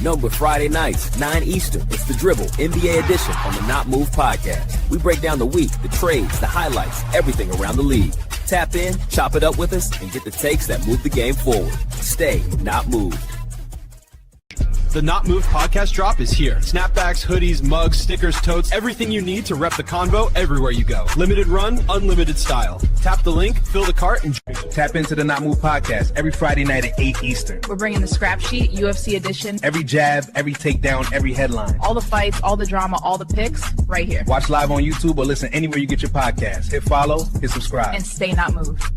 Number Friday nights, 9 Eastern. It's the Dribble NBA edition on the Not Move podcast. We break down the week, the trades, the highlights, everything around the league. Tap in, chop it up with us, and get the takes that move the game forward. Stay not moved. The Not Move podcast drop is here. Snapbacks, hoodies, mugs, stickers, totes, everything you need to rep the convo everywhere you go. Limited run, unlimited style. Tap the link, fill the cart, and tap into the Not Move podcast every Friday night at 8 Eastern. We're bringing the scrap sheet, UFC edition. Every jab, every takedown, every headline. All the fights, all the drama, all the picks, right here. Watch live on YouTube or listen anywhere you get your podcast. Hit follow, hit subscribe. And stay not moved.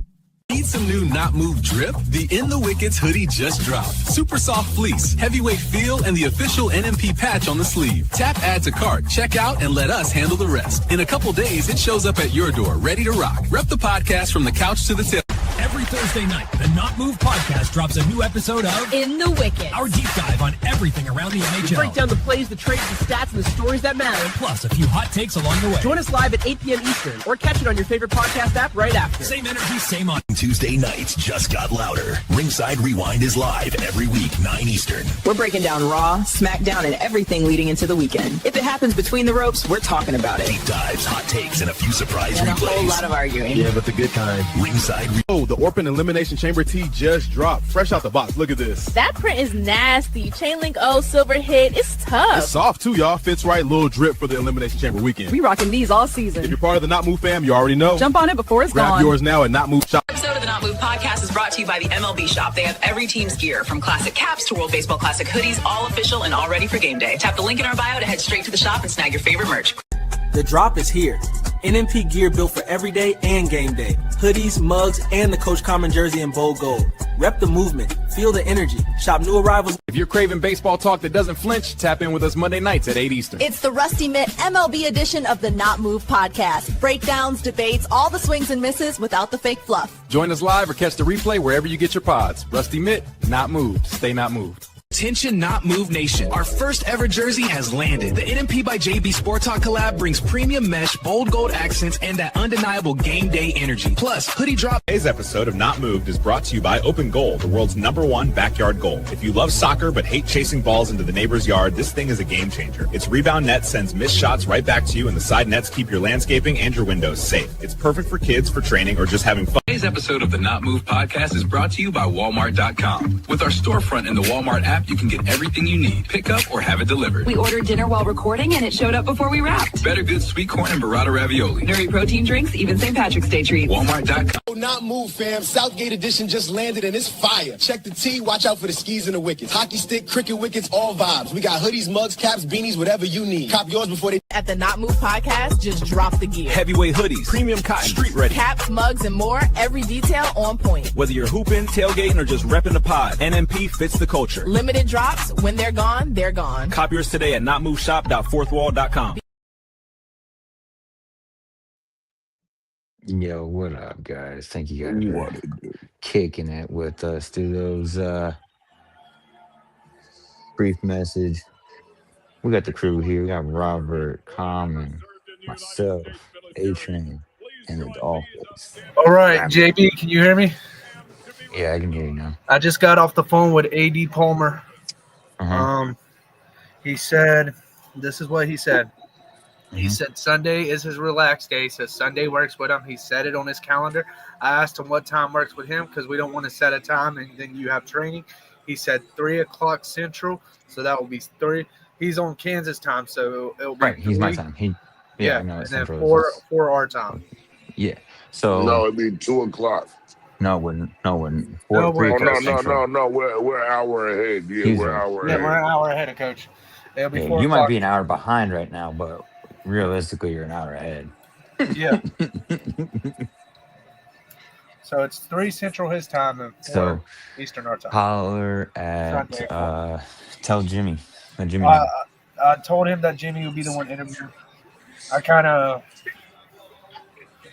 Need some new Not Move drip? The In the Wickets hoodie just dropped. Super soft fleece, heavyweight feel, and the official NMP patch on the sleeve. Tap add to cart, check out, and let us handle the rest. In a couple days, it shows up at your door, ready to rock. Rep the podcast from the couch to the tip. Every Thursday night, the Not Move podcast drops a new episode of In the Wickets, our deep dive on everything around the NHL. We break down the plays, the trades, the stats, and the stories that matter. Plus, a few hot takes along the way. Join us live at 8 p.m. Eastern, or catch it on your favorite podcast app right after. Same energy, same on. Tuesday nights just got louder. Ringside Rewind is live every week, 9 Eastern. We're breaking down Raw, SmackDown, and everything leading into the weekend. If it happens between the ropes, we're talking about it. Deep dives, hot takes, and a few surprise and replays. A whole lot of arguing. Yeah, but the good kind. Ringside. Oh, the Orphan Elimination Chamber tee just dropped. Fresh out the box. Look at this. That print is nasty. Chainlink O, silver hit. It's tough. It's soft too, y'all. Fits right. Little drip for the Elimination Chamber weekend. We rocking these all season. If you're part of the Not Move fam, you already know. Jump on it before it's Grab gone. Grab yours now at Not Move Shop. Episode of the Not Move podcast is brought to you by the MLB Shop. They have every team's gear, from classic caps to World Baseball Classic hoodies, all official and all ready for game day. Tap the link in our bio to head straight to the shop and snag your favorite merch. The drop is here. NMP gear built for every day and game day. Hoodies, mugs, and the Coach Common jersey in bold gold. Rep the movement. Feel the energy. Shop new arrivals. If you're craving baseball talk that doesn't flinch, tap in with us Monday nights at 8 Eastern. It's the Rusty Mitt MLB edition of the Not Move podcast. Breakdowns, debates, all the swings and misses without the fake fluff. Join us live or catch the replay wherever you get your pods. Rusty Mitt, not moved. Stay not moved. Attention Not Move Nation. Our first ever jersey has landed. The NMP by JB Sport Talk collab brings premium mesh, bold gold accents, and that undeniable game day energy. Plus, hoodie drop. Today's episode of Not Moved is brought to you by Open Goal, the world's #1 backyard goal. If you love soccer but hate chasing balls into the neighbor's yard, this thing is a game changer. Its rebound net sends missed shots right back to you, and the side nets keep your landscaping and your windows safe. It's perfect for kids, for training, or just having fun. Today's episode of the Not Move podcast is brought to you by Walmart.com. With our storefront in the Walmart app, you can get everything you need. Pick up or have it delivered. We ordered dinner while recording, and it showed up before we wrapped. Better Good sweet corn and burrata ravioli. Nuri protein drinks, even St. Patrick's Day treats. Walmart.com. Not Move, fam. Southgate edition just landed, and it's fire. Check the tee. Watch out for the skis and the wickets. Hockey stick, cricket wickets, all vibes. We got hoodies, mugs, caps, beanies, whatever you need. Cop yours before they... At the Not Move podcast, just drop the gear. Heavyweight hoodies, premium cotton, street ready. Caps, mugs, and more. Every detail on point. Whether you're hooping, tailgating, or just repping the pod, NMP fits the culture. Limited drops. When they're gone, they're gone. Cop yours today at notmoveshop.fourthwall.com. Yo, what up, guys? Thank you guys for kicking it with us through those brief message. We got the crew here. We got Robert, Common, myself, A-Train, and the Dolphins. All right, JB, can you hear me? Yeah, I can hear you now. I just got off the phone with AD Palmer. He said, this is what he said. He said Sunday is his relaxed day. He says Sunday works with him. He set it on his calendar. I asked him what time works with him because we don't want to set a time and then you have training. He said 3 o'clock Central, so that will be 3. He's on Kansas time, so it'll be right. He's my time. Yeah, no, and then 4 our time. Yeah. So no, it'd be 2 o'clock. No, it wouldn't. No, it wouldn't. No, we're an hour ahead. Yeah, we're an hour ahead. Yeah, we're an hour ahead of Coach. It'll be 4 you o'clock. might be an hour behind right now, but realistically, you're an hour ahead. Yeah. So it's 3 Central his time and 4 Eastern our time. Holler at tell Jimmy. Jimmy. I told him that Jimmy would be the one interviewed. I kind of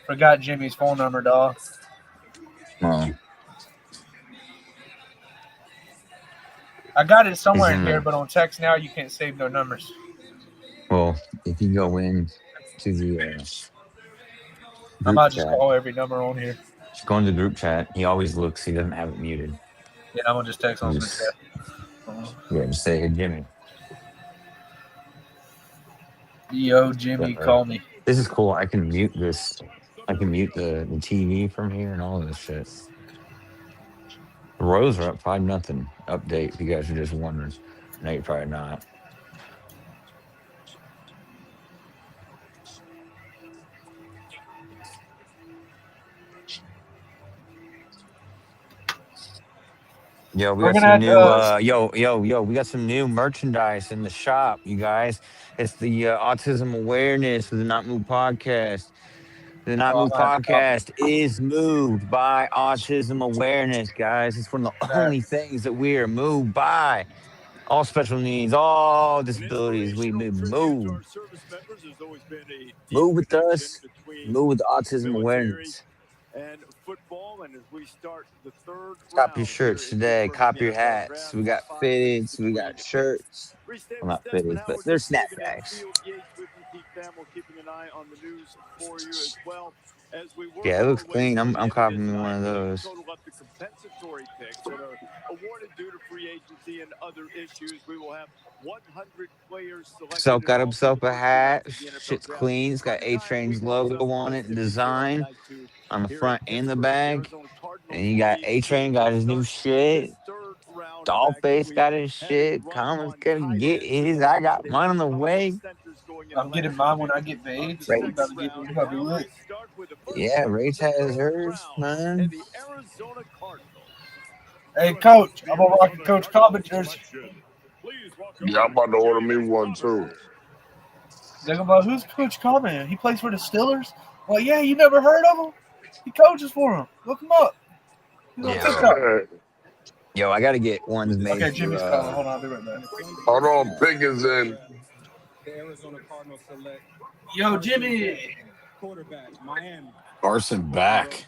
forgot Jimmy's phone number, dog. Oh. I got it somewhere in here, but on text now you can't save no numbers. Well, if you go in to the I might just call every number on here. just go into the group chat. He always looks. He doesn't have it muted. Yeah, I'm gonna just text on the Just- chat. Yeah, just say, hey, Jimmy. Yo, Jimmy, call me. This is cool. I can mute this. I can mute the TV from here and all of this shit. The Royals are up 5-0. Update if you guys are just wondering. No, you're probably not. Yo, we We're got gonna some new have we got some new merchandise in the shop, you guys. It's the autism awareness for the Not Move podcast. The Not Move podcast is moved by autism awareness, guys. It's one of the only things that we are moved by. All special needs, all disabilities, we move. Move with us, move with autism awareness. And football, and as we start the third Cop your shirts today, cop your hats. We got fitteds, we got shirts. Well, not fitteds, but they're snapbacks. keeping an eye on the news for you as well. Yeah, it looks clean. I'm copying one of those. Compensatory picks that are awarded due to free agency and other issues. We will have 100 players selected. Self got himself a hat. Shit's clean. It's got A-Train's logo on it and design on the front and the back. And you got A-Train got his new shit. Dollface got his shit. Commons gonna get his. I got mine on the way. I'm getting mine when I get paid. So you gotta get it. Yeah, Rach has hers, man. Hey, Coach, I'm gonna rock Coach Cobbin jersey. Yeah, I'm about to order me one too. They're gonna be like, who's Coach Cobbin? He plays for the Steelers? Well, yeah, you never heard of him? He coaches for him. Look him up. He's on TikTok. Yo, I gotta get ones made. Okay, Jimmy's calling. Hold on, I'll be right back. Hold on, Pickens in. The Arizona Cardinals select. Yo, Jimmy. Quarterback, Miami. Carson back.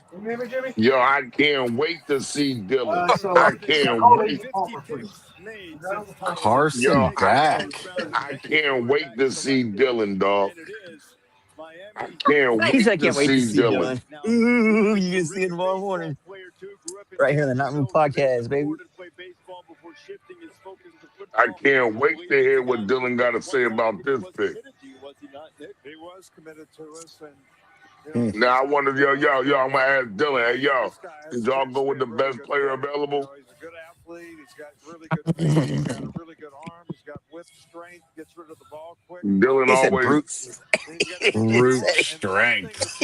Yo, I can't wait to see Dylan. I can't wait. Carson back. I can't wait to see Dylan, dog. I can't wait I can't to wait to see see Dylan. Dylan. Ooh, you can see it tomorrow morning. Right here on the Not Move podcast, baby. I can't wait to hear what Dylan got to say about this pick. He was committed to us, and Now I wonder, yo, I'm gonna ask Dylan, hey, yo, did y'all go with the best player available? he's a good athlete. He's got really good feet. He's got a really good arm. He's got whip strength. Gets rid of the ball quick. Dylan He said always. Brute strength.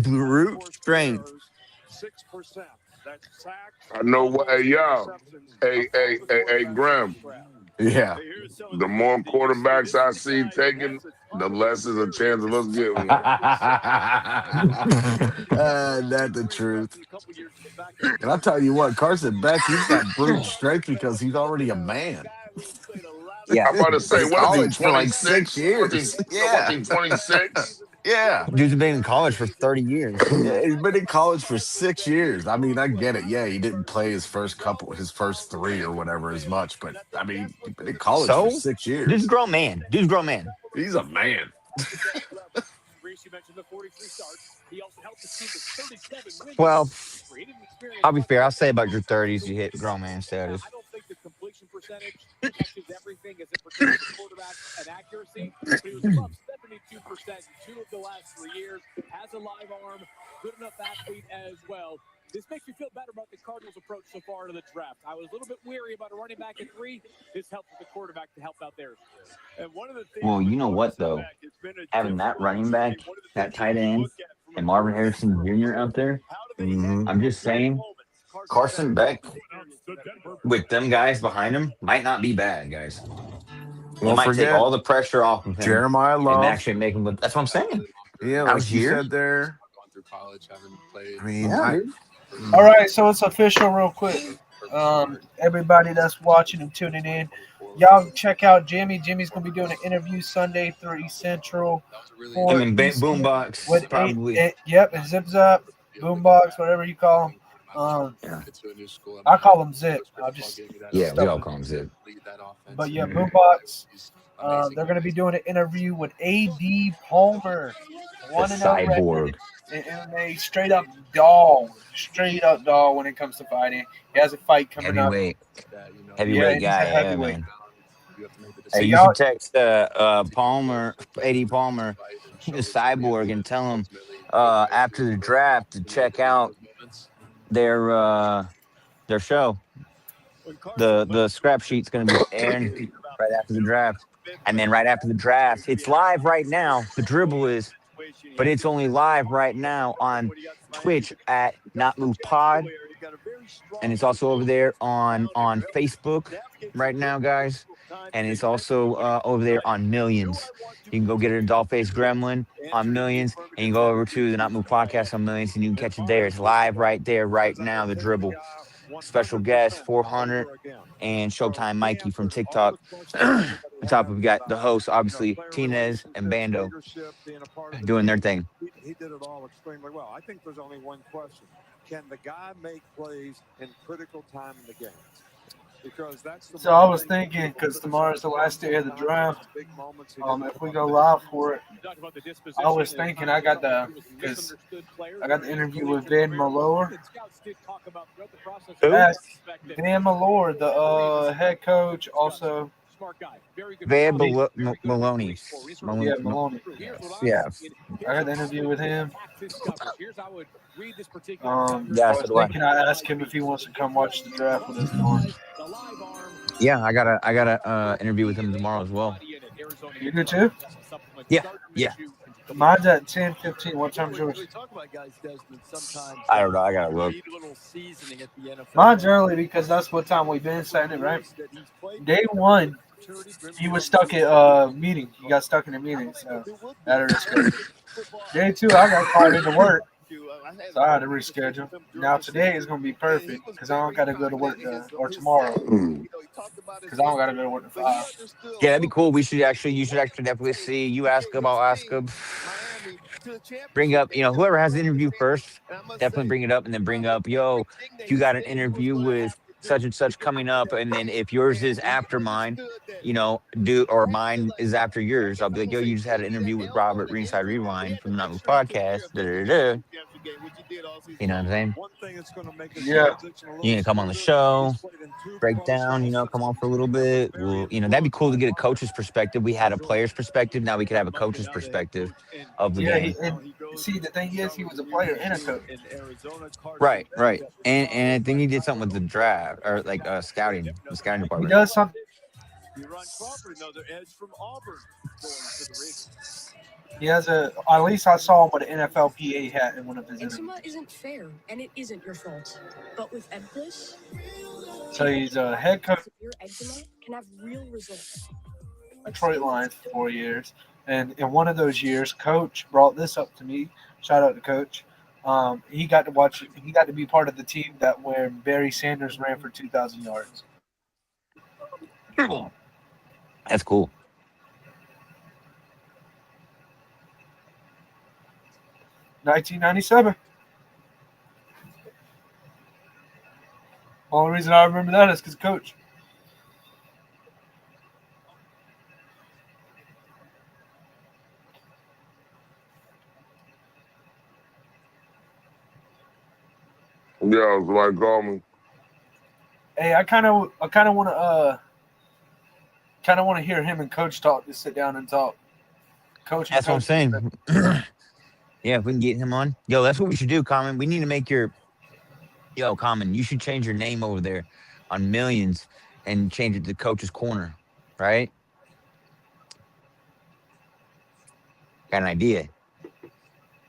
Brute strength. 6%. That's sacks. I know what, hey, yo, hey, Graham. Yeah. The more quarterbacks I see taken, the less is a chance of us getting one. That's the truth. And I'll tell you what, Carson Beck, he's got brute strength because he's already a man. Yeah. I'm about to say, what is he, College for like 26 6 years. Yeah. 26? Yeah. Dude's been in college for 30 years. Yeah, he's been in college for 6 years. I mean, I get it. Yeah, he didn't play his first 3 or whatever as much, but I mean, he's been in college for 6 years. Dude's a grown man. He's a man. Well, I'll be fair. I'll say about your 30s, you hit grown man status. I don't think the completion percentage catches everything as it pertains to quarterback and accuracy. He was above 72% in 2 of the last 3 years. Has a live arm, good enough athlete as well. This makes me feel better about the Cardinals' approach so far to the draft. I was a little bit weary about a running back at 3. This helps with the quarterback to help out theirs. And one of the things Well, you know what, though? Having that running back, that tight end, and Marvin Harrison Jr. out there, I'm just saying, Carson Beck, with them guys behind him, might not be bad, guys. It might take all the pressure off of him. Jeremiah Love. And actually make him look. That's what I'm saying. Yeah, Out like you here. said there. Gone through college, haven't played. I mean, Yeah. All right, so it's official real quick. Everybody that's watching and tuning in, y'all check out Jimmy. Jimmy's gonna be doing an interview Sunday, 3 Central. Him and Boombox, with probably. and Zip Zap, Boombox, whatever you call him. I call him Zip. Yeah, we all call him Zip. But yeah, Boombox. They're going to be doing an interview with A.D. Palmer, The 1-0 Cyborg. record, and a straight up dog when it comes to fighting. He has a fight coming Heavyweight Yeah, guy. he's a Yeah, heavyweight. man. So Hey, you y'all- should text Palmer, A.D. Palmer, the Cyborg, and tell him after the draft to check out their show. The scrap sheet's going to be airing right after the draft. And then right after the draft, it's live right now. The dribble is, but it's only live right now on Twitch at Not Move Pod. And it's also over there on Facebook right now, guys. And it's also over there on Millions. You can go get it at Dollface Gremlin on Millions, and you go over to the Not Move Podcast on Millions, and you can catch it there. It's live right there, right now, the dribble. Special guest, 400, and Showtime Mikey from TikTok. On top of we got the hosts, obviously, Tinez and Bando doing their thing. He did it all extremely well. I think there's only one question. Can the guy make plays in critical time in the game? Because that's the So I was thinking, because tomorrow's the last day of the draft, if we go live for it, I was thinking because I got the interview with Van Malone. Van Malone, the head coach, also. Van Maloney. Yeah, Maloney. Yeah. I got the interview with him. Yeah, I was so do I. thinking I asked him if he wants to come watch the draft with us tomorrow. Yeah, I gotta interview with him tomorrow as well. You do too? Yeah. Mine's at 10:15. What time's yours? I don't know. I gotta look. Mine's early because that's what time we've been setting it, right? Day one, he was stuck at a meeting. He got stuck in a meeting, so that had to reschedule. Day two, I got called into work, so I had to reschedule. Now today is gonna be perfect because I don't gotta go to work or tomorrow because I don't gotta go to work at 5. Yeah, that'd be cool. You should actually definitely see you ask him. I'll ask him. Bring up, whoever has the interview first, definitely bring it up, and then bring up, yo, you got an interview with such and such coming up, and then if yours is after mine, or mine is after yours, I'll be like, yo, you just had an interview with Robert Ringside Rewind from the Not Move Podcast. Da-da-da-da. You know what I'm saying? Yeah. You can come on the show, break down, come on for a little bit. Well, that'd be cool to get a coach's perspective. We had a player's perspective. Now we could have a coach's perspective of the game. See, the thing is, he was a player and a coach. Right. And I think he did something with the draft or like scouting, the scouting He department. does something. He has at least I saw him with an NFLPA hat in one of his interviews. Eczema isn't fair, and it isn't your fault. But with Ebglyss, So he's a head coach your eczema can have real results. of Detroit Lions for 4 years. And in one of those years, Coach brought this up to me. Shout out to Coach. He got to be part of the team that where Barry Sanders ran for 2,000 yards. That's cool. $1997. Only reason I remember that is because Coach. Yeah, somebody call me. Hey, I kind of want to hear him and Coach talk. Just sit down and talk. Coach. That's what I'm saying. Yeah, if we can get him on. Yo, that's what we should do, Common. We need to make Common, you should change your name over there on Millions and change it to Coach's Corner, right? Got an idea.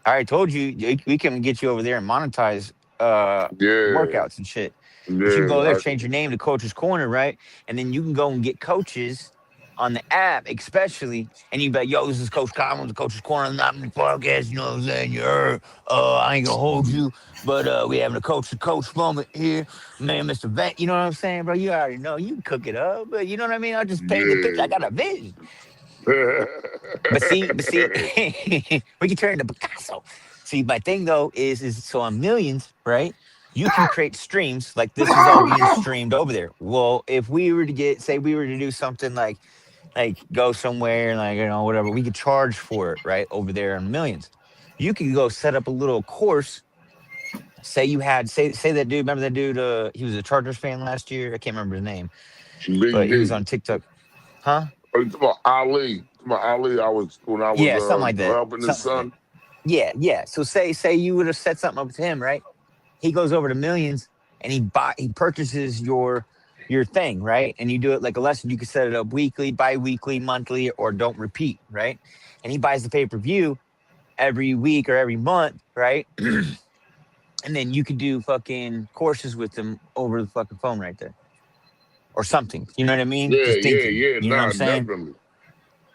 I already told you, we can get you over there and monetize workouts and shit. You should go there, change your name to Coach's Corner, right? And then you can go and get coaches on the app, especially, and you be like, yo, this is Coach Collins, the Coach's Corner, not in the podcast, you know what I'm saying? I ain't gonna hold you, but we having a coach-to-coach moment here. Man, Mr. Vent, you know what I'm saying, bro? You already know, you can cook it up, but you know what I mean? I just paint the picture, I got a vision. But see, we can turn into Picasso. See, my thing, though, is so on Millions, right? You can create streams, like this is all being streamed over there. Well, if we were to say we were to do something like go somewhere, like, you know, whatever, we could charge for it, right, over there on Millions. You could go set up a little course. Say you had, say that dude, remember that dude, he was a Chargers fan last year? I can't remember his name. But he was on TikTok. Huh? Are you talking about Ali? When I was something like that. helping his son. Yeah. So say you would have set something up with him, right? He goes over to Millions and he purchases your thing, right? And you do it like a lesson. You can set it up weekly, bi-weekly, monthly, or don't repeat, right? And he buys the pay-per-view every week or every month, right? And then you could do fucking courses with him over the fucking phone right there. Or something. You know what I mean? Yeah. You know what I'm saying? Definitely.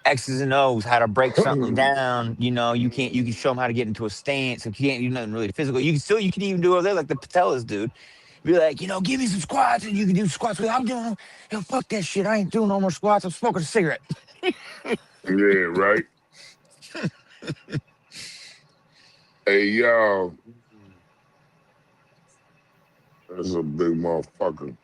X's and O's, how to break something down. You know, you can show them how to get into a stance. If you can't do nothing really physical, you can even do over there like the Patellas dude. Be like, you know, give me some squats, and you can do squats. I'm doing, fuck that shit. I ain't doing no more squats. I'm smoking a cigarette. Yeah, right. Hey, yo. That's a big motherfucker.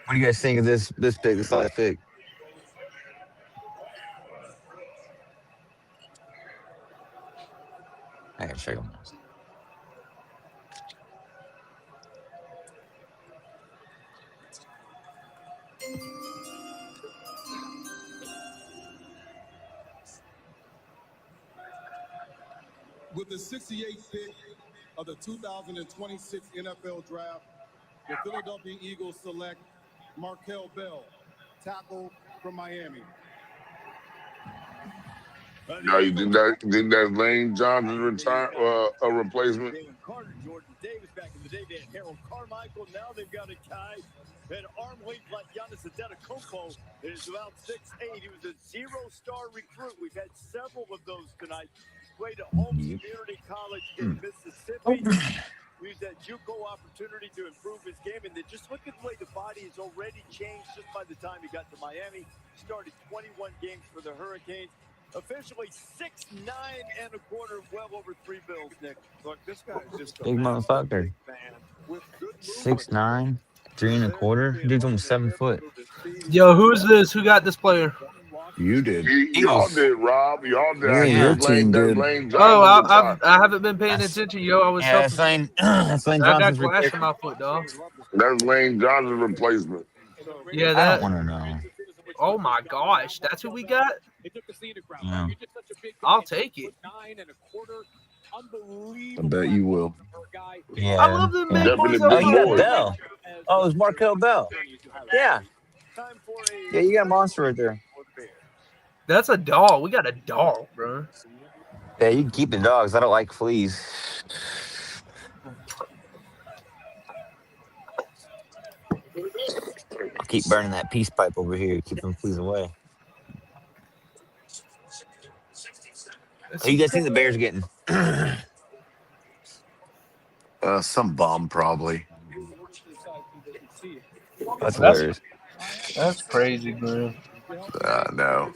What do you guys think of this pick, this last pick? I gotta check them. With the 68th pick of the 2026 NFL Draft, the Philadelphia Eagles select Markel Bell, tackle from Miami. Now you think that Lane Johnson's a replacement? Carter, Jordan Davis back in the day, they had Harold Carmichael. Now they've got a guy at arm length like Giannis Antetokounmpo. Is about 6'8". He was a zero-star recruit. We've had several of those tonight. Played at Holmes Community College in Mississippi. Used that JUCO opportunity to improve his game, and then just look at the way the body has already changed just by the time he got to Miami. Started 21 games for the Hurricanes. Officially 6'9" and a quarter, well over 3 bills, Nick. Look, this guy is just a big motherfucker. man with good 6'9", 3 1/4. Dude's almost 7 foot. Yo, who's this? Who got this player? You did. Y'all did, Rob. Y'all did. Yeah, your team did. I haven't been paying attention, yo. I was that's Lane Johnson's glass in my foot, dog. That's Lane Johnson's replacement. Yeah, I don't want to know. Oh my gosh, that's who we got. Yeah. I'll take it. I bet you will. Yeah. I love them big boys. Oh, you got Bell. Oh, it's Markel Bell. Yeah. Yeah, you got a monster right there. That's a dog. We got a dog, bro. Yeah, you can keep the dogs. I don't like fleas. I'll keep burning that peace pipe over here. Keep them fleas away. Who you guys think the Bears are getting? Some bum, probably. That's hilarious. That's crazy, bro. No.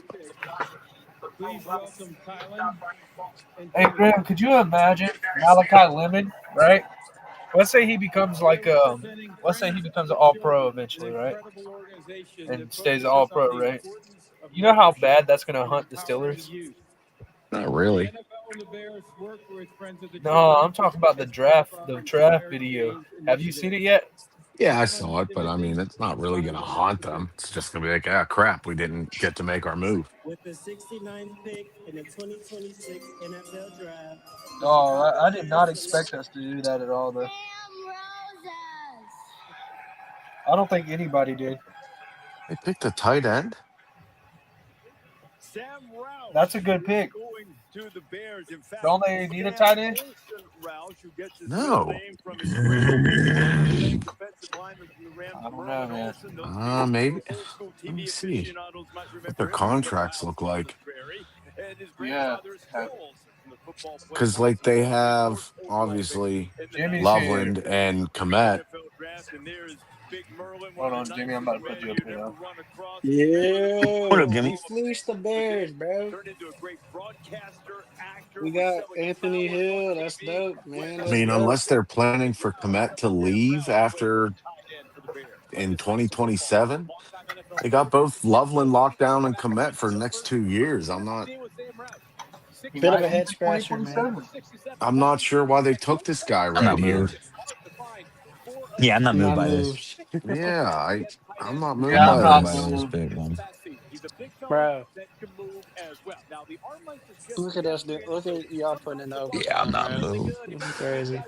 Hey, Graham, could you imagine Malachi Lemon, right? Let's say he becomes let's say he becomes an all-pro eventually, right? And stays an all-pro, right? You know how bad that's going to hunt the Steelers? Not really. No, I'm talking about the draft video. Have you seen it yet? Yeah, I saw it, but I mean, it's not really going to haunt them. It's just going to be like, ah, crap, we didn't get to make our move. With the 69th pick in the 2026 NFL Draft. Oh, I did not expect us to do that at all, though. I don't think anybody did. They picked a tight end? That's a good pick. Don't they need a tight end? No. I don't know, man. Maybe. Let me see what their contracts look like. Yeah. Because, like, they have, obviously, Jimmy's Loveland and Komet. Hold on, Jimmy. I'm about to put you up here. Now. Yeah. What up, Jimmy? We fleeced the Bears, bro. We got Anthony Hill. That's dope, man. I That's mean, dope. unless they're planning for Komet to leave in 2027, they got both Loveland locked down and Komet for the next 2 years. I'm not Bit of a head scratcher, man. I'm not sure why they took this guy I'm right not here. moved. Yeah, I'm not moved by this. Yeah, I'm not moved Yeah, by I'm Not not moved by this. this big one. Bro. Look at us. Look at y'all putting in the Yeah, I'm overtime, not bro. moved. This is crazy.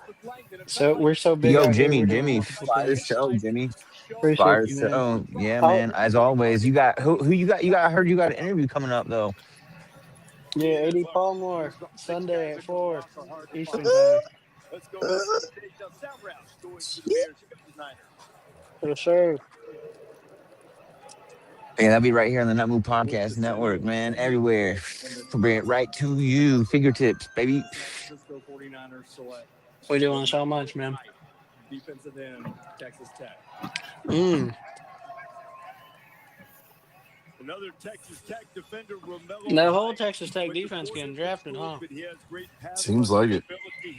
So we're so big Yo, out here. Jimmy, We're doing Jimmy, multiple fire things. show, Jimmy. Appreciate Fire you, man. show. Yeah, Oh, man. As always, you got who you got? I heard you got an interview coming up though. yeah, AD Palmore, Sunday at 4 Eastern time. For sure. Yeah, that'll be right here on the Not Move Podcast Network, man. Everywhere. We'll bring it right to you. Fingertips, baby. We doing so much, man. Defensive end, Texas Tech. Another Texas Tech defender, Romello. That whole Texas Tech defense getting drafted, huh? Seems like it.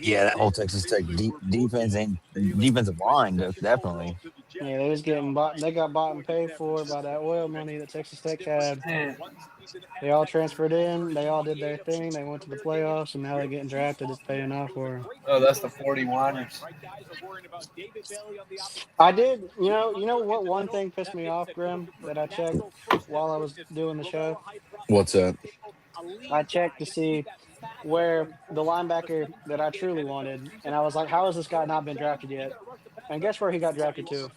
Yeah, that whole Texas Tech defense and defensive line, definitely. Yeah, they was getting bought. They got bought and paid for by that oil money that Texas Tech had. They all transferred in. They all did their thing. They went to the playoffs, and now they're getting drafted. It's paying off for them. Oh, that's the 41ers. I did. You know what? One thing pissed me off, Grim, that I checked while I was doing the show. What's that? I checked to see where the linebacker that I truly wanted, and I was like, "How has this guy not been drafted yet?" And guess where he got drafted to?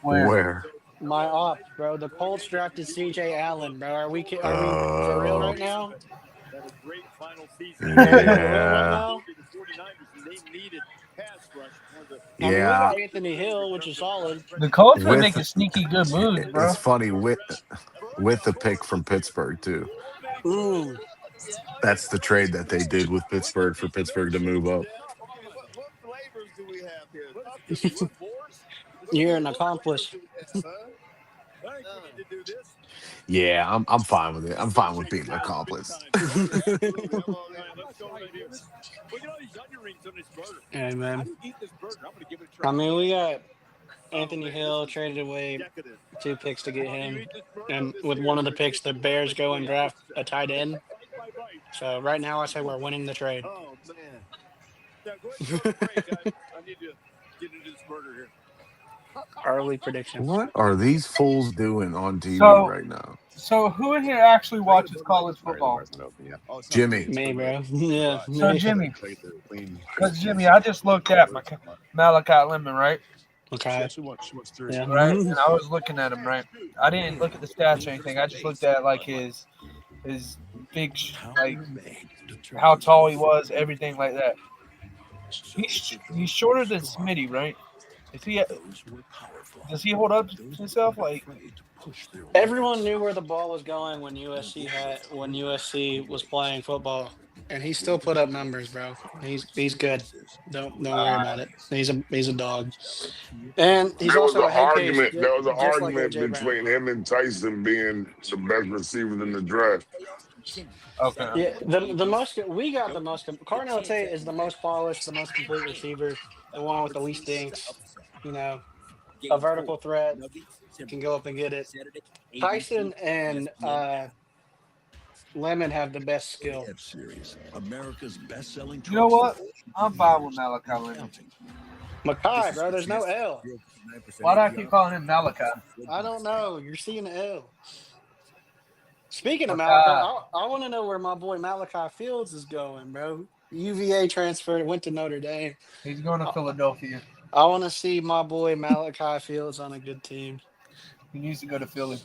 Where? My op, bro. The Colts drafted C.J. Allen, bro. Are we for real right now? Yeah. I mean, we Yeah. got Anthony Hill, which is solid. The Colts were With- making sneaky good moves, bro. It's funny with the pick from Pittsburgh too. Mm. That's the trade that they did with Pittsburgh for Pittsburgh to move up. You're an accomplice. Yeah, I'm fine with it. I'm fine with being an accomplice. Hey, man. I mean, we got Anthony Hill traded away 2 picks to get him. And with one of the picks, the Bears go and draft a tight end. So right now, I say we're winning the trade. Oh, man. Yeah, go ahead and go to break. I need to get into this burger here. Early prediction. What are these fools doing on TV So- right now? So who in here actually watches college football? Jimmy. Me, bro. Yeah. So Jimmy, because Jimmy, I just looked at Malachi Lemon, right? Okay. Yeah. Right, and I was looking at him, right. I didn't look at the stats or anything. I just looked at like his big, like how tall he was, everything like that. He's shorter than Smitty, right? Does he hold up to himself like? Everyone knew where the ball was going when USC was playing football, and he still put up numbers, bro. He's good. Don't worry about it. He's a dog, and he's There was also an a head argument. case, There was an just like argument AJ Brown. between him and Tyson being the best receivers in the draft. Okay. Yeah, the most we got the most. Carnell Tate is the most polished, the most complete receiver, the one with the least dinks. You know, a vertical threat, can go up and get it. Tyson and Lemon have the best skill. You know what? I'm fine with Malachi Lemon. Makai, bro, there's no L. Why do I keep calling him Malachi? I don't know. You're seeing the L. Speaking of Makai. Malachi, I want to know where my boy Malachi Fields is going, bro. UVA transferred, went to Notre Dame. He's going to Philadelphia. I want to see my boy Malachi Fields on a good team. He needs to go to Philly.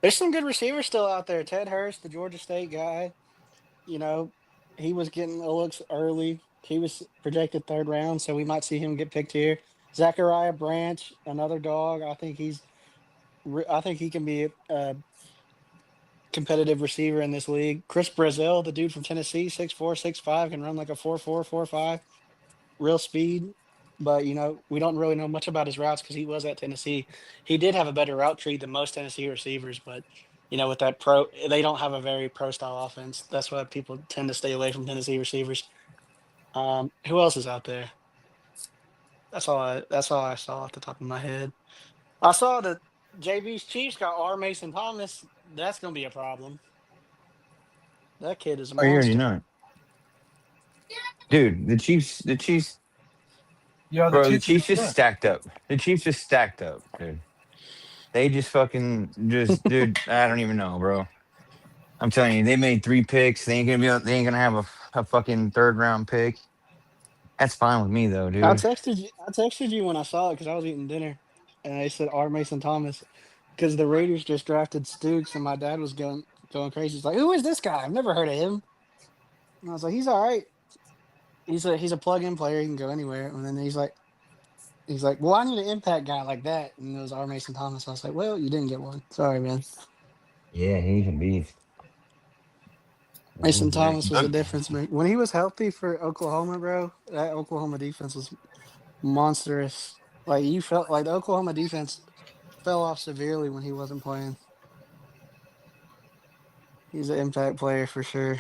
There's some good receivers still out there. Ted Hurst, the Georgia State guy, you know, he was getting the looks early. He was projected 3rd round, so we might see him get picked here. Zachariah Branch, another dog. I think he can be a competitive receiver in this league. Chris Brazil, the dude from Tennessee, 6'4", 6'5", can run like a 4.4, 4.5, real speed. But, we don't really know much about his routes because he was at Tennessee. He did have a better route tree than most Tennessee receivers, but, with that they don't have a very pro-style offense. That's why people tend to stay away from Tennessee receivers. Who else is out there? That's all I saw off the top of my head. I saw that JB's Chiefs got R. Mason Thomas. That's going to be a problem. That kid is a Oh, you already monster. know it. Dude, the Chiefs, Yo, bro, the Chiefs Chiefs are just good. stacked up. The Chiefs just stacked up, dude. They just dude, I don't even know, bro. I'm telling you, they made 3 picks. They ain't gonna have a fucking 3rd round pick. That's fine with me though, I dude. texted you when I saw it because I was eating dinner, and I said R. Mason Thomas because the Raiders just drafted Stooks, and my dad was going crazy. He's like, "Who is this guy? I've never heard of him." And I was like, "He's all right. He's a plug-in player. He can go anywhere." And then he's like, "Well, I need an impact guy like that." And it was R. Mason Thomas. I was like, "Well, you didn't get one. Sorry, man." Yeah, he's a beast. Mason Thomas was a difference maker. When he was healthy for Oklahoma, bro, that Oklahoma defense was monstrous. Like, you felt like the Oklahoma defense fell off severely when he wasn't playing. He's an impact player for sure.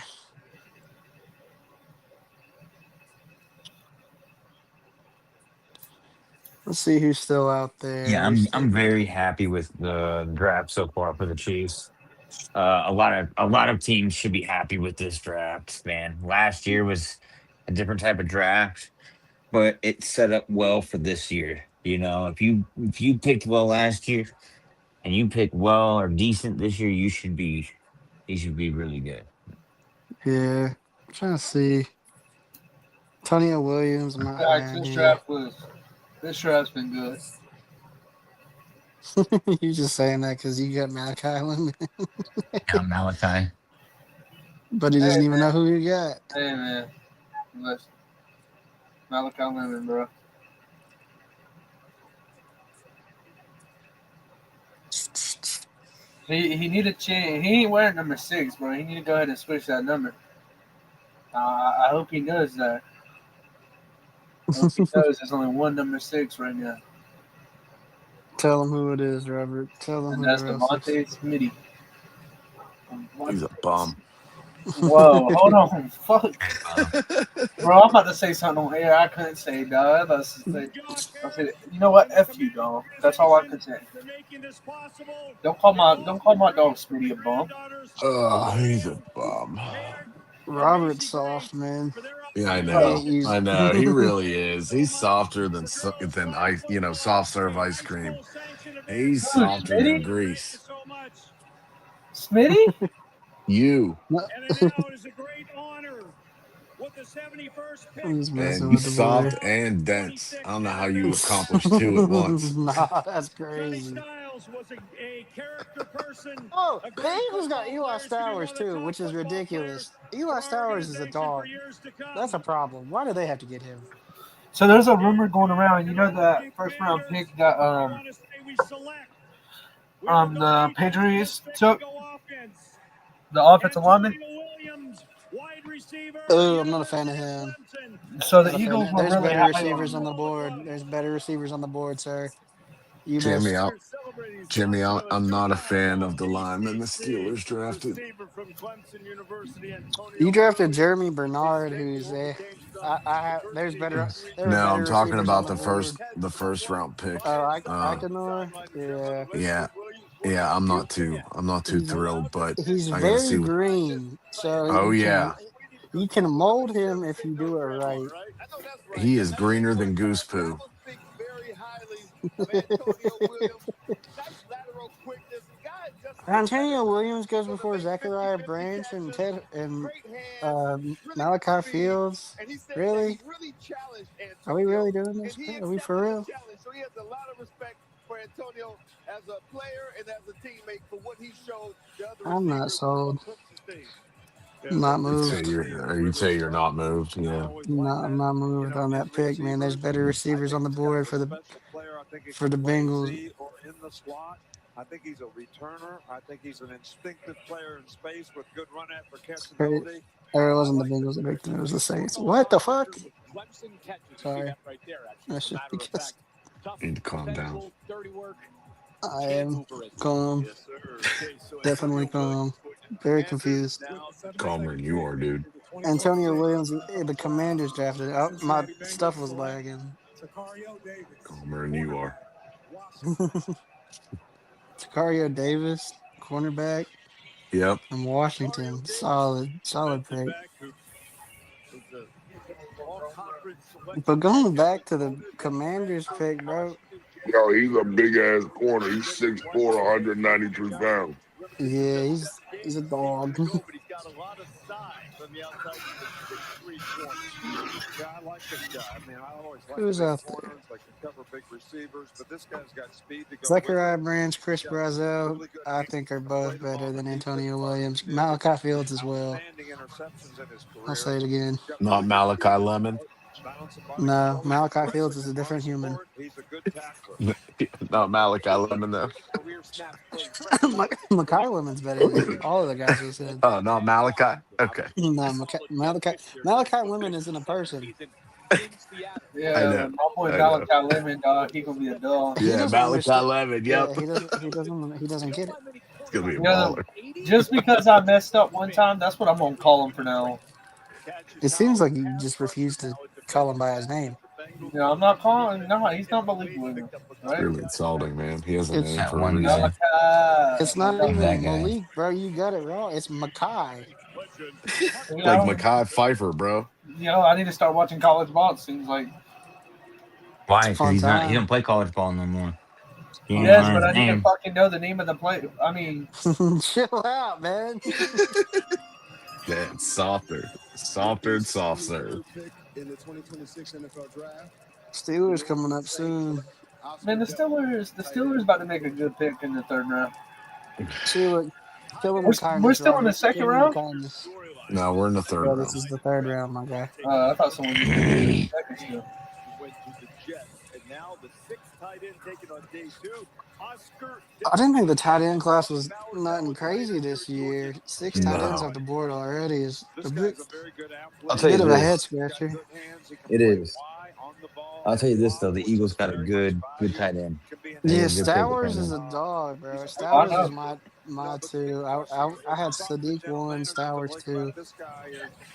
Let's see who's still out there. Yeah, I'm very happy with the draft so far for the Chiefs. A lot of teams should be happy with this draft, man. Last year was a different type of draft, but it set up well for this year. If you picked well last year and you pick well or decent this year, you should be really good. Yeah, I'm trying to see. Antonio Williams, This draft's been good. You're just saying that because you got Malachi Lemon. I'm Malachi. But he doesn't even know who you got. Hey, man. Listen. Malachi Lemon, bro. He need a change. He ain't wearing number 6, bro. He need to go ahead and switch that number. I hope he knows that. I hope he knows there's only one number 6 right now. Tell him who it is, Robert. Tell him And who that's it is. Devontae Smitty. He's a bum. Whoa, hold on. Fuck. Bro, I'm about to say something on air I couldn't say, dog. I say, you know what? F you, dog. That's all I could say. Don't call my dog Smitty a bum. Oh, he's a bum. Robert's soft, man. Yeah, I know. He really is. He's softer than soft serve ice cream. He's softer than grease. Smitty? You. And he's soft and dense. I don't know how you accomplish 2 at once. Nah, that's crazy. Oh, the Eagles got Eli Stowers too, which is ridiculous. Eli Stowers is a dog. That's a problem. Why do they have to get him? So there's a rumor going around. You know that first round pick that the Patriots took, the offensive lineman. Oh, I'm not a fan of him. So the Eagles were There's really better high receivers on on the board. There's better receivers on the board, sir. Jimmy, I'm not a fan of the lineman the Steelers drafted. You drafted Jeremy Bernard, who's there's better. No, I'm talking about the first round pick. Oh, Eikenor? Yeah. Yeah, I'm not too thrilled, but He's I gotta very see. green. So you can mold him if you do it right. He is greener than goose poo. Antonio Williams goes before Zachariah Branch and Malachi Fields. Really? Are we really doing this? Are we for real? So he has a lot of respect for Antonio as a player and as a teammate for what he showed the other I'm not sold. Not You'd say you're not moved. Yeah. I'm not moved on that pick, man. There's better receivers on the board for the Bengals. In the slot. I think he's a returner. I think he's an instinctive player in space with good run after catch ability. Or it wasn't the Bengals that picked him, it was the Saints. What the fuck? Sorry. That's just because You need to calm down. I am calm. Definitely calm. Very confused. Calmer than you are, dude. Antonio Williams, the Commanders drafted. My stuff was lagging. Calmer than you are. Sicario Davis, cornerback. Yep. From Washington. Solid pick. But going back to the Commanders pick, bro. Yo, he's a big ass corner. He's 6'4", 193 pounds. Yeah, he's a dog. I like this guy. I mean, I always like Who's out there? Like to cover big receivers, but this guy's got speed to go. Zachariah Branch, Chris Brazel, I think are both better than Antonio Williams. Malachi Fields as well. I'll say it again. Not Malachi Lemon. No, Malachi Fields is a different human. Not Malachi Lemon, though. Malachi Lemon's better than all of the guys we said. Oh, not Malachi? Okay. No, Malachi Lemon isn't a person. Yeah, my boy Malachi Lemon, dog, he gonna be a dog. Yeah, Malachi Lemon, yep. Yeah, he doesn't get it. It's gonna be a baller. Just because I messed up one time, that's what I'm gonna call him for now. It seems like you just refuse to call him by his name. No, I'm not calling. No, he's not Malik Williams. Right? It's really insulting, man. He has a name for a one reason. guy. It's not That even guy. Malik, bro. You got it wrong. It's Makai. Like Makai Pfeiffer, bro. You know, I need to start watching college ball. It seems like. Why? Because Fun he time. don't play college ball no more. He ain't Yes, learned but I his need to name. fucking know the name of the play. I mean, Chill out, man. Yeah, it's softer. Softer and soft serve. In the 2026 NFL Draft. Steelers coming up soon. man, the Steelers about to make a good pick in the third round. Kill him We're with kindness. still in Robert. the second Kill him with round? kindness. No, we're in the third Bro, round. this is the third round, my guy. I thought someone was in the second still. Went to the Jets, and now the sixth tight end taken on day 2. Oscar. I didn't think the tight end class was nothing crazy this year. 6 tight ends No. off the board already is a bit, I'll tell you bit of a this. head scratcher. It is. I'll tell you this though, the Eagles got a good tight end. They Yeah, got a good pick Stowers with is him. a dog, bro. Stowers is my two. I had Sadiq 1, Stowers 2.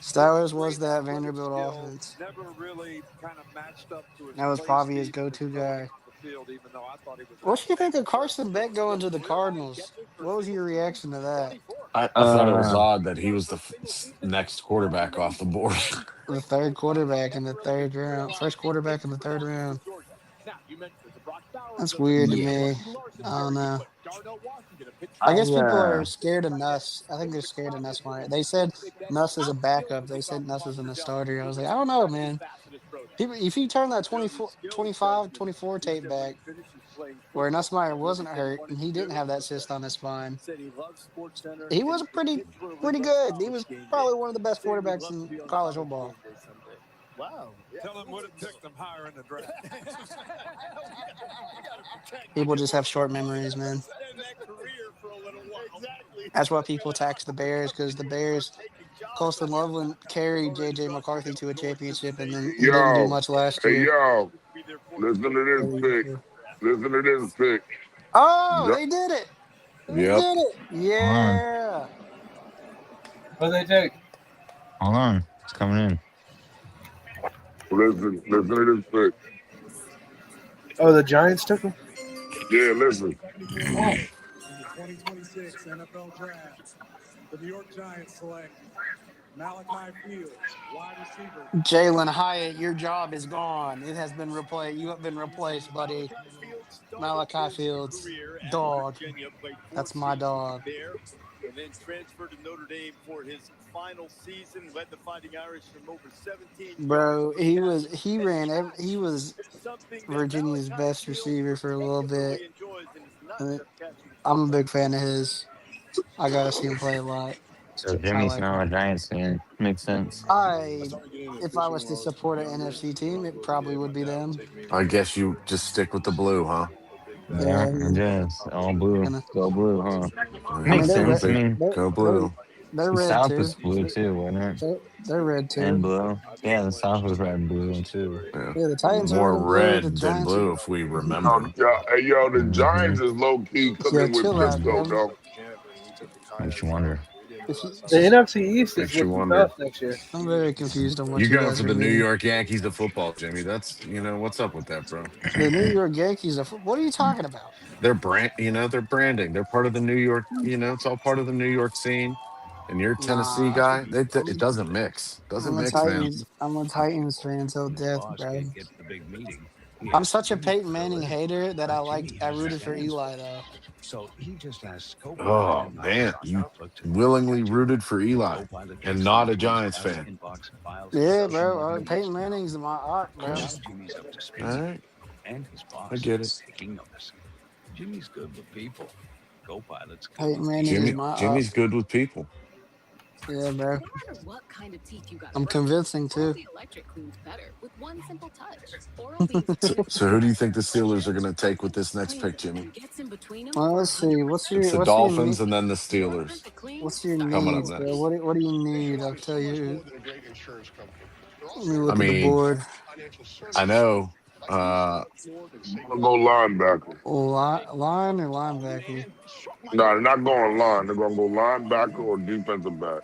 Stowers was that Vanderbilt offense. That was probably his go-to guy. What do you think of Carson Beck going to the Cardinals? What was your reaction to that? I thought it was odd that he was the next quarterback off the board. The third quarterback in the third round. First quarterback in the third round. That's weird to me. I don't know. I guess people are scared of Nuss. I think they're scared of Nuss. They said Nuss is a backup. They said Nuss isn't a starter. I was like, I don't know, man. If you turn that 24 tape back, where Nussmeier wasn't hurt and he didn't have that cyst on his spine, he was pretty good. He was probably one of the best quarterbacks in college football. Wow. Tell him what it took them higher in the draft. People just have short memories, man. That's why people tax the Bears, because the Bears, Colston Loveland carried J.J. McCarthy to a championship and then he didn't do much last Hey, year. yo, listen to this pick. Listen to this pick. Oh, Yep. they did it. They Yep. did it. Yeah. What they take? Hold on. It's coming in. Listen to this pick. Oh, the Giants took him? Yeah, listen. In the 2026 NFL Draft, the New York Giants select Malachi Fields, wide receiver. Jalen Hyatt, your job is gone. It has been replaced. You have been replaced, buddy. Malachi Fields, dog. That's my dog. And then transferred to Notre Dame for his final season, led the Fighting Irish from over 17. Bro, he was Virginia's best receiver for a little bit. I'm a big fan of his. I gotta see him play a lot. So I Jimmy's like him. now a Giants fan. Makes sense. If I was to support an NFC team, it probably would be them. I guess you just stick with the blue, huh? Yeah, it is. All blue. Gonna, Go blue, huh? I mean, Makes they're sense. red. I mean, Go blue. They're the red South too. was blue too, wasn't it? They're red And too. blue. Yeah, the South was red and blue too. Yeah. Yeah, the Titans More are blue. The red than Giants are. blue, if we remember. Hey, yo, the Mm-hmm. Giants is low key Yeah, cooking with chill out, Briscoe, Devin. though. Makes you wonder. The NFC East is Makes you looking wonder. tough next year. I'm very confused on what You you going guys for are the New meaning. York Yankees of football, Jimmy. That's, what's up with that, bro? The New York Yankees are. What are you talking about? They're they're branding. They're part of the New York, it's all part of the New York scene. And you're a Tennessee Nah, guy. It doesn't mix. Doesn't I'm a mix, man. Titans. I'm a Titans fan till death, bro. I'm such a Peyton Manning hater that I rooted for Eli though. Oh, man. You willingly rooted for Eli and not a Giants fan. Yeah, bro. Peyton Manning's my art, bro. All right. I get it. Peyton Manning is my art. Jimmy's good with people. Yeah, bro. I'm convincing too. So who do you think the Steelers are going to take with this next pick, Jimmy? Well, let's see. What's It's the Dolphins and then the Steelers. What's your Coming up needs, next. bro? What do you need? I'll tell you. Let me look I at the mean, board. I know. I'm gonna go linebacker. Line or linebacker? No, they're not going line. They're gonna go linebacker or defensive back.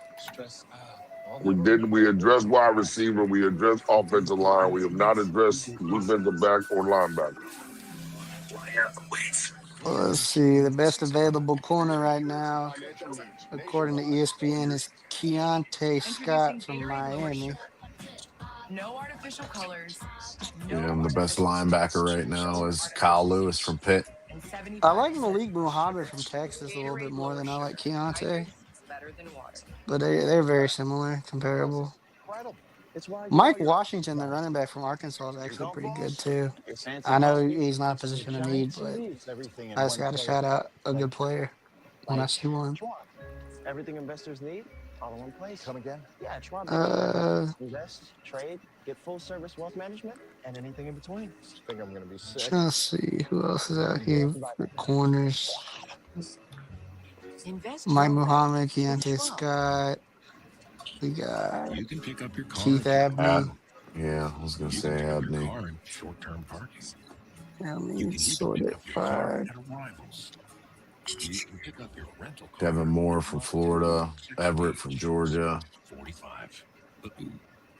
We addressed wide receiver. We addressed offensive line. We have not addressed defensive back or linebacker. Well, let's see. The best available corner right now, according to ESPN, is Keontae Scott from Miami. No artificial colors. Yeah, the best linebacker right now is Kyle Lewis from Pitt. I like Malik Muhammad from Texas a little bit more than I like Keontae. But they're very similar, comparable. Mike Washington, the running back from Arkansas, is actually pretty good too. I know he's not a position of need, but I just got to shout out a good player when I see one. Everything investors need, all in one place. Come again? Yeah, Schwab. Invest, trade, get full service wealth management, and anything in between. I think I'm gonna be sick. Trying to see who else is out here for corners. Mike Muhammad, Keontae Scott. We got Keith Abney. Yeah, I was gonna say Abney. Sorted five. Devin Moore from Florida. Everett from Georgia. 45.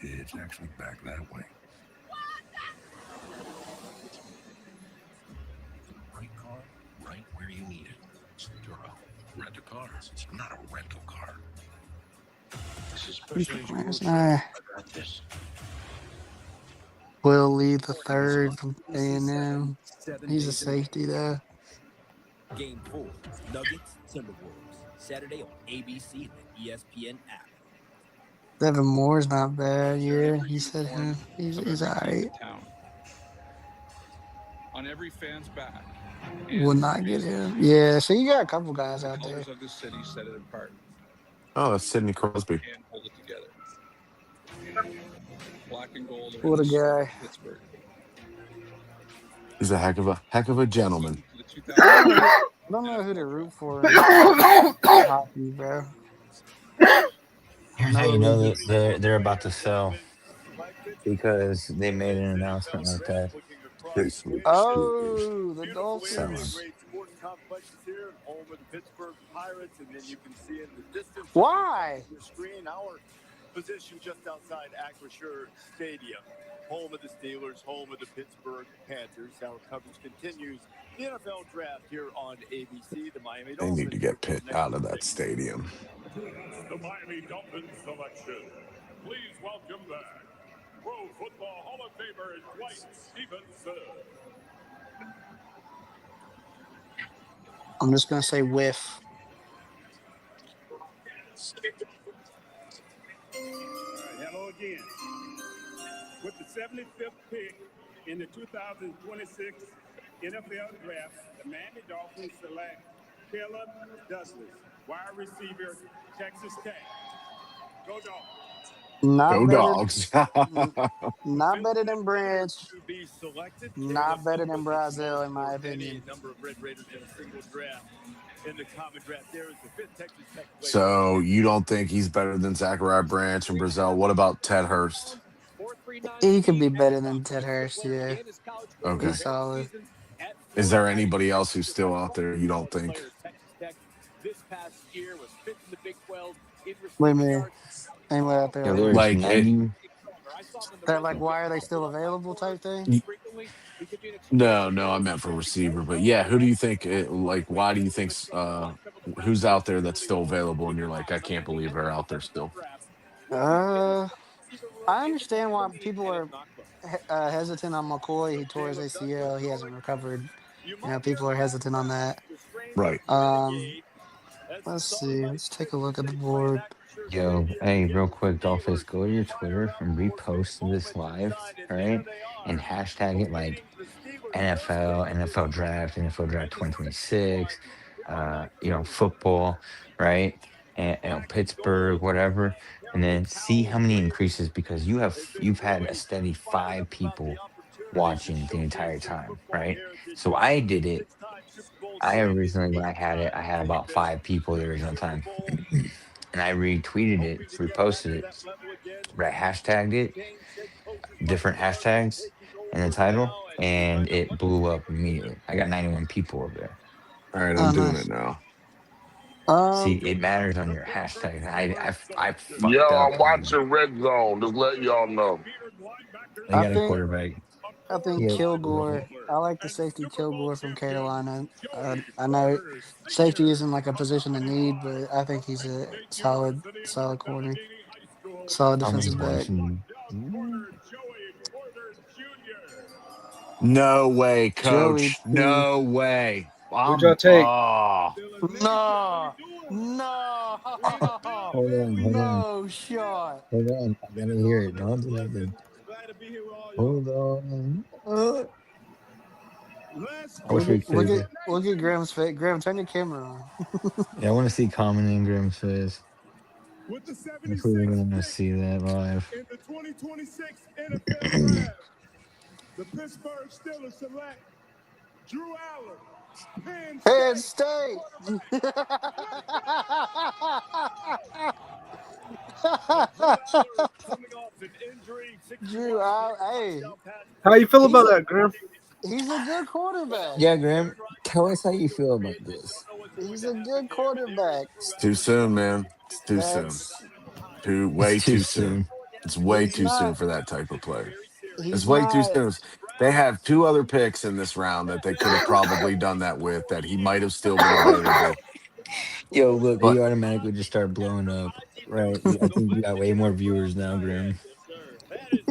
It's actually back that way. Right car, right where you need it. Centura. Rent a car. It's not a rental car. This is Will Lee the third from A&M. He's a safety though. Game 4, Nuggets, Timberwolves, Saturday on ABC and the ESPN app. Devin Moore's not bad. Yeah, he said him. He's all right. On every fan's back. Will not get him. Yeah, so you got a couple guys out there. Colors of the city set it apart Oh, that's Sidney Crosby. and hold it together. Black and gold. What a guy. Pittsburgh. He's a heck of a gentleman. I don't know who to root for in hockey, bro. Here's how you know that they're about to sell, because they made an announcement like that. Oh, the Dolphins. Selling. Home of the Pittsburgh Pirates, and then you can see in the distance. Why? Your screen, our position just outside Acrisure Stadium, home of the Steelers, home of the Pittsburgh Panthers. Our coverage continues. The NFL draft here on ABC. The Miami They Dolphins. need to get Pitt out of that stadium. The Miami Dolphins selection. Please welcome back Pro Football Hall of Famer Dwight Stevenson. I'm just gonna say whiff. Hello again. With the 75th pick in the 2026 NFL Draft, the Miami Dolphins select Caleb Douglas, Wide receiver, Texas Tech. Go Dogs. Go Not better. Dogs. Not better than Branch. To be selected. Not better than Brazil, in my opinion. Number of Red Raiders in a single draft. In the common draft, there is the 5th Texas Tech player. So you don't think he's better than Zachariah Branch and Brazil? What about Ted Hurst? He could be better than Ted Hurst, yeah. Okay. He's solid. Is there anybody else who's still out there you don't think? This past year was 5th in the Big 12 in Wait a minute. Anywhere out there? Like it, That, like, why are they still available type thing? no, I meant for receiver, but yeah, who do you think? Like, why do you think? Who's out there that's still available? And you're like, I can't believe they're out there still. I understand why people are hesitant on McCoy. He tore his ACL. He hasn't recovered. You know, people are hesitant on that. Right. Let's see. Let's take a look at the board. Yo, hey, real quick, Dolphus, go to your Twitter and repost this live, all right? And hashtag it like NFL Draft, NFL Draft 2026, football, right? And Pittsburgh, whatever. And then see how many increases, because you've had a steady 5 people watching the entire time, right? So I did it. I originally, when I had it, I had about 5 people the original time. And I retweeted it, reposted it, right? Hashtagged it, different hashtags in the title, and it blew up immediately. I got 91 people over there. All right, I'm doing it now. See, it matters on your hashtag. I fucked Yo, up. I'm watching Red Zone. Just let y'all know. They got a quarterback. I think Kilgore. I like the safety Kilgore from Carolina. I know safety isn't like a position of need, but I think he's a solid corner, solid defensive back. No way, Coach. Joey, No way. Who'd y'all take? No. Hold on. No shot. Hold on. I gotta hear it. Don't do nothing. Hold on. I wish we could. Look at Graham's face. Graham, turn your camera on. Yeah, I want to see Common and Graham's face. If we're gonna see that live. In the 2026 NFL Draft, the Pittsburgh Steelers select Drew Allen. Penn State. Drew, hey. How you feel about that, Graham? He's a good quarterback. Yeah, Graham, tell us how you feel about this. He's a good quarterback. It's too soon, man. It's too soon. Way too soon. It's way too soon for that type of player. It's way too soon. They have 2 other picks in this round that they could have probably done that with, that he might have still been available. Yo, look, he automatically just started blowing up, right? I think you got way more viewers now, Graham.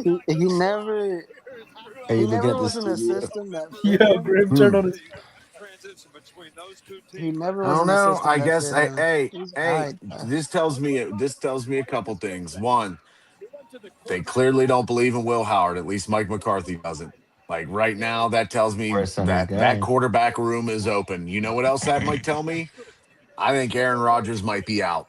He never. Are you looking at was this in a system that. Yeah, Graham, turn on his. He never. I Was don't in a know. system I that guess. fit him. This tells me a couple things. One, they clearly don't believe in Will Howard. At least Mike McCarthy doesn't. Like right now, that tells me that quarterback room is open. You know what else that might tell me? I think Aaron Rodgers might be out.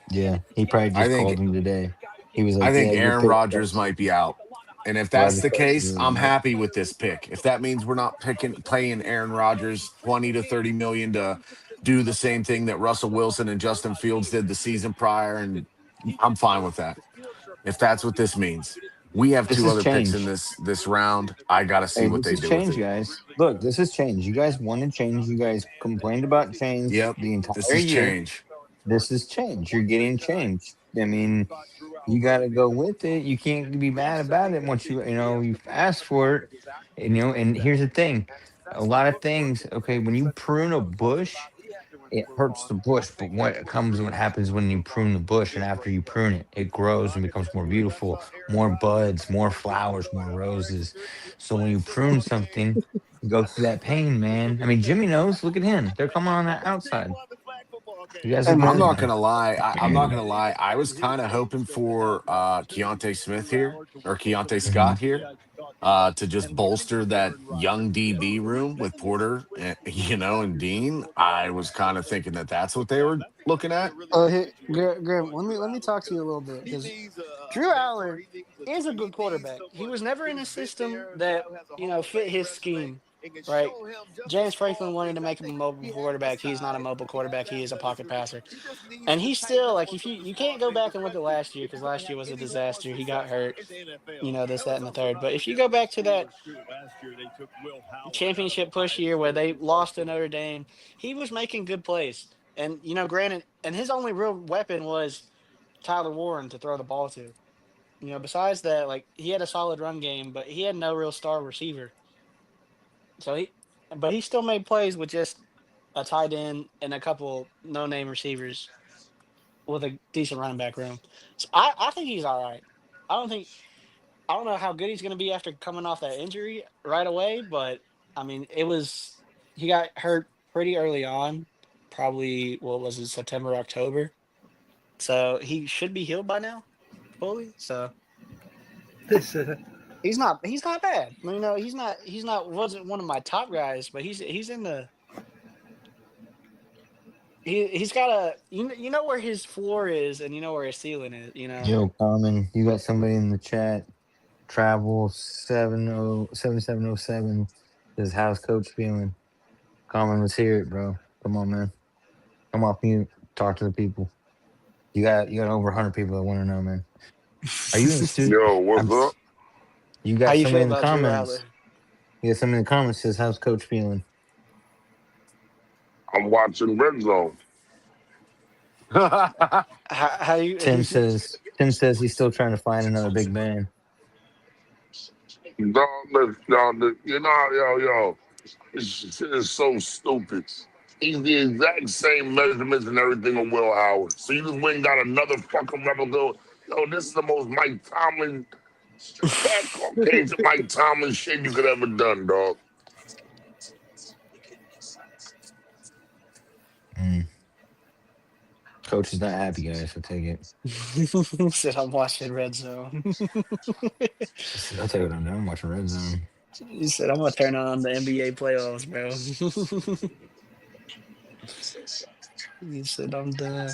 Yeah, he probably just called him today. He was like, I think Aaron Rodgers might be out. And if that's the case, I'm happy with this pick. If that means we're not paying Aaron Rodgers $20 to $30 million to do the same thing that Russell Wilson and Justin Fields did the season prior, and I'm fine with that. If that's what this means. We have 2 other picks in this round. I got to see what they do change, with it. Guys. Look, this is change. You guys wanted change. You guys complained about change the entire This is year. change. This is change. You're getting change. I mean, you got to go with it. You can't be mad about it once you've asked for it. And here's the thing. A lot of things, okay, when you prune a bush, it hurts the bush. But what happens when you prune the bush, and after you prune it, it grows and becomes more beautiful, more buds, more flowers, more roses. So when you prune something, you go through that pain, man. I mean, Jimmy knows. Look at him. They're coming on that outside. You guys I'm not gonna lie. I'm not gonna lie. I was kind of hoping for Keontae Smith here or Keontae Scott here. to just bolster that young DB room with Porter, and, and Dean. I was kind of thinking that that's what they were looking at. Graham, let me talk to you a little bit because Drew Allen is a good quarterback. He was never in a system that fit his scheme, right? James Franklin wanted to make him a mobile quarterback. He's not a mobile quarterback. He is a pocket passer, and he's still like if you can't go back and look at last year because last year was a disaster. He got hurt, this, that, and the third. But if you go back to that championship push year where they lost to Notre Dame, he was making good plays. And, granted, and his only real weapon was Tyler Warren to throw the ball to. Besides that, he had a solid run game, but he had no real star receiver. So he still made plays with just a tight end and a couple no-name receivers with a decent running back room. So I think he's all right. I don't know how good he's going to be after coming off that injury right away, but, he got hurt pretty early on. Probably September, October. So he should be healed by now, fully. So he's not bad. Wasn't one of my top guys, but he's in the. He's got a where his floor is and where his ceiling is. Yo, Common, you got somebody in the chat. Travel 7707 says, "How's Coach feeling?" Common, let's hear it, bro. Come on, man. Come off mute. Talk to the people. You got over 100 people that want to know, man. Are you in the studio? Yo, what's up? You got somebody in the comments. You got somebody in the comments says, "How's Coach feeling?" I'm watching Red Zone. Tim says he's still trying to find another big man. Yo, this shit is so stupid. He's the exact same measurements and everything of Will Howard. So you just went and got another fucking replica. Yo, this is the most Mike Tomlin, Mike Tomlin shit you could ever done, dog. Coach is not happy, guys. I take it. Said I'm watching Red Zone. I'll tell you what I'm doing. I'm watching Red Zone. He said I'm gonna turn on the NBA playoffs, bro. He said I'm done.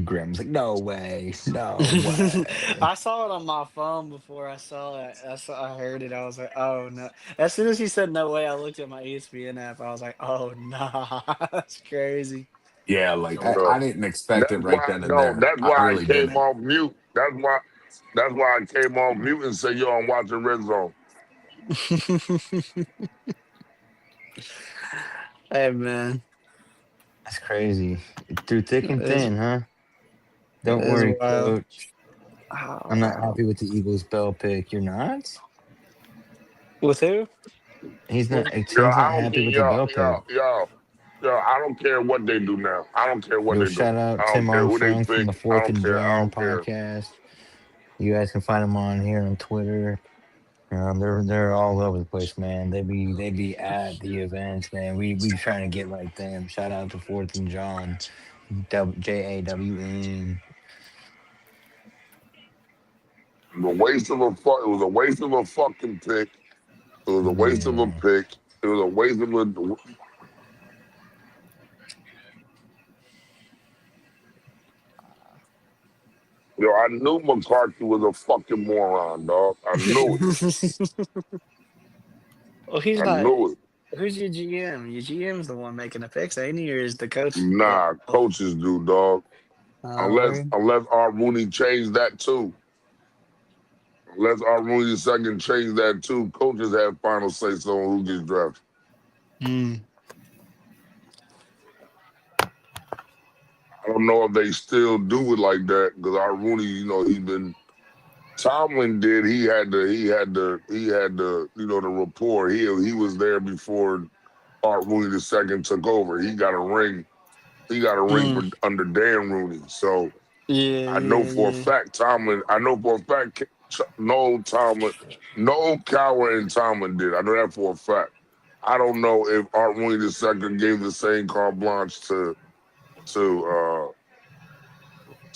Graham's like, no way, no way. I saw it on my phone before I saw it. I heard it. I was like, oh no. As soon as he said no way, I looked at my ESPN app. I was like, oh nah, that's crazy. Yeah, I didn't expect it right then and there. That's why really I came off mute. That's why I came off mute and said, yo, I'm watching Red Zone. Hey, man. That's crazy. Through thick and thin, huh? Don't worry, Coach. I'm not happy with the Eagles Bell pick. You're not? With who? He's not happy with the Bell pick. Yo, I don't care what they do now. I don't care what they do. Shout out Tim Armstrong from the 4th and John podcast. You guys can find them on here on Twitter. They're all over the place, man. They be at the events, man. We trying to get like them. Shout out to 4th and John, JAWN. It was a waste of a fucking pick. It was a waste of a pick. It was a waste of a. Yo, I knew McCarthy was a fucking moron, dog. I knew it. Well, he's I not. knew it. Who's your GM? Your GM's the one making the picks, ain't he? Or is the coach? Nah, coaches do, dog. Unless Art Rooney changed that too. Unless Art Rooney II changed that too. Coaches have final say so on who gets drafted. I don't know if they still do it like that because Art Rooney, he's been. Tomlin did. He had the the rapport. He was there before Art Rooney II took over. He got a ring. He got a ring under Dan Rooney. So I know for a fact Tomlin. I know for a fact Noel Cowher and Tomlin did. I know that for a fact. I don't know if Art Rooney II gave the same carte blanche to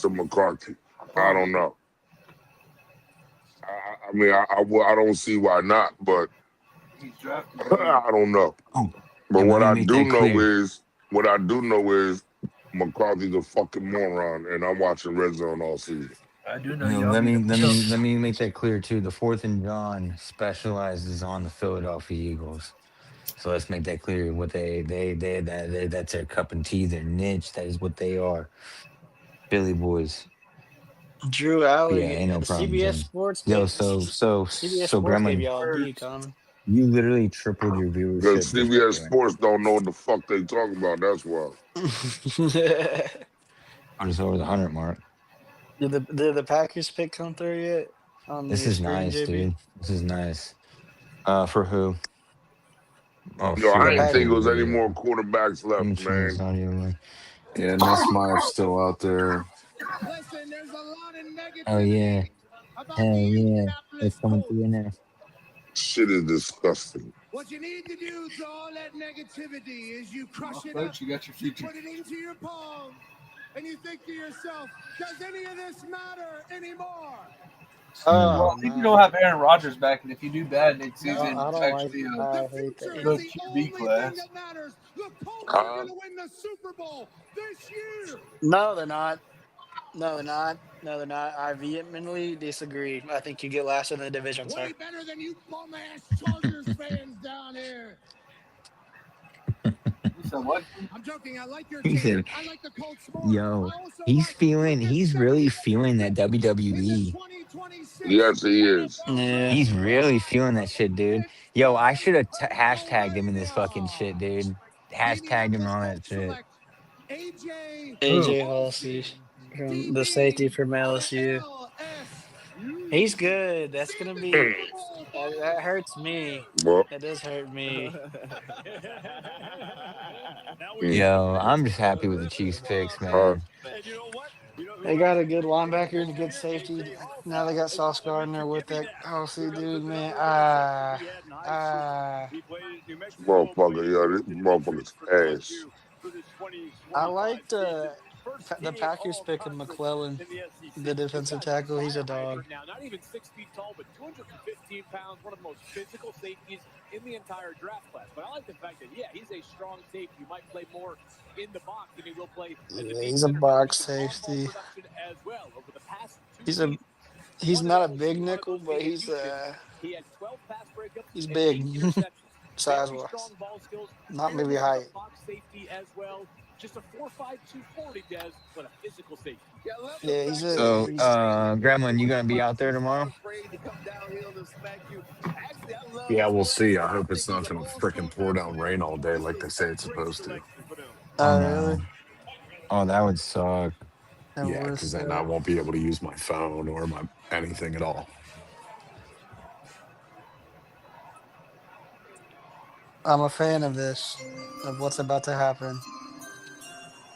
McCarthy. I don't know. I I mean, I don't see why not, but He's drafted. I don't know. Oh, But and what let I me make do that know clear. is McCarthy's a fucking moron, and I'm watching Red Zone all season. I do know You know, y'all let need me to let me let me make that clear too. The 4th and John specializes on the Philadelphia Eagles. So let's make that clear. What that's their cup and tea, their niche. That is what they are. Philly boys. Drew Yeah, Alley, ain't no the problem, CBS James. Sports Yo, gave CBS so Sports gave Gremlin, y'all a B, Common. you literally tripled your Because viewership just by CBS doing it. Sports don't know what the fuck they talking about. That's why. I just over the 100 mark. Did the Packers pick come through yet on This your is screen, nice, JB? dude. This is nice. For who? Oh Yo, shoot, I I The didn't gotta think change it the was any video. more quarterbacks Let me left, change this man. audio. Yeah, Nussmeier's still out there. Listen, there's a lot of Oh yeah. negativity about the Hell yeah. It's Indianapolis coming Colts. through in there. Shit is disgusting. What you need to do to all that negativity is you crush it up, Coach, you got your future. put it into your palm, and you think to yourself, does any of this matter anymore? Well, Oh if you no. don't have Aaron Rodgers back, and if you do bad next No, season, I it's don't like. actually I a hate that. Future is good the QB only thing class. that matters. The Colts are going to win the Super Bowl this year. No, they're not. No, they're not. No, they're not. I vehemently disagree. I think you get last in the division, Way sir. better than you bum-ass Chargers fans down here. You said what? I'm joking. I like your He team. said, I like the Colts more. yo, I also he's really feeling that WWE. 2026 Yes, he is. Yeah. He's really feeling that shit, dude. Yo, I should have hashtagged him in this fucking shit, dude. Hashtagged him and all that shit. AJ Halsey from the safety from LSU. He's good. That's gonna be. That hurts me. Well, That does hurt me. Yo, I'm just happy with the Chiefs picks, man. They got a good linebacker and a good safety. Now they got Sauce Gardner with that Halsey dude, man. motherfucker, yo, this motherfucker's ass. I liked the Packers picking McClellan, the defensive tackle. He's a dog. Now, not even 6 feet tall, but 215 pounds, one of the most physical safeties in the entire draft class. But I like the fact that, yeah, he's a strong safety. He might play more in the box than he will play as Yeah, he's a box safety. as well over the past 2 He's seasons. he's not a big nickel, but he's He had 12 pass breakups. he's and big 8 interceptions. size Very wise. strong ball skills. Not Very maybe good height. box safety as well. Just a 4.5, 240 Des, but a physical safety. Yeah, he's a. So, He's, Gremlin, you gonna be out there tomorrow? Yeah, we'll see. I hope it's not going to freaking pour down rain all day like they say it's supposed to. oh No. really? Oh, that would suck. That Yeah, was, because then I won't be able to use my phone or my anything at all. I'm a fan of this, of what's about to happen.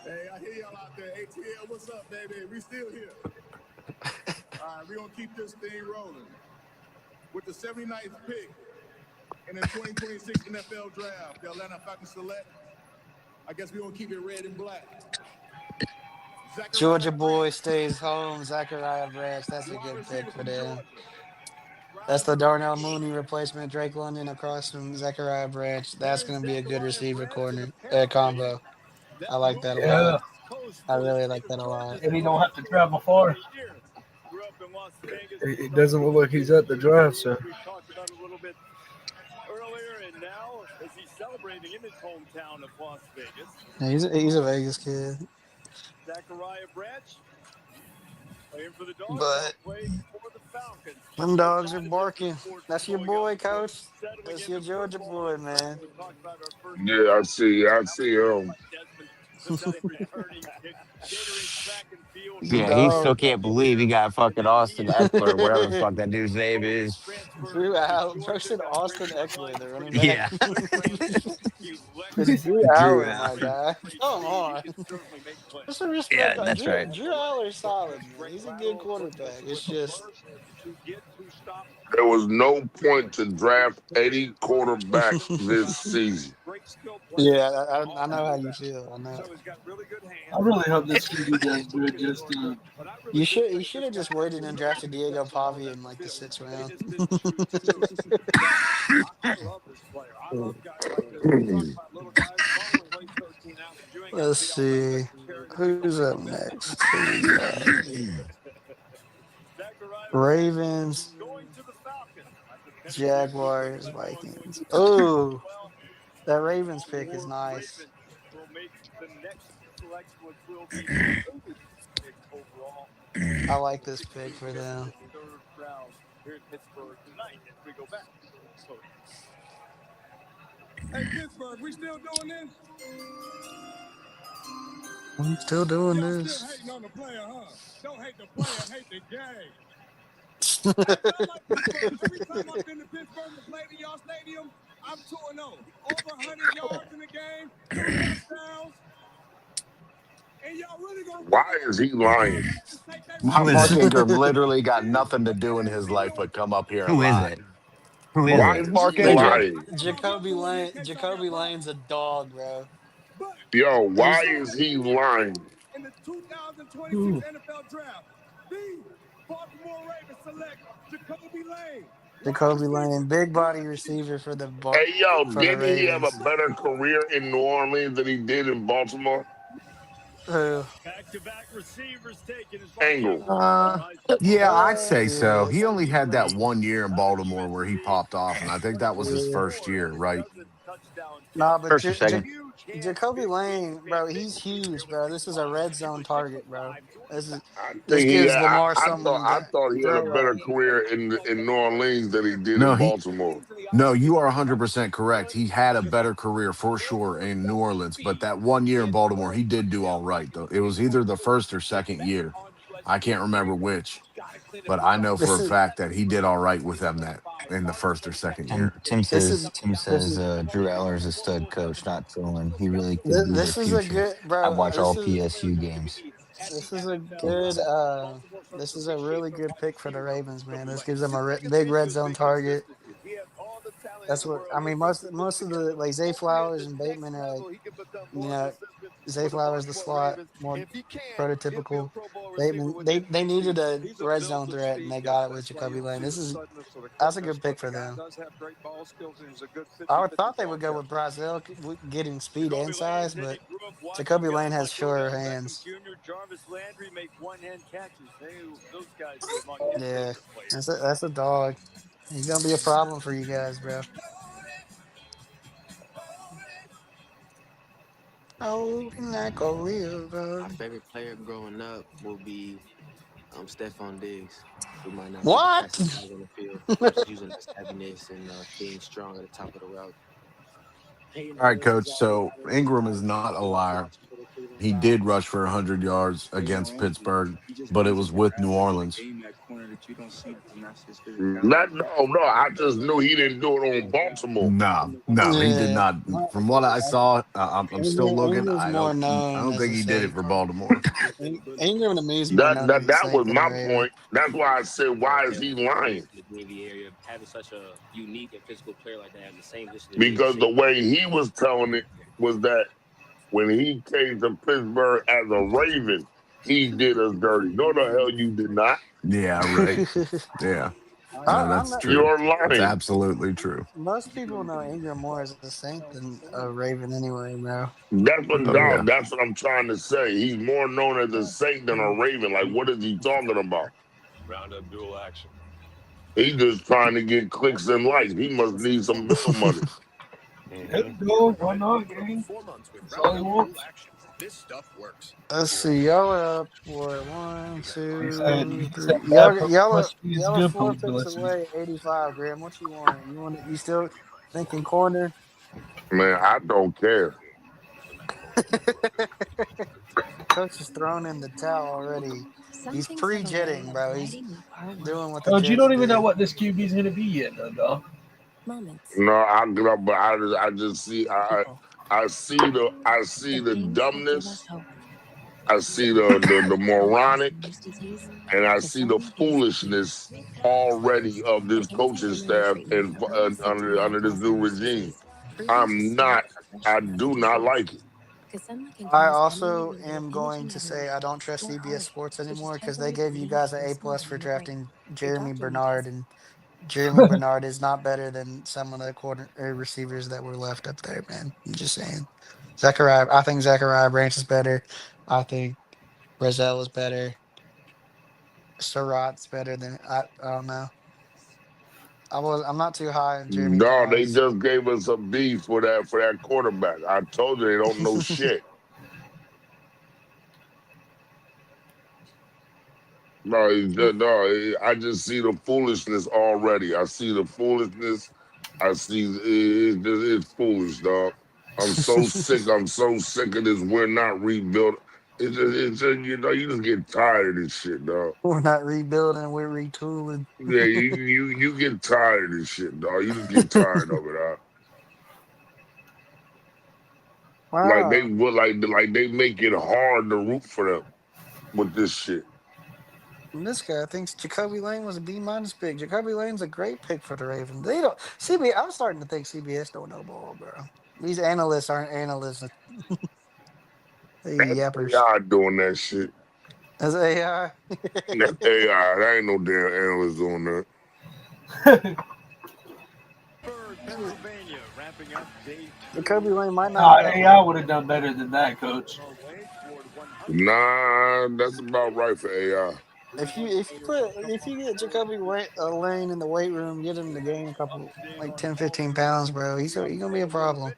Hey, I hear y'all out there. ATL, what's up, baby? We still here. All right, we're going to keep this thing rolling. With the 79th pick in the 2026 NFL Draft, the Atlanta Falcons select, I guess we're going to keep it red and black. Georgia boy stays home. Zachariah Branch. That's a good pick for them. That's the Darnell Mooney replacement. Drake London across from Zachariah Branch. That's going to be a good receiver combo. I like that a Yeah. lot. I really like that a lot. And he don't have to travel far. It doesn't look like he's at the draft, so. We talked about it a little bit earlier, and now as he's celebrating in his hometown of Las Vegas. Yeah, he's a Vegas kid. Zachariah Branch playing for the Dogs, But playing for the Falcons. them dogs are barking. That's your boy, Coach. That's your Georgia boy, man. Yeah, I see him. Yeah, he still can't believe he got fucking Austin Eckler, whatever the fuck that dude's name is. Drew Allen versus Austin Eckler, the running back. Yeah. It's Drew Allen, my guy. Come on. What's the respect? Yeah, that's right. Drew Allen's solid, man. He's a good quarterback. It's just There was no point to draft any quarterback this season. yeah, I know how you feel. I know. I really hope this QB does good. Just You should have just waited and drafted Diego Pavi in like the 6th round. Let's see who's up next. Ravens, Jaguars, Vikings. Oh, that Ravens pick is nice. I like this pick for them. Hey, Pittsburgh, we still doing this? I'm still doing this. Still hating on the player, huh? Don't hate the player, hate the game. Every time I've been to Pittsburgh to play to y'all stadium, I'm 2-0. Over 100 yards in the game, 2 touchdowns. And y'all really gonna Why is he lying? Mark Ingram literally got nothing to do in his life but come up here and lie. Who is Why it? is Mark Ingram lying? Jacoby Lane's a dog, bro. Yo, why is he lying? In the 2026 NFL Draft, the Baltimore Ravens select Jacoby Lane. Jacoby Lane, big body receiver for the Hey, yo, for the didn't he have a Ravens. better career in New Orleans than he did in Baltimore? Back-to-back receivers taken. Angle. Yeah, I'd say so. He only had that 1 year in Baltimore where he popped off, and I think that was his first year, right? Nah, but First or second? Jacoby Lane, bro, he's huge, bro. This is a red zone target, bro. This I gives Lamar something. I thought he had a better career in New Orleans than he did in Baltimore. No, you are 100% correct. He had a better career for sure in New Orleans, but that 1 year in Baltimore, he did do all right, though. It was either the first or second year. I can't remember which, but I know for a fact that he did all right with them that in the first or second year. Tim says Drew Aller's a stud coach, not trolling. He really could be This the is a future. good, bro. I watch all PSU games. This is a good. This is a really good pick for the Ravens, man. This gives them a big red zone target. That's what I mean. Most of the like Zay Flowers and Bateman are like, Zay Flowers the slot, more prototypical. Bateman they needed a red zone threat and they got it with Jacoby Lane. That's a good pick for them. I thought they would go with Brazil getting speed and size, but Jacoby Lane has surer hands. Yeah, that's a dog. He's gonna be a problem for you guys, bro. Oh, like a river. My favorite player growing up will be Stephon Diggs. Who might not What? be the fastest guy on the field, just using his heaviness and being strong at the top of the route. All right, Coach. So Ingram is not a liar. He did rush for 100 yards against Pittsburgh, but it was with New Orleans. No, I just knew he didn't do it on Baltimore. No, he did not. From what I saw, I'm still looking. I don't think he did it for Baltimore. Ingram to me is more known as That was than my Ravens. point. That's why I said, why is he lying? Navy area, having such a unique and physical player like that, having the same distance. Because the way he was telling it was that when he came to Pittsburgh as a Raven, he did us dirty. No, the hell you did not. Yeah, right. Yeah. No, that's true. You're lying. It's absolutely true. Most people know Ingram more as a Saint than a Raven anyway, bro. That's what I'm trying to say. He's more known as a Saint than a Raven. Like, what is he talking about? Roundup dual action. He's just trying to get clicks and likes. He must need some bill money. Go, why not, gang? That's all he wants. This stuff works. Let's see, y'all are up for 1, 2, said 3. that Y'all must be are good 4 publicity. picks away, 85, Graham. What you want? You still thinking corner? Man, I don't care. Coach is thrown in the towel already. He's pre-jetting, bro. He's doing what the Coach, you Jets don't even did. know what this QB is going to be yet, though, dog. No, I get up, but I just see I see the dumbness, I see the moronic, and I see the foolishness already of this coaching staff and under this new regime. I do not like it. I also am going to say I don't trust CBS Sports anymore because they gave you guys an A+ for drafting Jeremy Bernard, and Jeremy Bernard is not better than some of the receivers that were left up there, man. I'm just saying. I think Zachariah Branch is better. I think Rozelle is better. Surratt's better than I don't know. I'm not too high on Jeremy No, Bernard. they just gave us a B for that quarterback. I told you they don't know shit. No, I just see the foolishness already. I see the foolishness. I see it's foolish, dog. I'm so sick. I'm so sick of this. We're not rebuilt. It's just you just get tired of this shit, dog. We're not rebuilding. We're retooling. Yeah, you get tired of this shit, dog. You just get tired of it, dog. Wow. Like they make it hard to root for them with this shit. And this guy thinks Jacoby Lane was a B- pick. Jacoby Lane's a great pick for the Ravens. I'm starting to think CBS don't know ball, bro. These analysts aren't analysts. They yappers. AI doing that shit. That's AI. That's AI. That ain't no damn analyst doing that. Jacoby Lane might not. AI would have done better than that, Coach. Nah, that's about right for AI. If you get Jacoby Lane in the weight room, get him to gain a couple, like 10, 15 pounds, bro, he's gonna be a problem.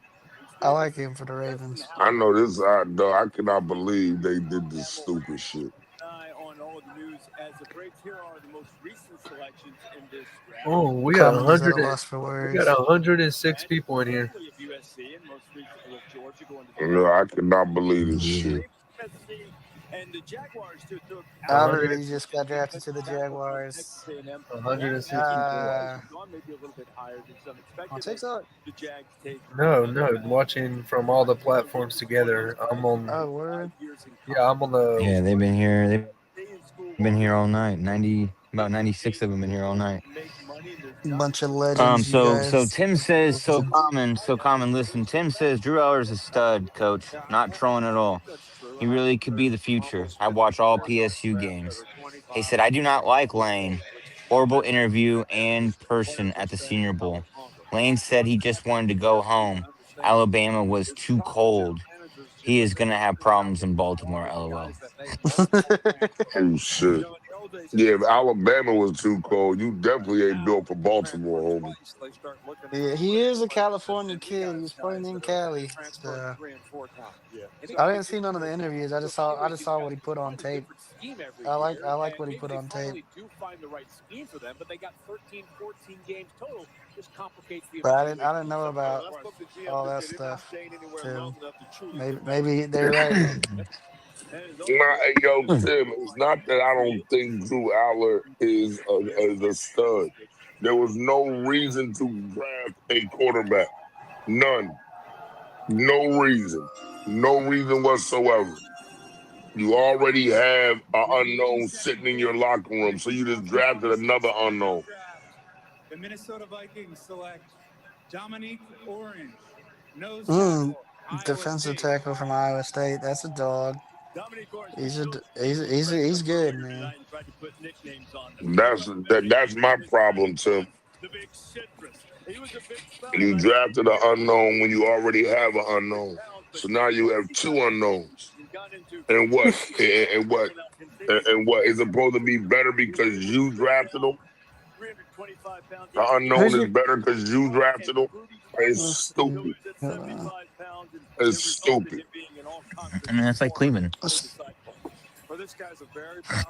I like him for the Ravens. I know this, dog. I cannot believe they did this stupid shit. Oh, we got 106 people in here. No, I cannot believe this shit. Albert, he just got drafted to the Jaguars. 106 on TikTok? No, watching from all the platforms together. I'm on. Oh, word? Yeah, I'm on the. Yeah, they've been here. They've been here all night. About 96 of them been here all night. Bunch of legends. So Tim says so common. Listen, Tim says Drew Eller's a stud, coach. Not trolling at all. He really could be the future. I watch all PSU games. He said, I do not like Lane. Horrible interview and person at the Senior Bowl. Lane said he just wanted to go home. Alabama was too cold. He is going to have problems in Baltimore, LOL. Oh, shit. Yeah, if Alabama was too cold, you definitely ain't built for Baltimore, homie. Yeah, he is a California kid. He's playing in Cali. So. I didn't see none of the interviews. I just saw what he put on tape. I like what he put on tape. But I didn't know about all that stuff. Too. Maybe they're right. Yo, Tim, it's not that I don't think Drew Aller is a stud. There was no reason to draft a quarterback. None. No reason. No reason whatsoever. You already have an unknown sitting in your locker room, so you just drafted another unknown. The Minnesota Vikings select Dominique Orange. Defensive tackle from Iowa State. That's a dog. He's good, man. That's my problem, Tim. You drafted an unknown when you already have an unknown. So now you have two unknowns. And what? And what? Is it supposed to be better because you drafted them? The unknown is better because you drafted them? It's stupid. It's stupid. I mean, that's like Cleveland.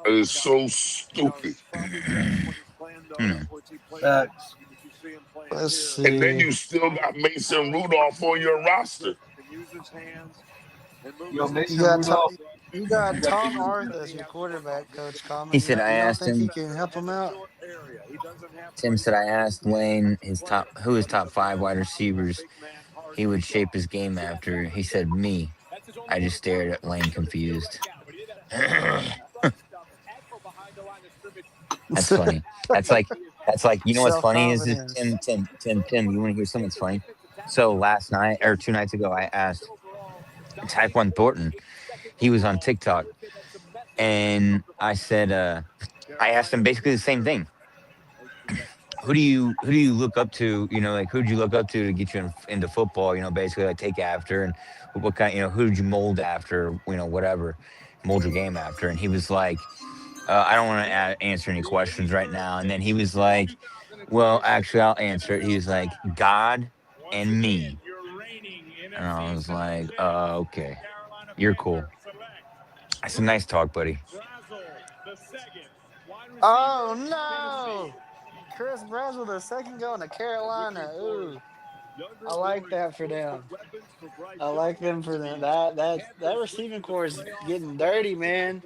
It's so stupid. Let's see. And then you still got Mason Rudolph on your roster. You got Tom Arthur as your quarterback, Coach. He said, I asked him. You can help him out. Tim said, I asked Lane who his top 5 wide receivers he would shape his game after. He said, me. I just stared at Lane confused. That's funny. That's like, you know what's funny is Tim, you want to hear something that's funny? So last night or 2 nights ago, I asked Tyquan Thornton. He was on TikTok, and I said, I asked him basically the same thing. Who do you look up to? You know, like who did you look up to get you into football? You know, basically like take after, and what kind? You know, who did you mold after? You know, whatever, mold your game after. And he was like, I don't want to answer any questions right now. And then he was like, well, actually, I'll answer it. He was like, God and me. And I was like, okay, you're cool. That's a nice talk, buddy. Oh no, Chris Brazzell, the second going to Carolina. Ooh, I like that for them. I like them for them. That receiving core is getting dirty, man.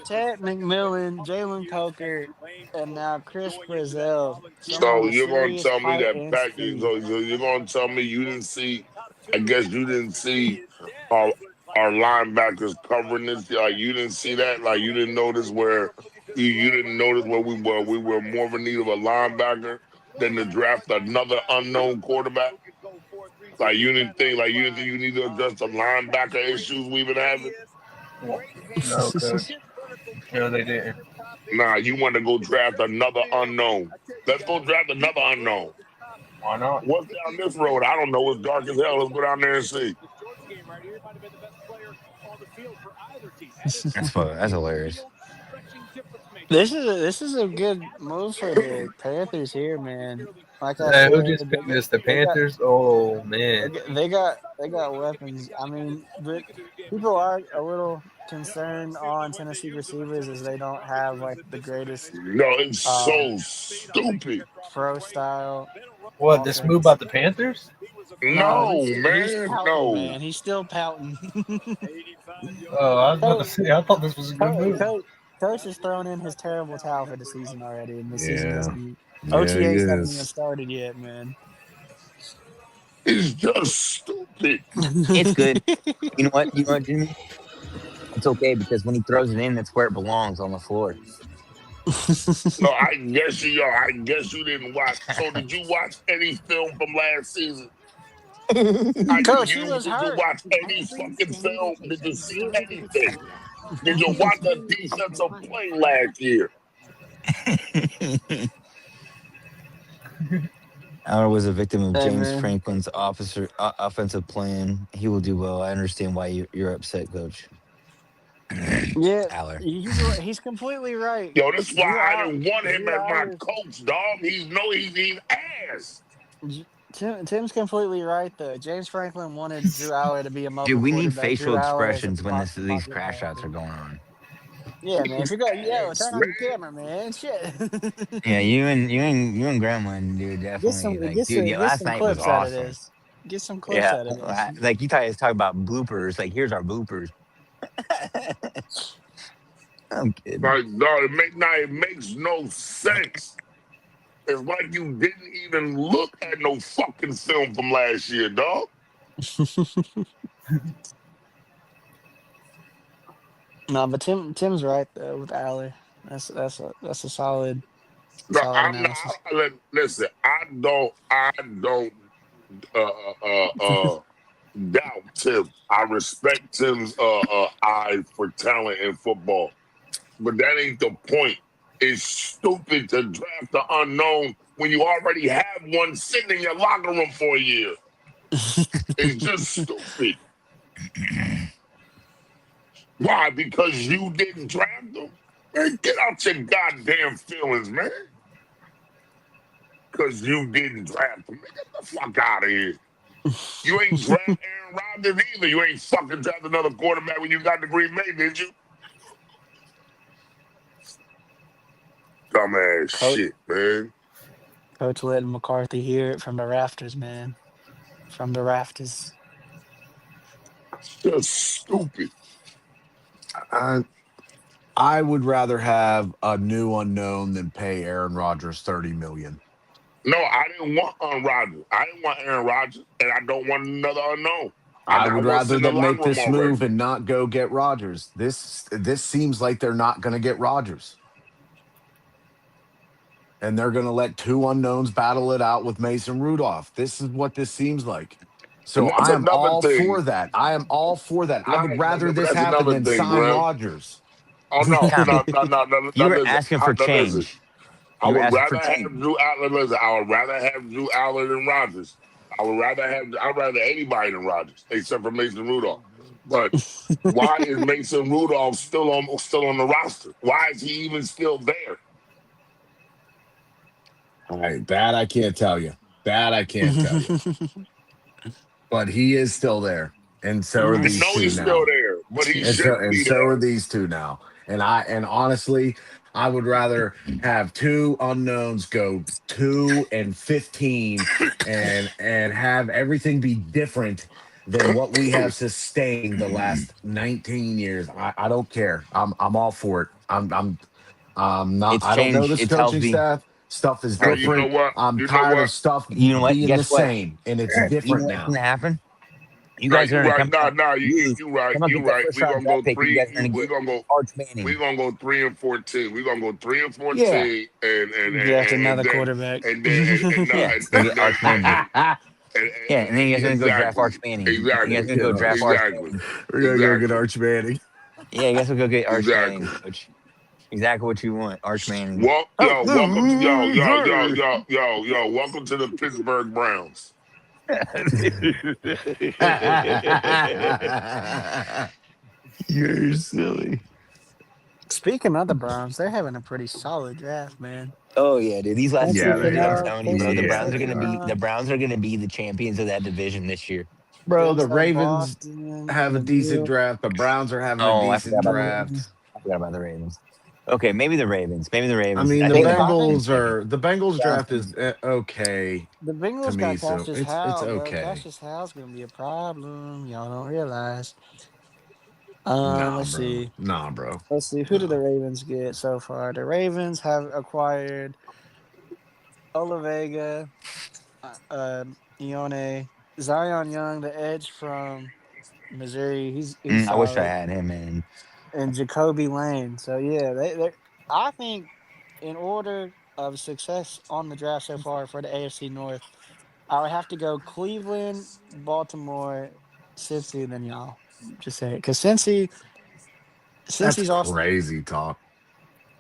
Chad McMillan, Jalen Coker, and now Chris Brazzell. So you're gonna tell me that package? So you're gonna tell me you didn't see? I guess you didn't see our linebackers covering this. Like you didn't see that. Like you didn't notice where you didn't notice where we were. We were more in need of a linebacker than to draft another unknown quarterback. Like you didn't think you need to address the linebacker issues we've been having. No, Coach. No, they didn't. Nah, you want to go draft another unknown. Let's go draft another unknown. Why not? What's down this road? I don't know. It's dark as hell. Let's go down there and see. That's hilarious. This is a good move for the Panthers here, man. Like I Who said, just picked this? The Panthers? Oh man, they got weapons. I mean, but people are a little concerned on Tennessee receivers as they don't have like the greatest. No, it's so stupid. Pro style. What, offense. this move about the Panthers? No, he's man, pouting, no. man. He's still pouting. Oh, I was about to say, I thought this was a good move. Coach is throwing in his terrible towel for the season already, and the season Yeah. doesn't. Yeah, OTAs he haven't is. even started yet, man. It's just stupid. It's good. You know what, Jimmy? It's okay because when he throws it in, that's where it belongs, on the floor. No, I guess you didn't watch. So did you watch any film from last season? Coach, Did he was you hurt. watch any fucking film? Did you see anything? Did you watch a defensive play last year? Aller was a victim of Hey, James man. Franklin's offensive plan. He will do well. I understand why you're upset, Coach. Yeah, Aller. he's completely right. Yo, this is why Drew I didn't want him Drew as my Aller- coach, dog. He's ass. Tim's completely right though. James Franklin wanted Drew Aller to be a mobile Dude, we need quarterback. facial Drew Aller is a expressions when pocket these crash outs passer. are going on. Yeah, man. If you go, turn on your camera, man. Shit. Yeah, you and Grandma, dude, definitely. Get Last some night was clips out of awesome. this. Get some clips Yeah, out of this. like you guys talk about bloopers. Like here's our bloopers. I'm kidding. Like, dog, it makes no sense. It's like you didn't even look at no fucking film from last year, dog. No, but Tim's right though with Aller. That's a solid. No, solid I'm analysis. not. Listen, I don't doubt Tim. I respect Tim's eye for talent in football, but that ain't the point. It's stupid to draft the unknown when you already have one sitting in your locker room for a year. It's just stupid. Why? Because you didn't draft them? Man, get out your goddamn feelings, man. Because you didn't draft them. Man, get the fuck out of here. You ain't draft Aaron Rodgers either. You ain't fucking draft another quarterback when you got the Green Bay, did you? Dumbass shit, man. Coach letting McCarthy hear it from the rafters, man. From the rafters. Just stupid. I would rather have a new unknown than pay Aaron Rodgers $30 million. No, I didn't want Rodgers. I didn't want Aaron Rodgers, and I don't want another unknown. I would rather them make this already. move and not go get Rodgers. This seems like they're not going to get Rodgers. And they're going to let two unknowns battle it out with Mason Rudolph. This is what this seems like. So that's I am another all thing. for that. I am all for that. I would rather this That's happen another than thing, sign Rev. Rodgers. Oh no, Tommy, no. you were Listen, asking for listen. change. I You were would asking for rather have change. Drew Allen. Listen, I would rather have Drew Allen than Rodgers. I'd rather anybody than Rodgers, except for Mason Rudolph. But why is Mason Rudolph still on the roster? Why is he even still there? All right, that I can't tell you. But he is still there, and so are I these know two he's now. still there, but he shouldn't be So there. are these two now. And honestly, I would rather have two unknowns go 2-15 and have everything be different than what we have sustained the last 19 years. I don't care. I'm all for it. I'm not. It's I don't know change. this It's coaching healthy. staff. Stuff is You know different. what? I'm You know tired what? of stuff You know what? being the Guess what? same, and it's You know different what's now. gonna happen? You No, guys are you gonna right. come out. No, you right. Come out, You get that right. first We're round gonna draft go pick. You guys are gonna we're get gonna go Arch Manning. we're gonna go 3-14. We're gonna go 3-14 Yeah. Draft another quarterback. and then Yeah, you get Arch Manning. Yeah, and then you guys are gonna go draft Arch Manning. You guys are gonna go draft Arch Manning. We're gonna go get Arch Manning. Yeah, you guys will go get Arch Exactly. Manning, coach. Exactly what you want, Arch Manning. Welcome to the Pittsburgh Browns. You're silly. Speaking of the Browns, they're having a pretty solid draft, man. Oh yeah, dude. These last Yeah, two they years, are. I'm telling you, bro, the Yeah, Browns are they gonna be are. the Browns are gonna be the champions of that division this year. Bro, the Just like Ravens Boston have a and decent Bill. draft. The Browns are having a Oh, I decent forgot about the draft. Ravens. I forgot about the Ravens. Okay, maybe the Ravens. Maybe the I Ravens. mean, I the think Bengals draft is okay The to Bengals me, got so Cassius it's Howell, bro. okay. Cassius Howell's gonna be a problem. Y'all don't realize. Nah, Let's bro. see. Nah, bro. Let's see. Who did the Ravens get so far? The Ravens have acquired Olavega, Ione, Zion Young, the edge from Missouri. He's I wish I solid. had him in. And Jacoby Lane. So yeah, I think in order of success on the draft so far for the AFC North, I would have to go Cleveland, Baltimore, Cincy, then y'all. Just say it, because Cincy's That's also. crazy talk.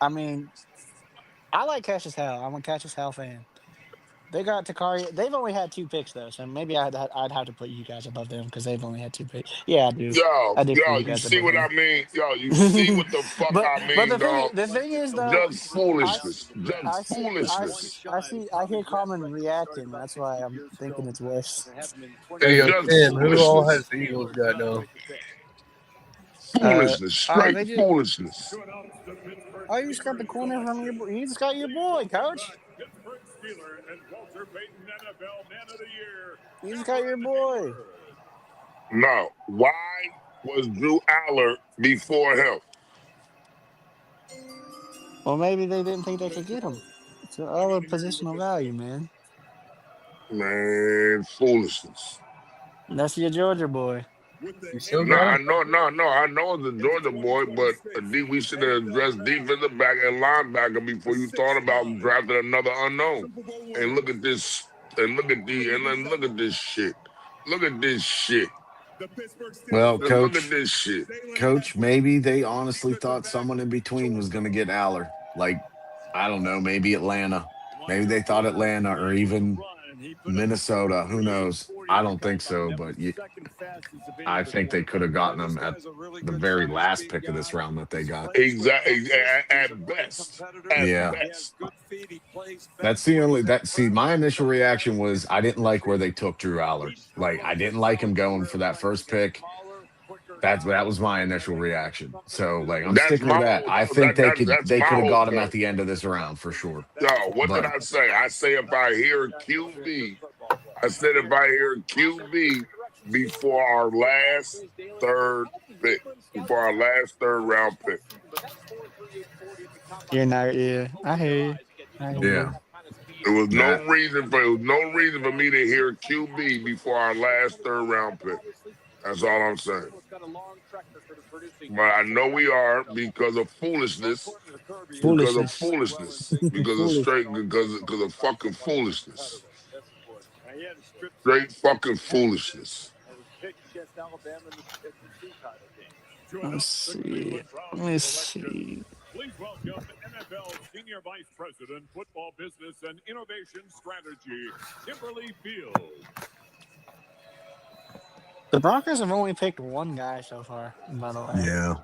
I mean, I like Cassius Howell. I'm a Cassius Howell fan. They got Takari. They've only had 2 picks though, so maybe I'd have to put you guys above them because they've only had 2 picks. Yeah, I do. I do put you You guys see above what them. I mean? You see what the fuck I mean, But dog? the thing is though, Just foolishness. I hear Common reacting. That's why I'm thinking it's worse. Hey, Just Tim, who all foolishness. has the Eagles got though? Foolishness. Straight they just- foolishness. Oh, you just got the corner from your. You just got your boy, coach. Pittsburgh Steeler and Walter Payton NFL Man of the Year. You just got your boy. No. Why was Drew Aller before him? Well, maybe they didn't think they could get him. It's all a positional value, man. Man, foolishness. That's your Georgia boy. You still No, got I him? know, I know it's a Georgia boy, but we should have addressed defensive back and linebacker before you thought about drafting another unknown. And look at this, and look at this shit. Look at this shit. Well, Look coach, at this shit. Coach, maybe they honestly thought someone in between was going to get Aller. Like, I don't know, maybe Atlanta. Maybe they thought Atlanta or even Minnesota. Who knows? I don't think so, but I think they could have gotten them at the very last pick of this round that they got. Exactly. At best. Yeah. That's the only my initial reaction was I didn't like where they took Drew Aller. Like, I didn't like him going for that first pick. That was my initial reaction. So, like, I'm sticking with that. I think they could have got him at the end of this round for sure. Yo, what did I say? I say if I hear QB, before our last third round pick. You're not. Yeah, I hear you. Yeah. There was no reason for me to hear QB before our last third round pick. That's all I'm saying. But I know we are because of foolishness. Because of fucking foolishness. Straight fucking foolishness. Let's see. Let me see. Please welcome NFL Senior Vice President, Football Business and Innovation Strategy, Kimberly Fields. The Broncos have only picked one guy so far, by the way. Yeah.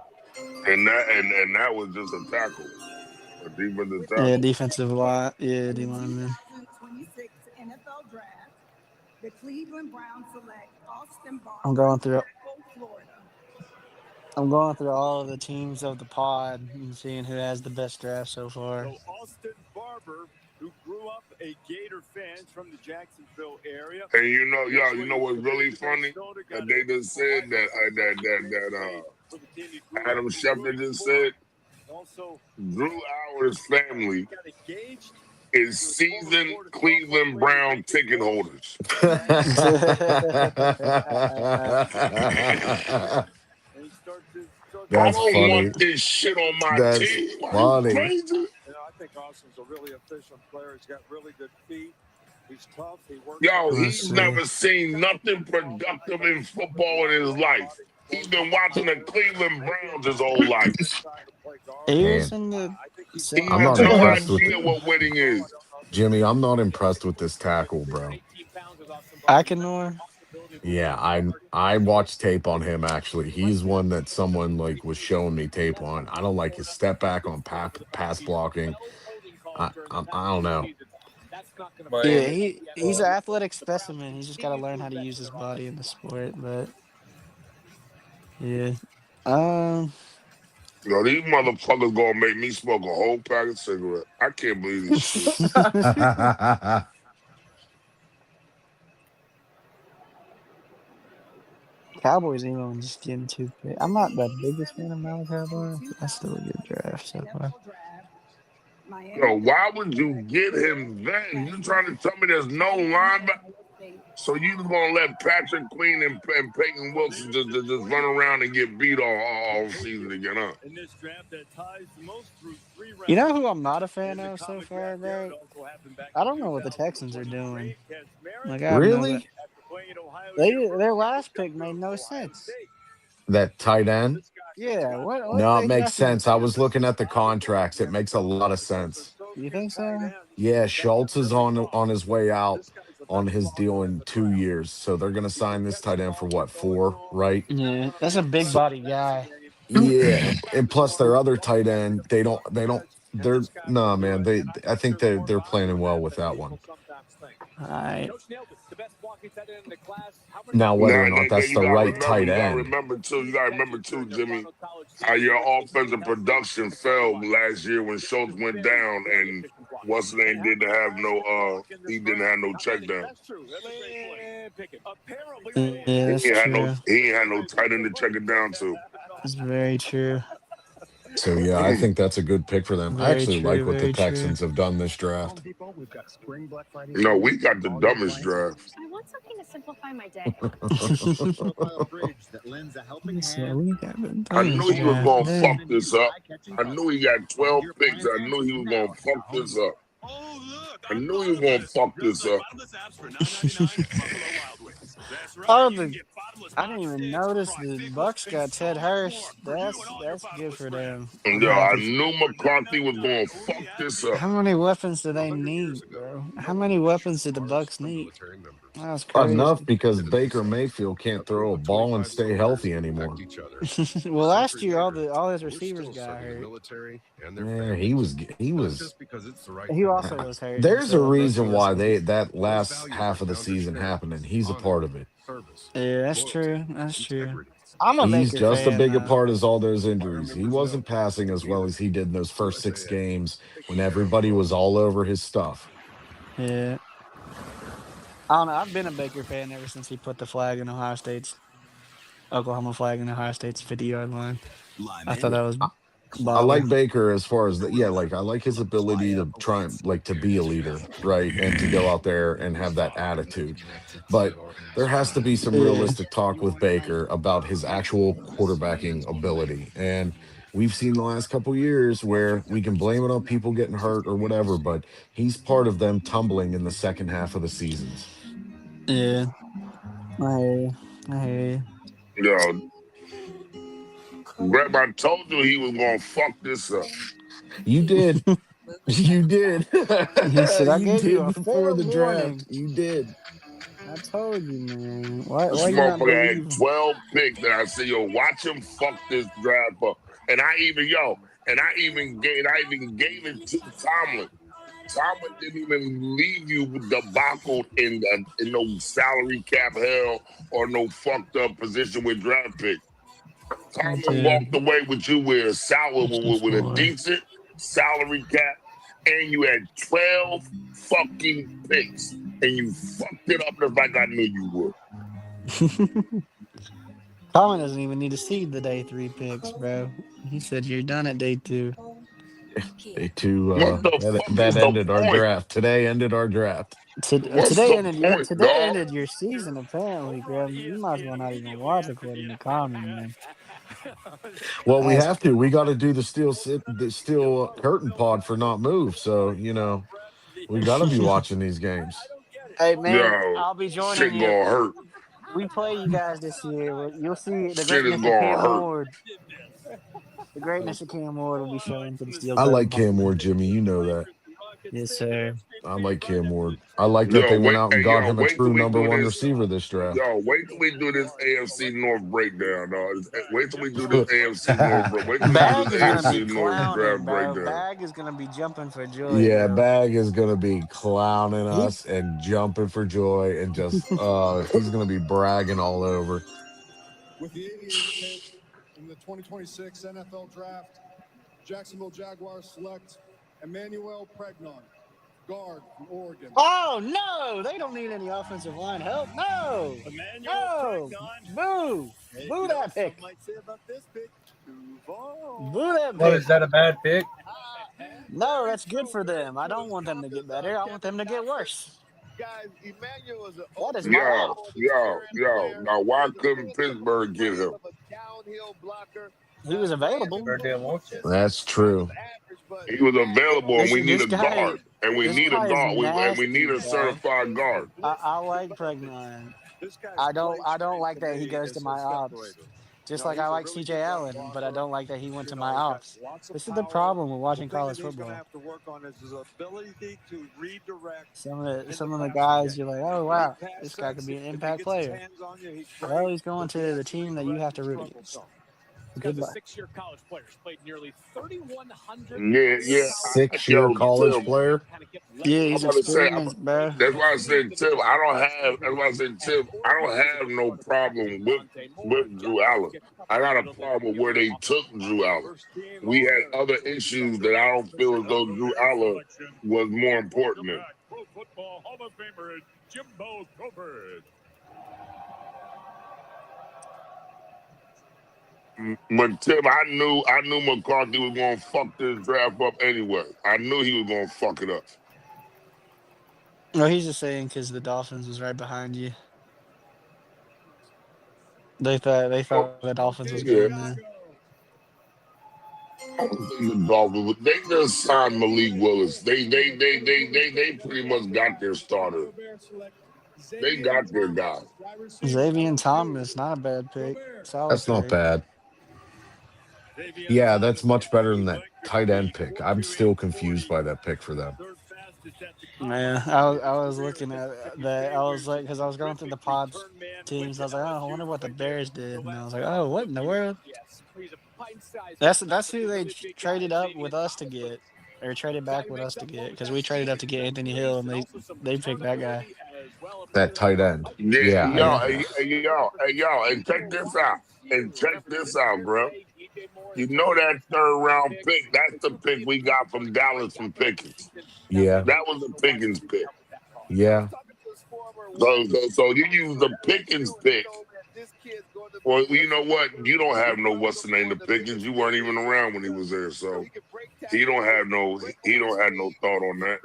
And that was just a tackle. A defensive tackle. Yeah, defensive line. Yeah, D lineman. 26 NFL draft. The Cleveland Browns select Austin Barber. I'm going through. Florida. I'm going through all of the teams of the pod and seeing who has the best draft so far. So Austin Barber, who grew up a Gator fan from the Jacksonville area. And you know what's really funny? That they just said that Adam Schefter just said Drew Howard's family is seasoned Cleveland Brown ticket holders. That's I don't funny. want this shit on my That's team. funny. I think Austin's a really efficient player. He's got really good feet. He's tough. He works. Yo, he's never seen nothing productive in football in his life. He's been watching the Cleveland Browns his whole life. He was in the. He I'm has not no impressed with idea what winning is. Jimmy, I'm not impressed with this tackle, bro. Akinor. Yeah, I watched tape on him actually. He's one that someone like was showing me tape on. I don't like his step back on pass blocking. I don't know. Yeah, he's an athletic specimen. He's just got to learn how to use his body in the sport. But yeah, Yo, these motherfuckers gonna make me smoke a whole pack of cigarettes. I can't believe this shit. Cowboys even just getting too big. I'm not the biggest fan of Malachi Black. That's still a good draft so far. Yo, why would you get him then? You trying to tell me there's no linebacker? So you just gonna let Patrick Queen and Peyton Wilson just run around and get beat all season again, huh? You know who I'm not a fan of so far, bro? I don't know what the Texans are doing. Like, Really? Their last pick made no sense. That tight end? Yeah. What No, they it makes got- sense. I was looking at the contracts. It makes a lot of sense. You think so? Yeah, Schultz is on his way out on his deal in 2 years. So they're gonna sign this tight end for what, 4, right? Yeah, that's a big body guy. Yeah. And plus their other tight end, I think they're planning well with that one. All right. Now whether or Nah, not that's you the gotta right remember- tight You gotta end. remember too, Jimmy, how your offensive production fell last year when Schultz went down and what's his name didn't have no check down. Yeah, that's He ain't true. had no tight end to check it down to. That's very true. So yeah, I think that's a good pick for them. I Very actually true, like what the very true. Texans have done this draft. No, we got the dumbest draft. I want something to simplify my day. So we got the I knew he was draft gonna there. fuck this up. I knew he got 12 picks. I knew he was gonna fuck this up. I knew he was gonna fuck this up. I didn't even notice the Bucks got Ted Hurst. That's good for them. Yo, I knew McCarthy was gonna fuck this up. How many weapons do they need, bro? How many weapons did the Bucks need? That was crazy. Enough because Baker Mayfield can't throw a ball and stay healthy anymore. Well, last year all his receivers got hurt. Yeah, he was. He also was hurt. There's a so- reason why that last half of the season happened, and he's a part of it. Yeah, that's true. That's true. I'm a He's Baker just fan, a bigger though. part as all those injuries. He wasn't passing as well as he did in those first 6 games when everybody was all over his stuff. Yeah. I don't know. I've been a Baker fan ever since he put the flag in Oklahoma flag in Ohio State's 50-yard line. I thought that was. I like Baker as far as I like his ability to try and to be a leader, right? And to go out there and have that attitude. But there has to be some realistic talk with Baker about his actual quarterbacking ability. And we've seen the last couple years where we can blame it on people getting hurt or whatever, but he's part of them tumbling in the second half of the seasons. Yeah. I hear you. Yo, Grab, I told you he was gonna fuck this up. You did. You did. He said, I You gave you did a before fair the warning. draft. You did. I told you, man. Why This you not motherfucker believe had him? 12 picks that I said, yo, watch him fuck this draft up. And I even gave it to Tomlin. Tomlin didn't even leave you debacled in no salary cap hell or no fucked up position with draft picks. Tomlin walked away with you with a decent salary cap, and you had 12 fucking picks, and you fucked it up just like I knew you would. Colin doesn't even need to see the day 3 picks, bro. He said you're done at day 2. Day 2. That ended our draft. Today ended our draft. Today ended your season, apparently, Graham. You might as well not even watch according to Common, man. Well, we have to. We got to do the steel curtain pod for Not Move. So, we got to be watching these games. Hey, man, Yo, I'll be joining shit you. gonna hurt. We play you guys this year. You'll see the Shit is greatness of gonna Cam hurt. Ward. The greatness of Cam Ward will be shown to the steel I curtain like pod. Cam Ward, Jimmy. You know that. Yes, sir. I like Cam Ward. I like that they went out and got him a true number 1 receiver this draft. Yo, wait till we do this AFC North breakdown, dog. Wait till we do this AFC North breakdown. Wait till Bag we do is this gonna AFC be North clowning, draft bro. breakdown. Bag is gonna be jumping for joy. Yeah, bro. Bag is going to be clowning us and jumping for joy and just, he's going to be bragging all over. With the 88th pick in the 2026 NFL Draft, Jacksonville Jaguars select Emmanuel Pregnon, guard from Oregon. Oh, no! They don't need any offensive line help. No! No! Boo! Boo that pick. Boo that pick. What, is that a bad pick? No, that's good for them. I don't want them to get better. I want them to get worse. Guys, Emmanuel is That is my Yo. Now, why couldn't Pittsburgh get him? He was available. That's true. He was available, and we need a guy- guard. And we this need a guy is guard. And we need a nasty, certified guard. I like Pregnon. I don't like that he goes to my ops. Just like I like C.J. Allen, but I don't like that he went to my ops. This is the problem with watching college football. Some of the guys, you're like, oh wow, this guy could be an impact player. Well, he's going to the team that you have to root against. Goodbye. 6-year college players played nearly 3,100. Yeah. 6-year college player. Yeah, he's I'm about to say, experienced, bro. that's why I said, Tim, I don't have no problem with Drew Allen. I got a problem with where they took Drew Allen. We had other issues that I don't feel as though Drew Allen was more important than. Pro Football Hall of Famer Jimbo Crawford. But Tim, I knew McCarthy was gonna fuck this draft up anyway. I knew he was gonna fuck it up. No, he's just saying because the Dolphins was right behind you. They thought the Dolphins was going there. I don't think the Dolphins, they just signed Malik Willis. They pretty much got their starter. They got their guy. Xavier Thomas, not a bad pick. Solid That's not pick. bad. Yeah, that's much better than that tight end pick. I'm still confused by that pick for them. Man, I was looking at that. I was like, because I was going through the pods teams. I was like, oh, I wonder what the Bears did. And I was like, oh, what in the world? That's who they traded up with us to get, or traded back with us to get, because we traded up to get Anthony Hill, and they picked that guy. That tight end. Yeah. Yeah. Yo, and check this out, bro. You know that 3rd round pick, that's the pick we got from Dallas from Pickens. Yeah. That was the Pickens pick. Yeah. So you use the Pickens pick. Well, you know what? You don't have no what's the name to Pickens. You weren't even around when he was there, so he don't have no thought on that.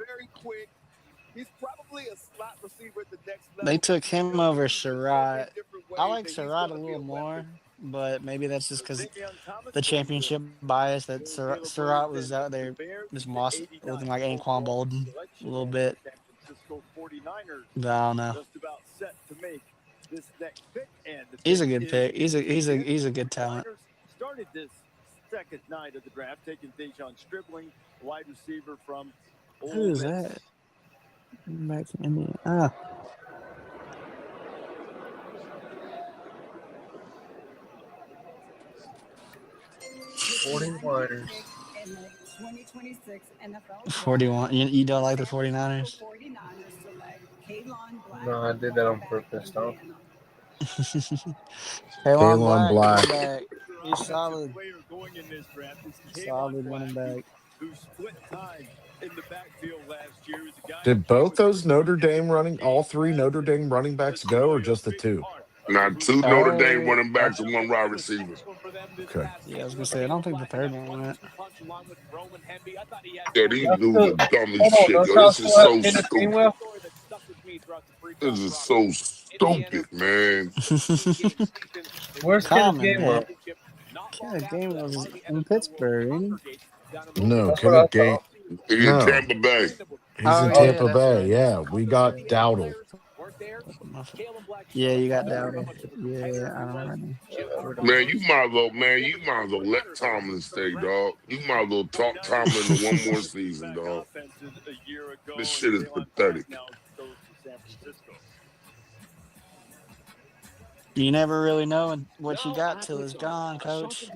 They took him over Surratt. I like Surratt a little more, but maybe that's just because the championship bias that Surratt was out there, just looking like Anquan Bolden a little bit. But I don't know. this next pick. And He's a good pick. He's a good talent. Started this second night of the draft, taking Dejon Stribling, wide receiver from Ole Who is Miss. that? Back from Indiana. Ah. $41. 2026 NFL 41. You don't like the 49ers? 49ers select Kaylon Black. No, I did that on purpose, though. Kaylon Black. Back. He's solid. Player going in this draft is Kaylon Solid running Black, back. who split time in the backfield last year. As a guy Did both those all three Notre Dame running backs go, or just the two? Not two Notre Dame running backs and one wide receiver. Okay. Yeah, I was gonna say I don't think the third one went. Yeah, these dudes are dumb as Hold on, shit. don't Yo, y'all this is still so have Kenneth stupid. Gainwell? This is so stupid, man. Where's Kenneth Common, Gainwell? man. Kenneth Gainwell was in Pittsburgh, ain't he? No, That's what I Kenneth Gay. He's in No, Tampa Bay. he's Oh, in yeah, Tampa that's Bay. right. Yeah, we got Dowdle. Yeah, you got Dowdy. Yeah, I don't remember. Man, you might as well let Tomlin stay, dog. You might as well talk Tomlin to one more season, dog. This shit is pathetic. You never really know what you got till it's gone, Coach.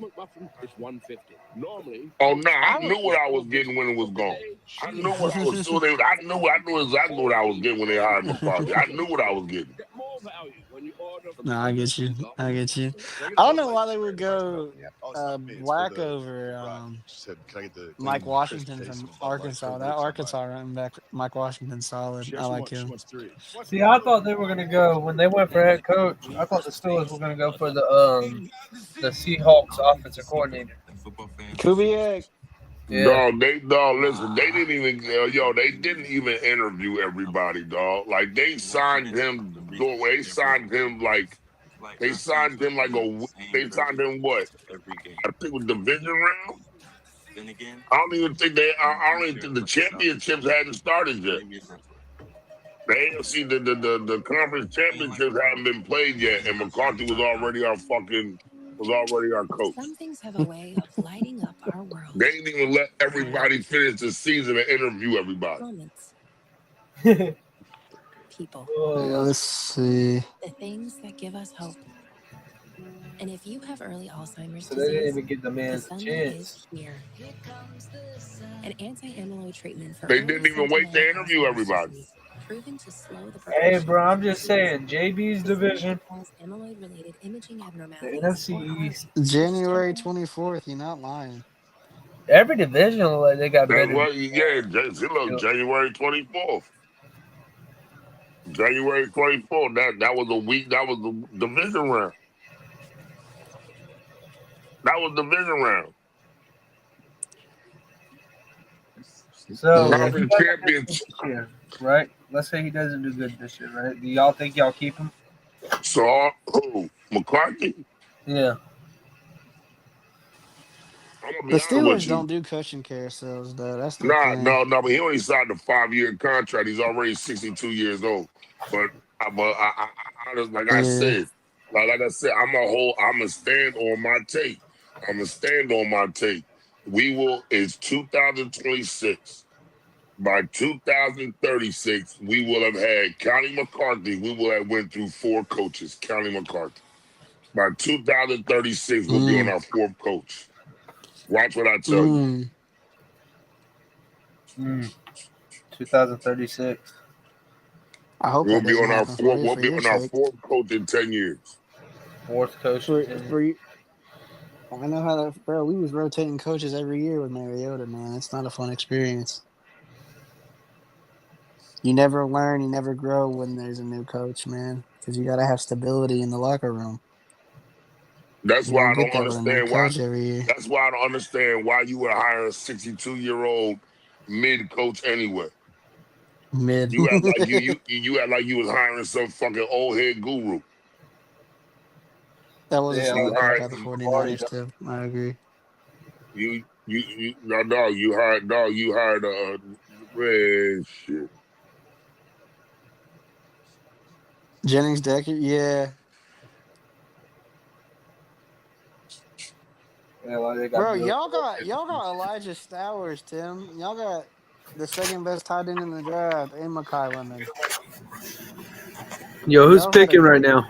It's 150. Normally. Oh no, I knew what I was getting when it was gone. I knew what I was doing. I knew exactly what I was getting when they hired McCarthy. I knew what I was getting. No, I get you. I don't know why they would go Black over Mike Washington from Arkansas. That Arkansas running back, Mike Washington's solid. I like him. See, I thought they were gonna go when they went for head coach. I thought the Steelers were gonna go for the Seahawks offensive coordinator. Kubiak. Yeah. Listen, they didn't even interview everybody, dog. Like they signed him what? They signed him what? I think it was division round. I don't even think the championships hadn't started yet. The AFC, the conference championships hadn't been played yet, and McCarthy was already our coach. Some things have a way of lighting up our world. They didn't even let everybody finish the season and interview everybody. Moments. People. Yeah, let's see. The things that give us hope. And if you have early Alzheimer's So they didn't disease, even give the man the a sun chance. is here. An anti-amyloid treatment for They early didn't even wait to symptomatic interview Alzheimer's everybody. disease, proven to slow the Hey, progression bro, I'm of just saying, JB's division, amyloid-related imaging the abnormalities. NFC East. January 24th. You're not lying. Every division, like they got That's better. what, yeah. Look, January 24th. January 24th. That was a week. That was the division round. That was division round. So, Conference if he doesn't do good championship. this year, right? Let's say he doesn't do good this year, right? Do y'all think y'all keep him? So who? McCarthy? Yeah. I'm gonna The be honest with Steelers you. don't do coaching carousels, though. That's the No, thing. but he only signed a 5-year contract. He's already 62 years old. But I just like I said, I'm gonna stand on my take. I'm gonna stand on my take. It's 2026. By 2036, we will have had County McCarthy. We will have went through 4 coaches, County McCarthy. By 2036, we'll be on our 4th coach. Watch what I tell you. 2036. I hope We'll that be doesn't on our happen for 4th. you, We'll for be your on our sake. 4th coach in 10 years. 4th coach. I know how that, bro. We was rotating coaches every year with Mariota, man. It's not a fun experience. You never learn, you never grow when there's a new coach, man. Because you gotta have stability in the locker room. That's You why don't I get don't that with a new understand why. coach every year. That's why I don't understand why you would hire a 62-year-old mid coach anyway. Mid. You act like you act like you was hiring some fucking old head guru. That was a Yeah, solid right. pick by the 49ers, too. I agree. You hired a red shit. Jennings, Decker, yeah. Yeah, well, they Bro, got y'all got Elijah Stowers, Tim. Y'all got the second best tight end in the draft, and Mekhi Lemon. Yo, who's picking right now?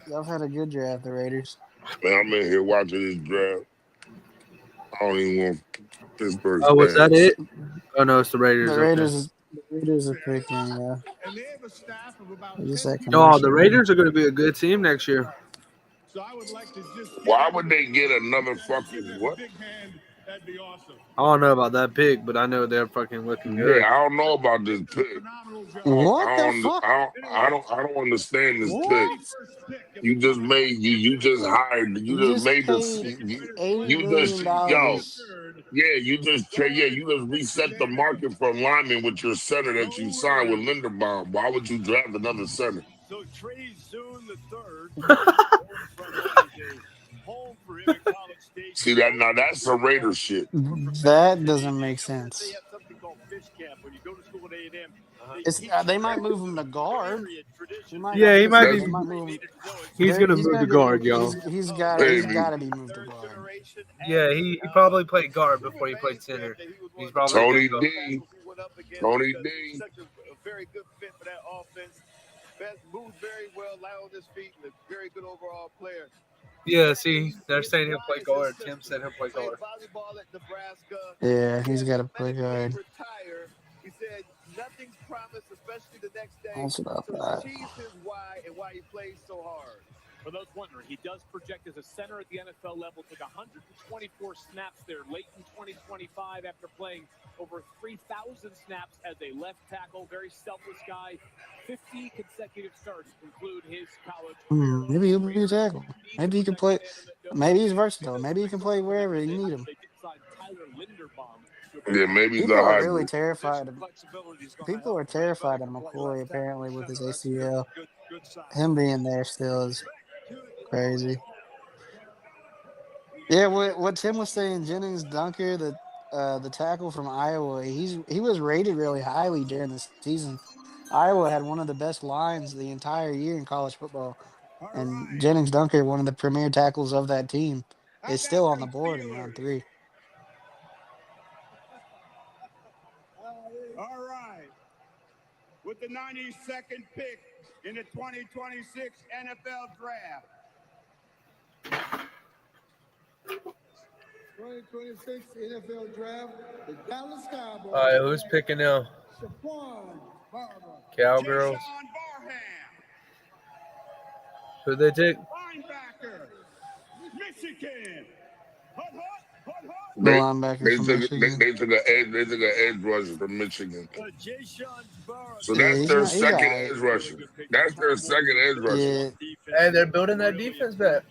Y'all had a good draft, the Raiders. Man, I'm in here watching this draft. I don't even want Pittsburgh Oh, was that fans. it? Oh no, it's the Raiders. The Okay. Raiders are picking, yeah. And they have a staff of about Just 10 that people. No, the commercial. Raiders are going to be a good team next year. So I would like to just Why would they get another fucking what? big hand. That'd be awesome. I don't know about that pick, but I know they're fucking looking good. Yeah, I don't know about this pick. What the fuck? I don't understand this What? pick. You just made you just hired you just made this you just you just reset the market for linemen with your center that you signed with Linderbaum. Why would you draft another center? So Trey Zoon the third. Home for him at College Station. See that now? That's a Raider shit. That doesn't make sense. They have something called fish camp when you go to school at A&M. They might move him to guard. Yeah, he might be. Move him. He's going to move to guard, y'all. He's got to be moved to guard. Yeah, he probably played guard before he played center. He's probably Tony D. Such a very good fit for that offense. Best moves very well, light on his feet, and a very good overall player. Yeah, see, they're saying he'll play guard. Tim said he'll play guard. Yeah, he's got to play guard. He said nothing's promised, especially the next day. That's about so that. Cheese his why and why he plays so hard. For those wondering, he does project as a center at the NFL level. Took 124 snaps there late in 2025 after playing over 3,000 snaps as a left tackle. Very selfless guy. 50 consecutive starts include his college career. Maybe he'll be a tackle. Maybe he can play. Maybe he's versatile. Maybe he can play wherever you need him. Yeah, maybe people are really terrified. People are terrified of McCoy apparently with his ACL. Him being there still is crazy. Yeah, what Tim was saying, Jennings Dunker, the tackle from Iowa, he was rated really highly during the season. Iowa had one of the best lines the entire year in college football, and Jennings Dunker, one of the premier tackles of that team, is still on the board in round 3. All right. With the 92nd pick in the 2026 NFL Draft. 2026 NFL Draft, the Dallas Cowboys. All right, who's picking now? Cowgirls. Who'd they take? Linebacker, Michigan. They took an edge rusher from Michigan. So that's their second edge rusher. That's their second edge rusher. Yeah. Hey, they're building that defense back.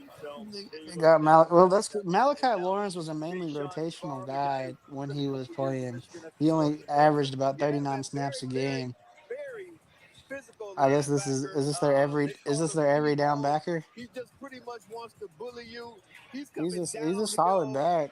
They got Malachi Lawrence was a mainly rotational guy when he was playing. He only averaged about 39 snaps a game. I guess is this their every down backer? He just pretty much wants to bully you. He's a solid back.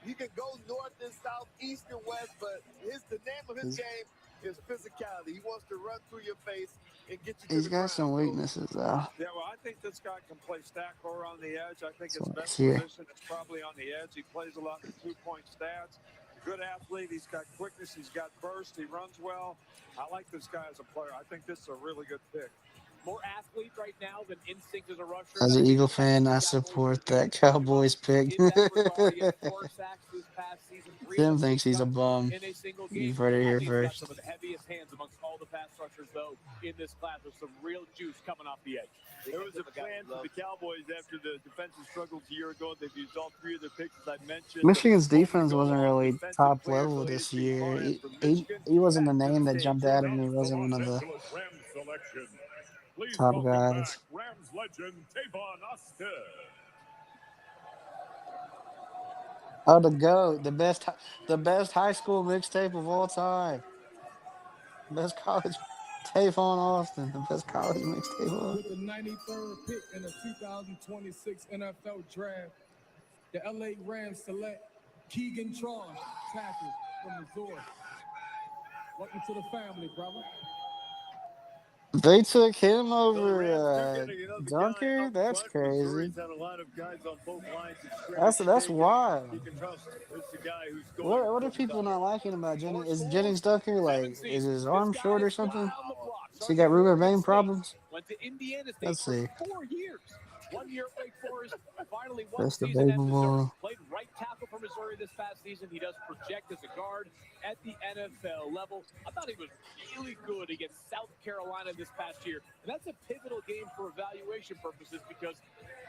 He can go north and south, east and west, but the name of his game is physicality. He wants to run through your face and get you. He's got some weaknesses though. Yeah, well, I think this guy can play stack or on the edge. I think his best here. position is probably on the edge. He plays a lot of 2-point stats. Good athlete. He's got quickness. He's got burst. He runs well. I like this guy as a player. I think this is a really good pick. More athlete right now than instinct as a rusher. As an Eagle fan, I support that Cowboys pick. Tim thinks he's a bum. You've heard it here first. Some of the heaviest hands amongst all the pass rushers, though, in this class. There's some real juice coming off the edge. There was a plan for the Cowboys after the defensive struggles a year ago. They've used all 3 of their picks, as I mentioned. Michigan's defense wasn't really top level this year. He wasn't a name that jumped out at me. He wasn't one of the top guys. Rams legend Tavon Austin. Oh, the GOAT, the best high school mixtape of all time. Best college, Tavon Austin, the best college mixtape. With the 93rd pick in the 2026 NFL Draft, the LA Rams select Keegan Charles, tackle from Missouri. Welcome to the family, brother. They took him over Dunker? That's crazy. That's wild. What are people not liking about Jennings? Is Jennings Dunker is his arm short or something? So he got rubber vein problems? Let's see. 4 years. 1 year at Wake Forest, finally one That's the season baby at Missouri. boy. Played right tackle for Missouri this past season. He does project as a guard at the NFL level. I thought he was really good against South Carolina this past year. And that's a pivotal game for evaluation purposes because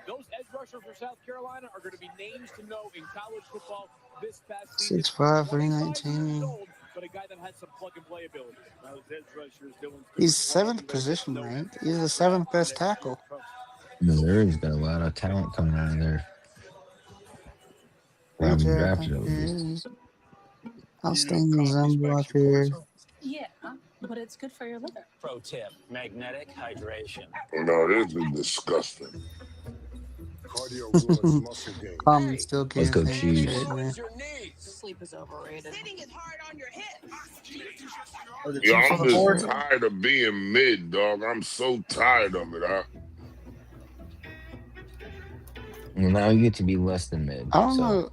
those edge rushers for South Carolina are going to be names to know in college football this past season. 6'5", 319. But a guy that has some plug-and-play ability. He's 7th position ranked. He's the 7th best tackle. Missouri's got a lot of talent coming out of there. Haven't drafted over this. Outstanding zone blocker. Yeah, but it's good for your liver. Pro tip, magnetic hydration. No, this is disgusting. Still Let's can't go think Chiefs. straight, man. Sleep is overrated. Yo, I'm just tired of being mid, dog. I'm so tired of it, huh? Well, now you get to be less than mid. I don't so. know.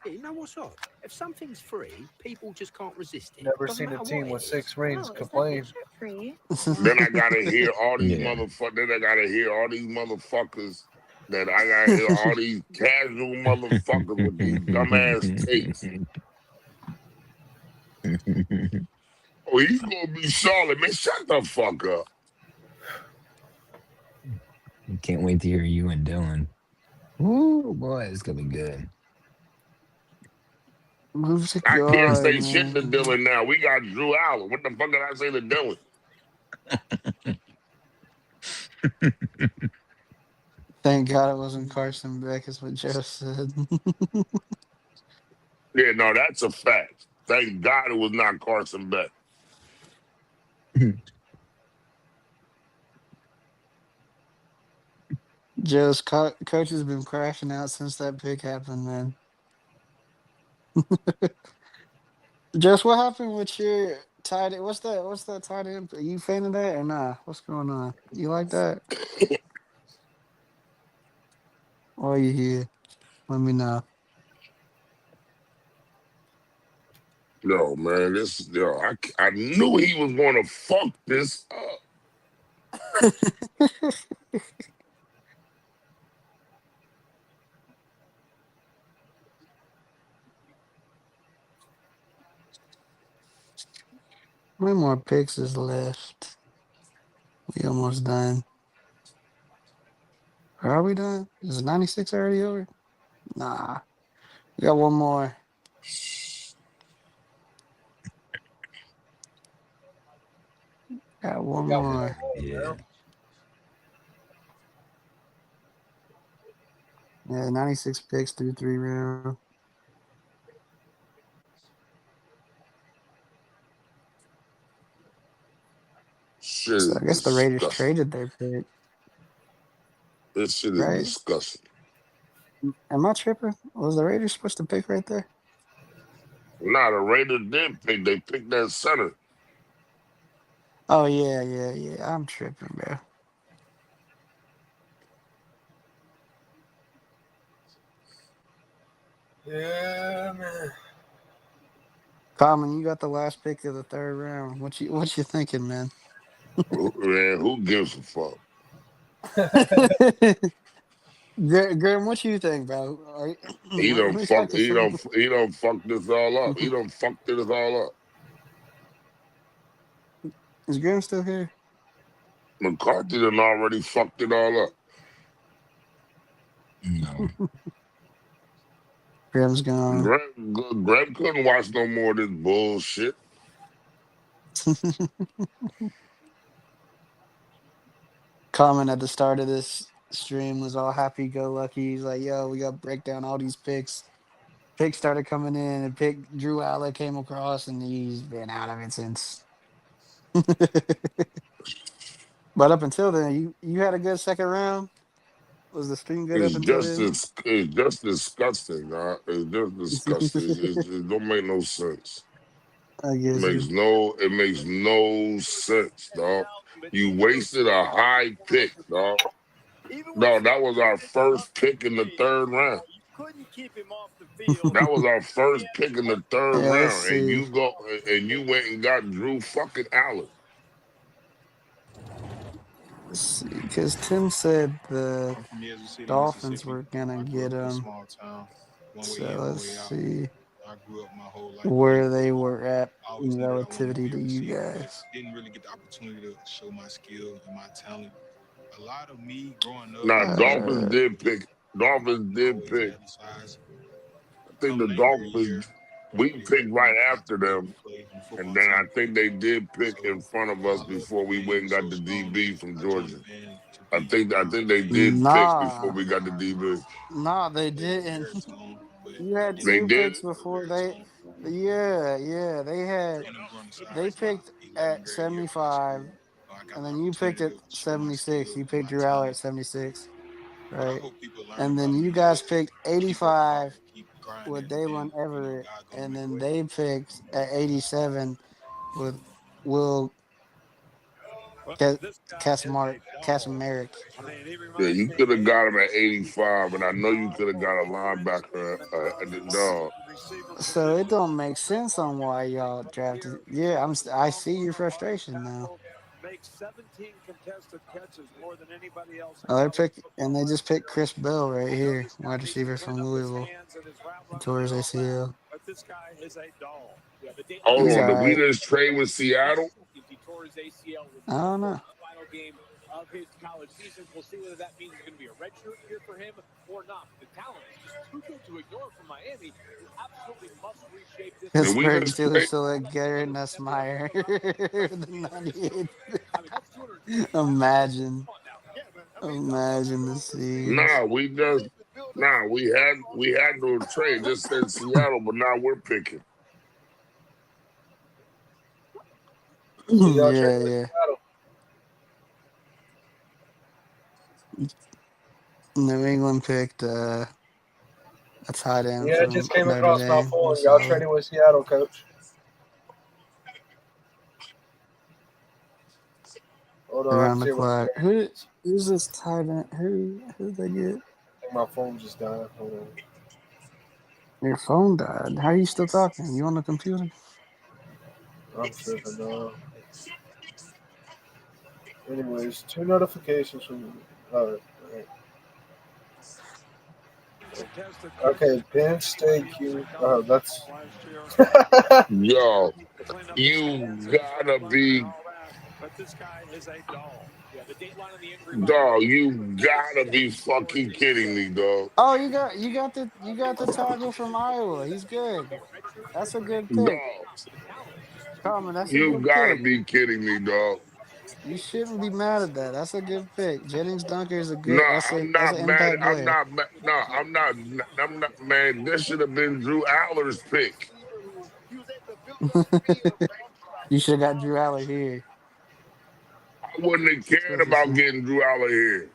You know what's odd? If something's free, people just can't resist it. Never Doesn't seen a matter team what with it 6 rings Oh, complain. Then I gotta hear all these Yeah. motherfuckers. Then I gotta hear all these motfuckers. Then I gotta hear all these casual motherfuckers with these dumbass takes. Oh, he's gonna be Charlotte, man. Shut the fuck up. Can't wait to hear you and Dylan. Ooh, boy, it's gonna be good. Move to I guard, can't say man. shit to Dylan now. We got Drew Allen. What the fuck did I say to Dylan? Thank God it wasn't Carson Beck, is what Joe said. Yeah, no, that's a fact. Thank God it was not Carson Beck. Joe's coach has been crashing out since that pick happened, man. Just what happened with your tight end? What's that tight end? Are you a fan of that or nah? What's going on? You like that? Or are you here? Let me know. Yo, man, I knew he was gonna fuck this up. How many more picks is left? We almost done. Are we done? Is 96 already over? Nah. We got one more. Got one more. Yeah. Yeah, 96 picks through 3 rounds. Shit So is I guess the Raiders disgusting. traded their pick. This shit is Right? disgusting. Am I tripping? Was the Raiders supposed to pick right there? Nah, the Raiders did pick. They picked that center. Oh, yeah. I'm tripping, bro. Yeah, man. Common, you got the last pick of the 3rd round. What you thinking, man? Man, who gives a fuck? Graham, what you think, bro? He Let don't me fuck. talk to some- He don't fuck this all up. He don't fuck this all up. Is Graham still here? McCarthy done already fucked it all up. No. Graham's gone. Greg couldn't watch no more of this bullshit. Comment at the start of this stream was all happy-go-lucky. He's like, yo, we got to break down all these picks. Picks started coming in, and Drew Allen came across, and he's been out of it since. But up until then, you had a good 2nd round? Was the stream good up until then? It's just disgusting, huh? It's just disgusting. It don't make no sense. It makes no sense, dog. You wasted a high pick, dog. No, that was our first pick in the third round. Couldn't keep him off the field. That was our first pick in the third Yeah, let's round, and see. you went and got Drew fucking Allen. Let's see, because Tim said the Dolphins were gonna get him. So let's see where they were at in relativity to you guys. Didn't really get the opportunity to show my skill and my talent. A lot of me growing up. Nah, Dolphins did pick. I think the Dolphins, we picked right after them, and then I think they did pick in front of us before we went and got the DB from Georgia. I think they did pick before we got the DB. Nah, they didn't. You had two picks before they. Yeah, they picked at 75, and then you picked at 76. You picked Drew Aller at 76, right? And then you guys picked 85 with Dalen Everett, and then they picked at 87 with Will Kaczmarek. Yeah, you could have got him at 85, and I know you could have got a linebacker at the dog. So it don't make sense on why y'all drafted. Yeah, I see your frustration now. Makes 17 contested catches more than anybody else. They just picked Chris Bell right here, wide receiver from Louisville. He tore his ACL. But this guy is a doll. Hold on, did we just trade with Seattle? I don't know. Final game of his college season. We'll see whether that means it's going to be a redshirt year for him or not. The talent is just too good to ignore from Miami. You absolutely must reshape this. Pittsburgh Steelers select Garrett Nussmeier, the 98th. Imagine the scene. We had no trade. Just said Seattle, but now we're picking. Yeah. New England picked a tight end. Yeah, it just came across my phone. Y'all trading with Seattle, coach. Hold on. Around the clock. Who's this tight end? Who did they get? I think my phone just died. Hold on. Your phone died. How are you still talking? You on the computer? I'm tripping, dog. Anyways, 2 notifications from. All right. Okay, Penn State. Oh, that's. Yo, you gotta be. But this guy is a doll. Yeah, the dateline of the injury. Dog, you gotta be fucking kidding me, dog. Oh, you got the tackle from Iowa. He's good. That's a good pick. Dog. Common, that's you a good gotta pick. be kidding me, dog. You shouldn't be mad at that. That's a good pick. Jennings Dunker is a good. No, that's I'm not an mad. impact player. I'm not, man. This should have been Drew Aller's pick. You should have got Drew Aller here. I wouldn't have cared about getting Drew Aller here.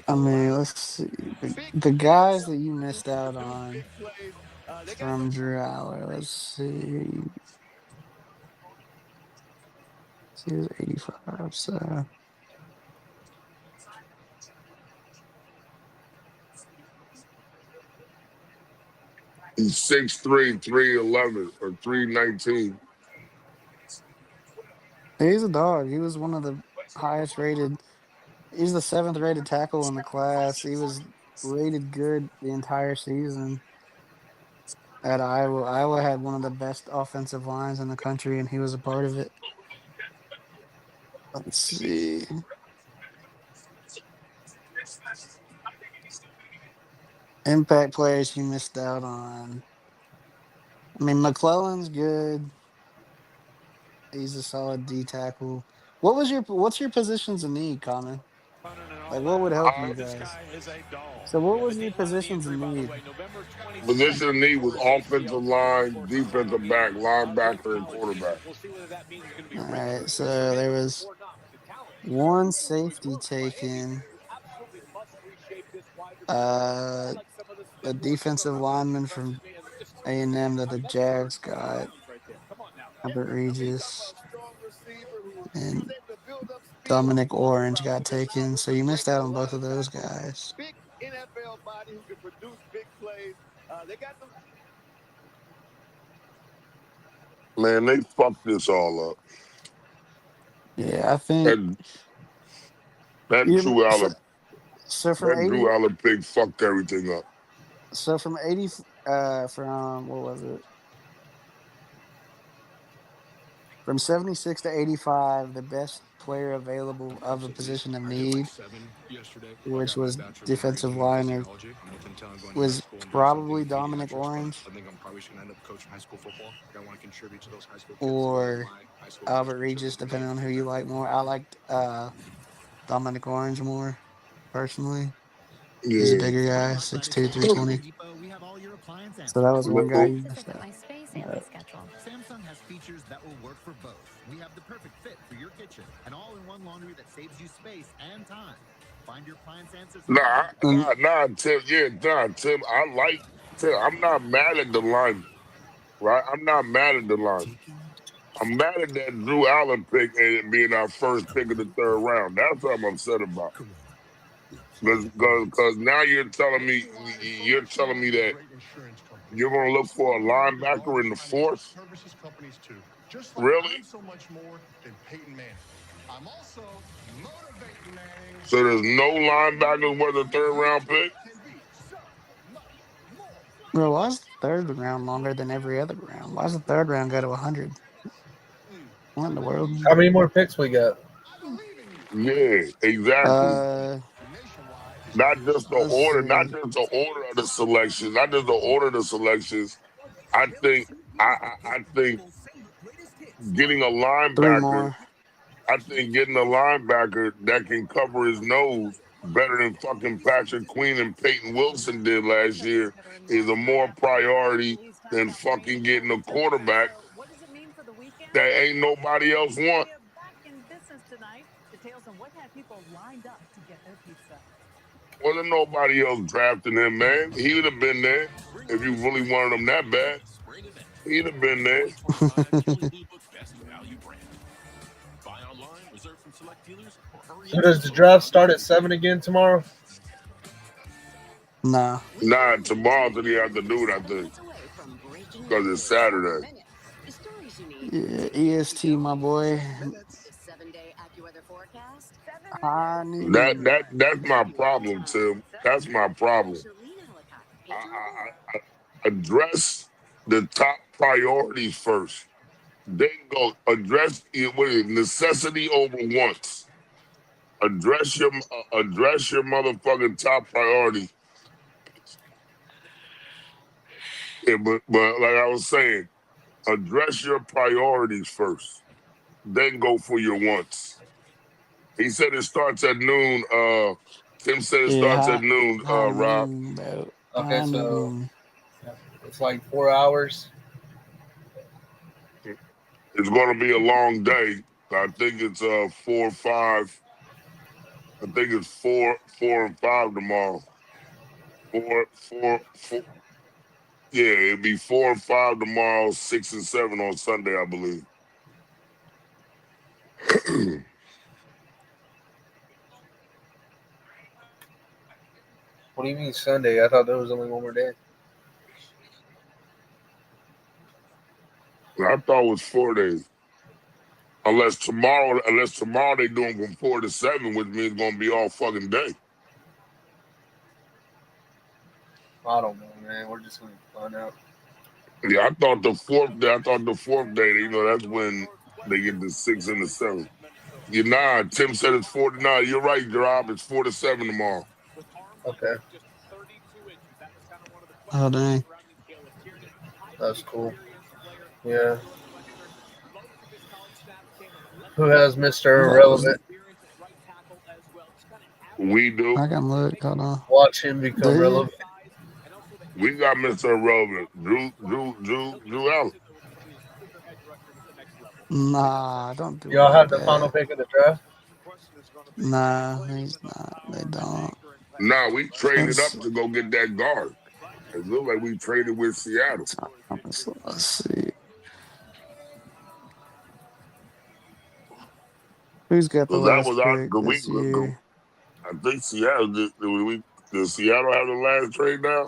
I mean, let's see. The guys that you missed out on from Drew Aller, let's see. He was 85, so. He's 6'3", 311 or 319. He's a dog. He was one of the highest rated. He's the 7th rated tackle in the class. He was rated good the entire season at Iowa. Iowa had one of the best offensive lines in the country, and he was a part of it. Let's see. Impact players you missed out on. I mean, McClellan's good. He's a solid D tackle. What's your positions in need, Common? Like, what would help you guys? So what was your positions in need? Position in need was offensive line, defensive back, linebacker, and quarterback. All right, so there was one safety taken. the defensive lineman from A&M that the Jags got, Albert Regis, and Dominic Orange got taken. So you missed out on both of those guys. Big NFL body who can produce big plays. They got them. Man, they fucked this all up. Yeah, I think that Drew Allen. So from that 80, Drew Allen pick fucked everything up. So from 80, from what was it? From 76 to 85, the best player available of a position of need, which was defensive line, was probably Dominic Orange or Albert Regis, depending on who you like more. I liked Dominic Orange more, personally. Yeah. He's a bigger guy, 6'2", 320. So that was one guy you missed out. Samsung has features that will work for both. We have the perfect fit for your kitchen, an all-in-one laundry that saves you space and time. Find your appliance answers. Tim. I like Tim. I'm not mad at the line, right? I'm not mad at the line. I'm mad at that Drew Allen pick and it being our first pick of the third round. That's what I'm upset about. Because now you're telling me that you're going to look for a linebacker in the fourth? Really? So there's no linebackers worth a third round pick? Bro, why is the third round longer than every other round? Why does the third round go to 100? What in the world? How many more picks we got? Yeah, exactly. Not just the order, not just the order of the selections, not just the order of the selections. I think getting a linebacker, that can cover his nose better than fucking Patrick Queen and Peyton Wilson did last year is a more priority than fucking getting a quarterback that ain't nobody else want. Wasn't nobody else drafting him, man. He would have been there if you really wanted him that bad. He'd have been there. So does the draft start at 7 again tomorrow? Nah. Nah, tomorrow's what you have to do it, I think. Because it's Saturday. Yeah, EST, my boy. That's my problem, Tim. That's my problem. I address the top priorities first. Then go address necessity over wants. Address your motherfucking top priority. Yeah, but like I was saying, address your priorities first. Then go for your wants. He said it starts at noon. Tim said it starts at noon, Rob. Okay, so it's like 4 hours. It's going to be a long day. I think it's 4 or 5. I think it's 4 and 5 tomorrow. 4. Yeah, it'll be 4 and 5 tomorrow, 6 and 7 on Sunday, I believe. What do you mean Sunday? I thought there was only one more day. I thought it was 4 days. Unless tomorrow they do them from 4 to 7, which means it's going to be all fucking day. I don't know, man. We're just going to find out. Yeah, I thought the fourth day, that's when they get the 6 and the 7. Yeah, Tim said it's 4 to 9. You're right, Rob. It's 4 to 7 tomorrow. Okay. Oh, dang. That's cool. Yeah. Who has Mr. Irrelevant? We do. I can look. Hold on. Watch him become relevant. We got Mr. Irrelevant. Drew Allen. Nah, don't do Y'all have that. the final pick of the draft? Nah, he's not. They don't. Nah, we traded up to go get that guard. It looked like we traded with Seattle. Let's see. Who's got the So that last was our pick the week this year? I think Seattle did Seattle have the last trade now?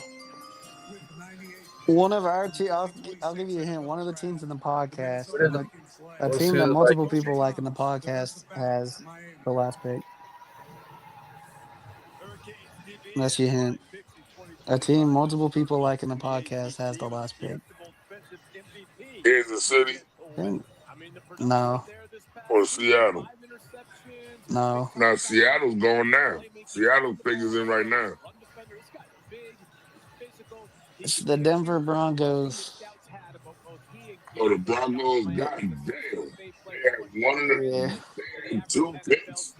One of our team, I'll give you a hint. One of the teams in the podcast, a We'll team see that the multiple Vikings. people like in the podcast has the last pick. That's your hint. A team multiple people like in the podcast has the last pick. Kansas City No, or Seattle? no. Now Seattle's going now. Seattle's pick is in right now. It's the Denver Broncos. Oh, the Broncos, goddamn. They had two picks.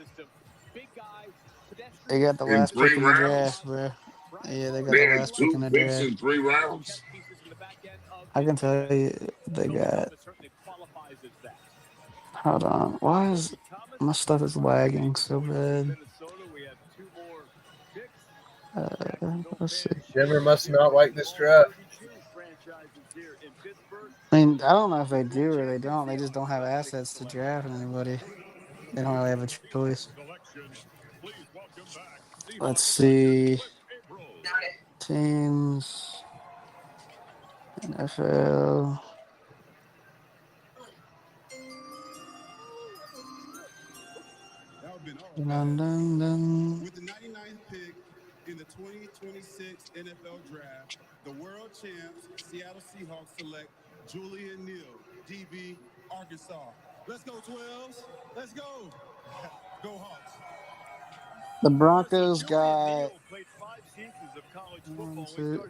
They got the in last 3 pick in the rounds. draft, bro. Yeah, they got They the had last pick 2 in the picks draft. in 3 rounds. I can tell you they got. Hold on. Why is my stuff is lagging so bad? Let's see. Denver must not like this draft. I mean, I don't know if they do or they don't. They just don't have assets to draft anybody. They don't really have a choice. Let's see. Teams. NFL. Dun, dun, dun. With the 99th pick in the 2026 NFL Draft, the world champs Seattle Seahawks select Julian Neal, DB, Arkansas. Let's go, 12s. Let's go. Go Hawks. The Broncos got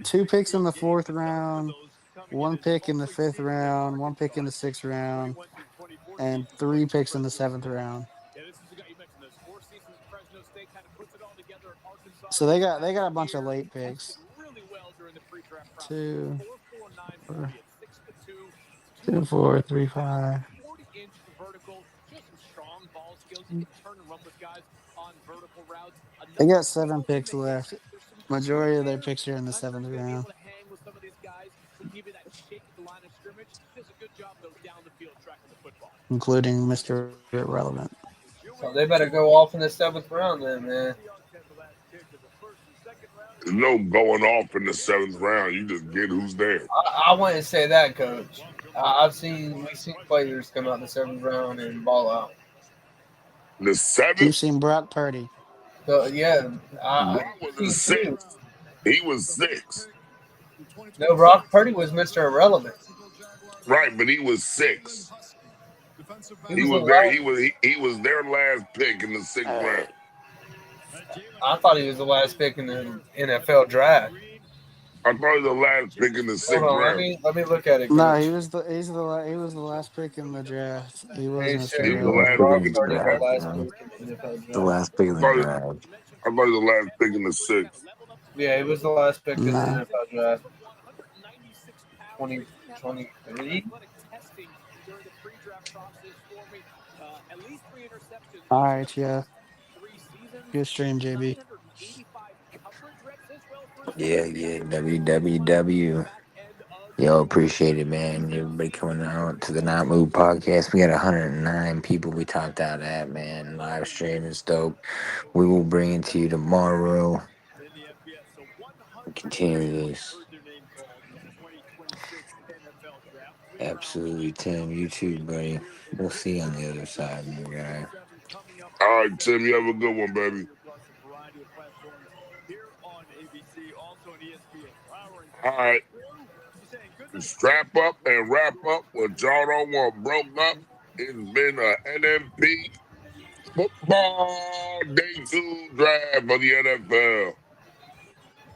2 picks in the 4th round, 1 pick in the 5th round, 1 pick in the 6th round, and 3 picks in the 7th round. So they got a bunch of late picks. 2, 4, 3, 5. They got 7 picks left. Majority of their picks are in the 7th round. Including Mr. Irrelevant. So they better go off in the 7th round then, man. There's no going off in the 7th round. You just get who's there. I wouldn't say that, Coach. We've seen players come out in the 7th round and ball out. The 7th? You've seen Brock Purdy. So yeah, Brock was a 6th. He was 6th. No, Brock Purdy was Mr. Irrelevant. Right, but he was 6th. He was was the there. last- He was their last pick in the 6th round. I thought he was the last pick in the NFL draft. I thought he was the last pick in the 6th Hold on, round. let me look at it. No, Coach. he was the last pick in the draft. He wasn't Mr. He was the Irrelevant. last pick in the Purdy, the draft. last pick in the NFL draft. The last pick of the draft. I thought he was the last pick in the 6th. Yeah, he was the last pick in the Nah. NFL draft. 2023. All right, yeah. Good stream, JB. Yeah, WWW. Yo, appreciate it, man. Everybody coming out to the Not Move podcast. We got 109 people we topped out at, man. Live stream is dope. We will bring it to you tomorrow. Continue this. Absolutely, Tim. You too, buddy. We'll see you on the other side, my guy. All right, Tim, you have a good one, baby. All right. Strap up and wrap up what y'all don't want broke up. It's been a NMP football day 2 draft for the NFL.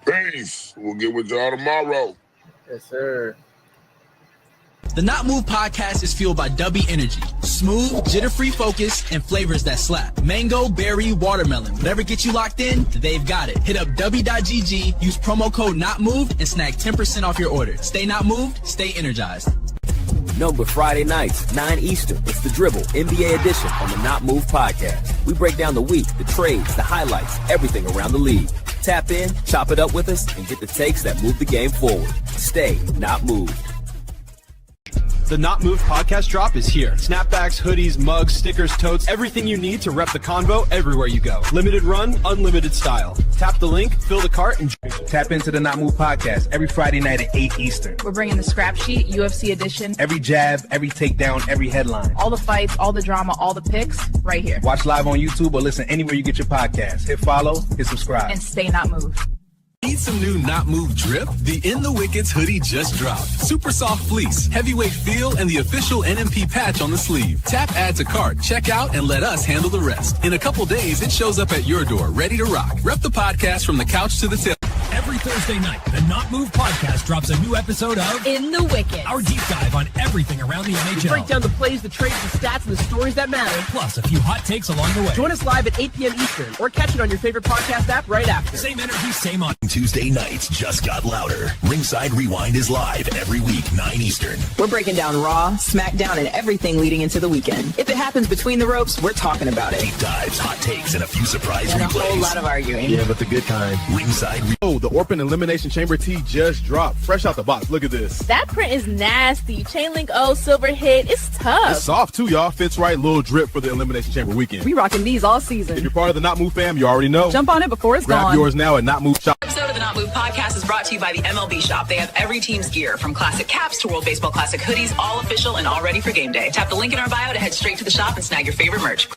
Peace. We'll get with y'all tomorrow. Yes, sir. The Not Move podcast is fueled by Dubby Energy. Smooth, jitter-free focus, and flavors that slap. Mango, berry, watermelon. Whatever gets you locked in, they've got it. Hit up Dubby.gg, use promo code NOTMOVED, and snag 10% off your order. Stay not moved, stay energized. Known but Friday nights, 9 Eastern, it's the Dribble NBA edition on the Not Move podcast. We break down the week, the trades, the highlights, everything around the league. Tap in, chop it up with us, and get the takes that move the game forward. Stay not moved. The Not Moved podcast drop is here. Snapbacks, hoodies, mugs, stickers, totes, everything you need to rep the convo everywhere you go. Limited run, unlimited style. Tap the link, fill the cart, and tap into the Not Moved podcast every Friday night at 8 Eastern. We're bringing the scrap sheet, UFC edition. Every jab, every takedown, every headline. All the fights, all the drama, all the picks, right here. Watch live on YouTube or listen anywhere you get your podcast. Hit follow, hit subscribe. And stay not moved. Need some new Not Moved drip? The In the Wickets hoodie just dropped. Super soft fleece, heavyweight feel, and the official NMP patch on the sleeve. Tap add to cart, check out, and let us handle the rest. In a couple days, it shows up at your door, ready to rock. Rep the podcast from the couch to the tip. Every Thursday night, the Not Moved podcast drops a new episode of In the Wickets, our deep dive on everything around the NHL. We break down the plays, the trades, the stats, and the stories that matter. Plus, a few hot takes along the way. Join us live at 8 p.m. Eastern, or catch it on your favorite podcast app right after. Same energy, same on. Tuesday nights just got louder. Ringside Rewind is live every week, 9 Eastern. We're breaking down Raw, SmackDown, and everything leading into the weekend. If it happens between the ropes, we're talking about it. Deep dives, hot takes, and a few surprise and replays. A whole lot of arguing. Yeah, but the good kind. Ringside. The Orphan Elimination Chamber tee just dropped. Fresh out the box. Look at this. That print is nasty. Chain link O, silver hit. It's tough. It's soft too, y'all. Fits right. Little drip for the Elimination Chamber weekend. We rocking these all season. If you're part of the Not Move fam, you already know. Jump on it before it's gone. Grab yours now at Not Move Shop. Episode of the Not Move podcast is brought to you by the MLB Shop. They have every team's gear, from classic caps to World Baseball Classic hoodies, all official and all ready for game day. Tap the link in our bio to head straight to the shop and snag your favorite merch.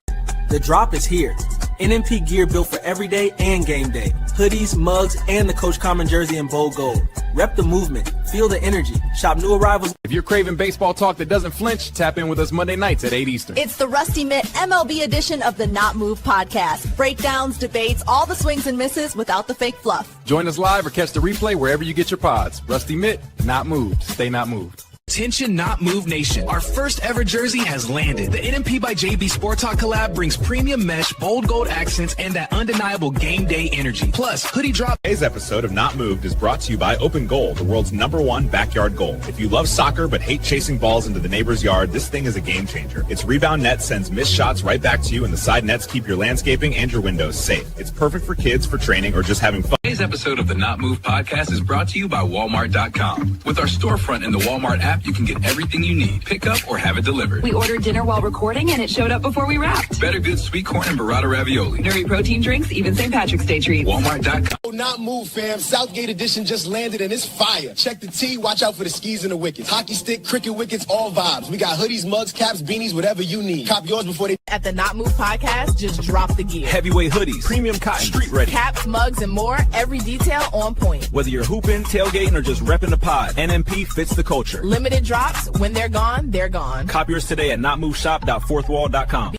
The drop is here. NMP gear built for every day and game day. Hoodies, mugs, and the Coach Common jersey in bold gold. Rep the movement. Feel the energy. Shop new arrivals. If you're craving baseball talk that doesn't flinch, tap in with us Monday nights at 8 Eastern. It's the Rusty Mitt MLB edition of the Not Move podcast. Breakdowns, debates, all the swings and misses without the fake fluff. Join us live or catch the replay wherever you get your pods. Rusty Mitt, not moved. Stay not moved. Attention Not Move Nation. Our first ever jersey has landed. The NMP by JB Sport Talk collab brings premium mesh, bold gold accents, and that undeniable game day energy. Plus, hoodie drop. Today's episode of Not Moved is brought to you by Open Goal, the world's #1 backyard goal. If you love soccer but hate chasing balls into the neighbor's yard, this thing is a game changer. Its rebound net sends missed shots right back to you, and the side nets keep your landscaping and your windows safe. It's perfect for kids, for training, or just having fun. Today's episode of the Not Moved podcast is brought to you by Walmart.com. With our storefront in the Walmart app, you can get everything you need. Pick up or have it delivered. We ordered dinner while recording, and it showed up before we wrapped. Better Good sweet corn and burrata ravioli. Nuri protein drinks, even St. Patrick's Day treats. Walmart.com. Not Move, fam. Southgate edition just landed, and it's fire. Check the tee. Watch out for the skis and the wickets. Hockey stick, cricket wickets, all vibes. We got hoodies, mugs, caps, beanies, whatever you need. Cop yours before they... At the Not Move podcast, just drop the gear. Heavyweight hoodies, premium cotton, street ready. Caps, mugs, and more. Every detail on point. Whether you're hooping, tailgating, or just repping the pod, NMP fits the culture. Limited drops. When they're gone, they're gone. Cop yours today at notmoveshop.fourthwall.com.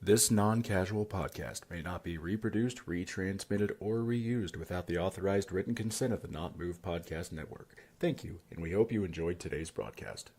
This non-casual podcast may not be reproduced, retransmitted, or reused without the authorized written consent of the Not Move Podcast Network. Thank you, and we hope you enjoyed today's broadcast.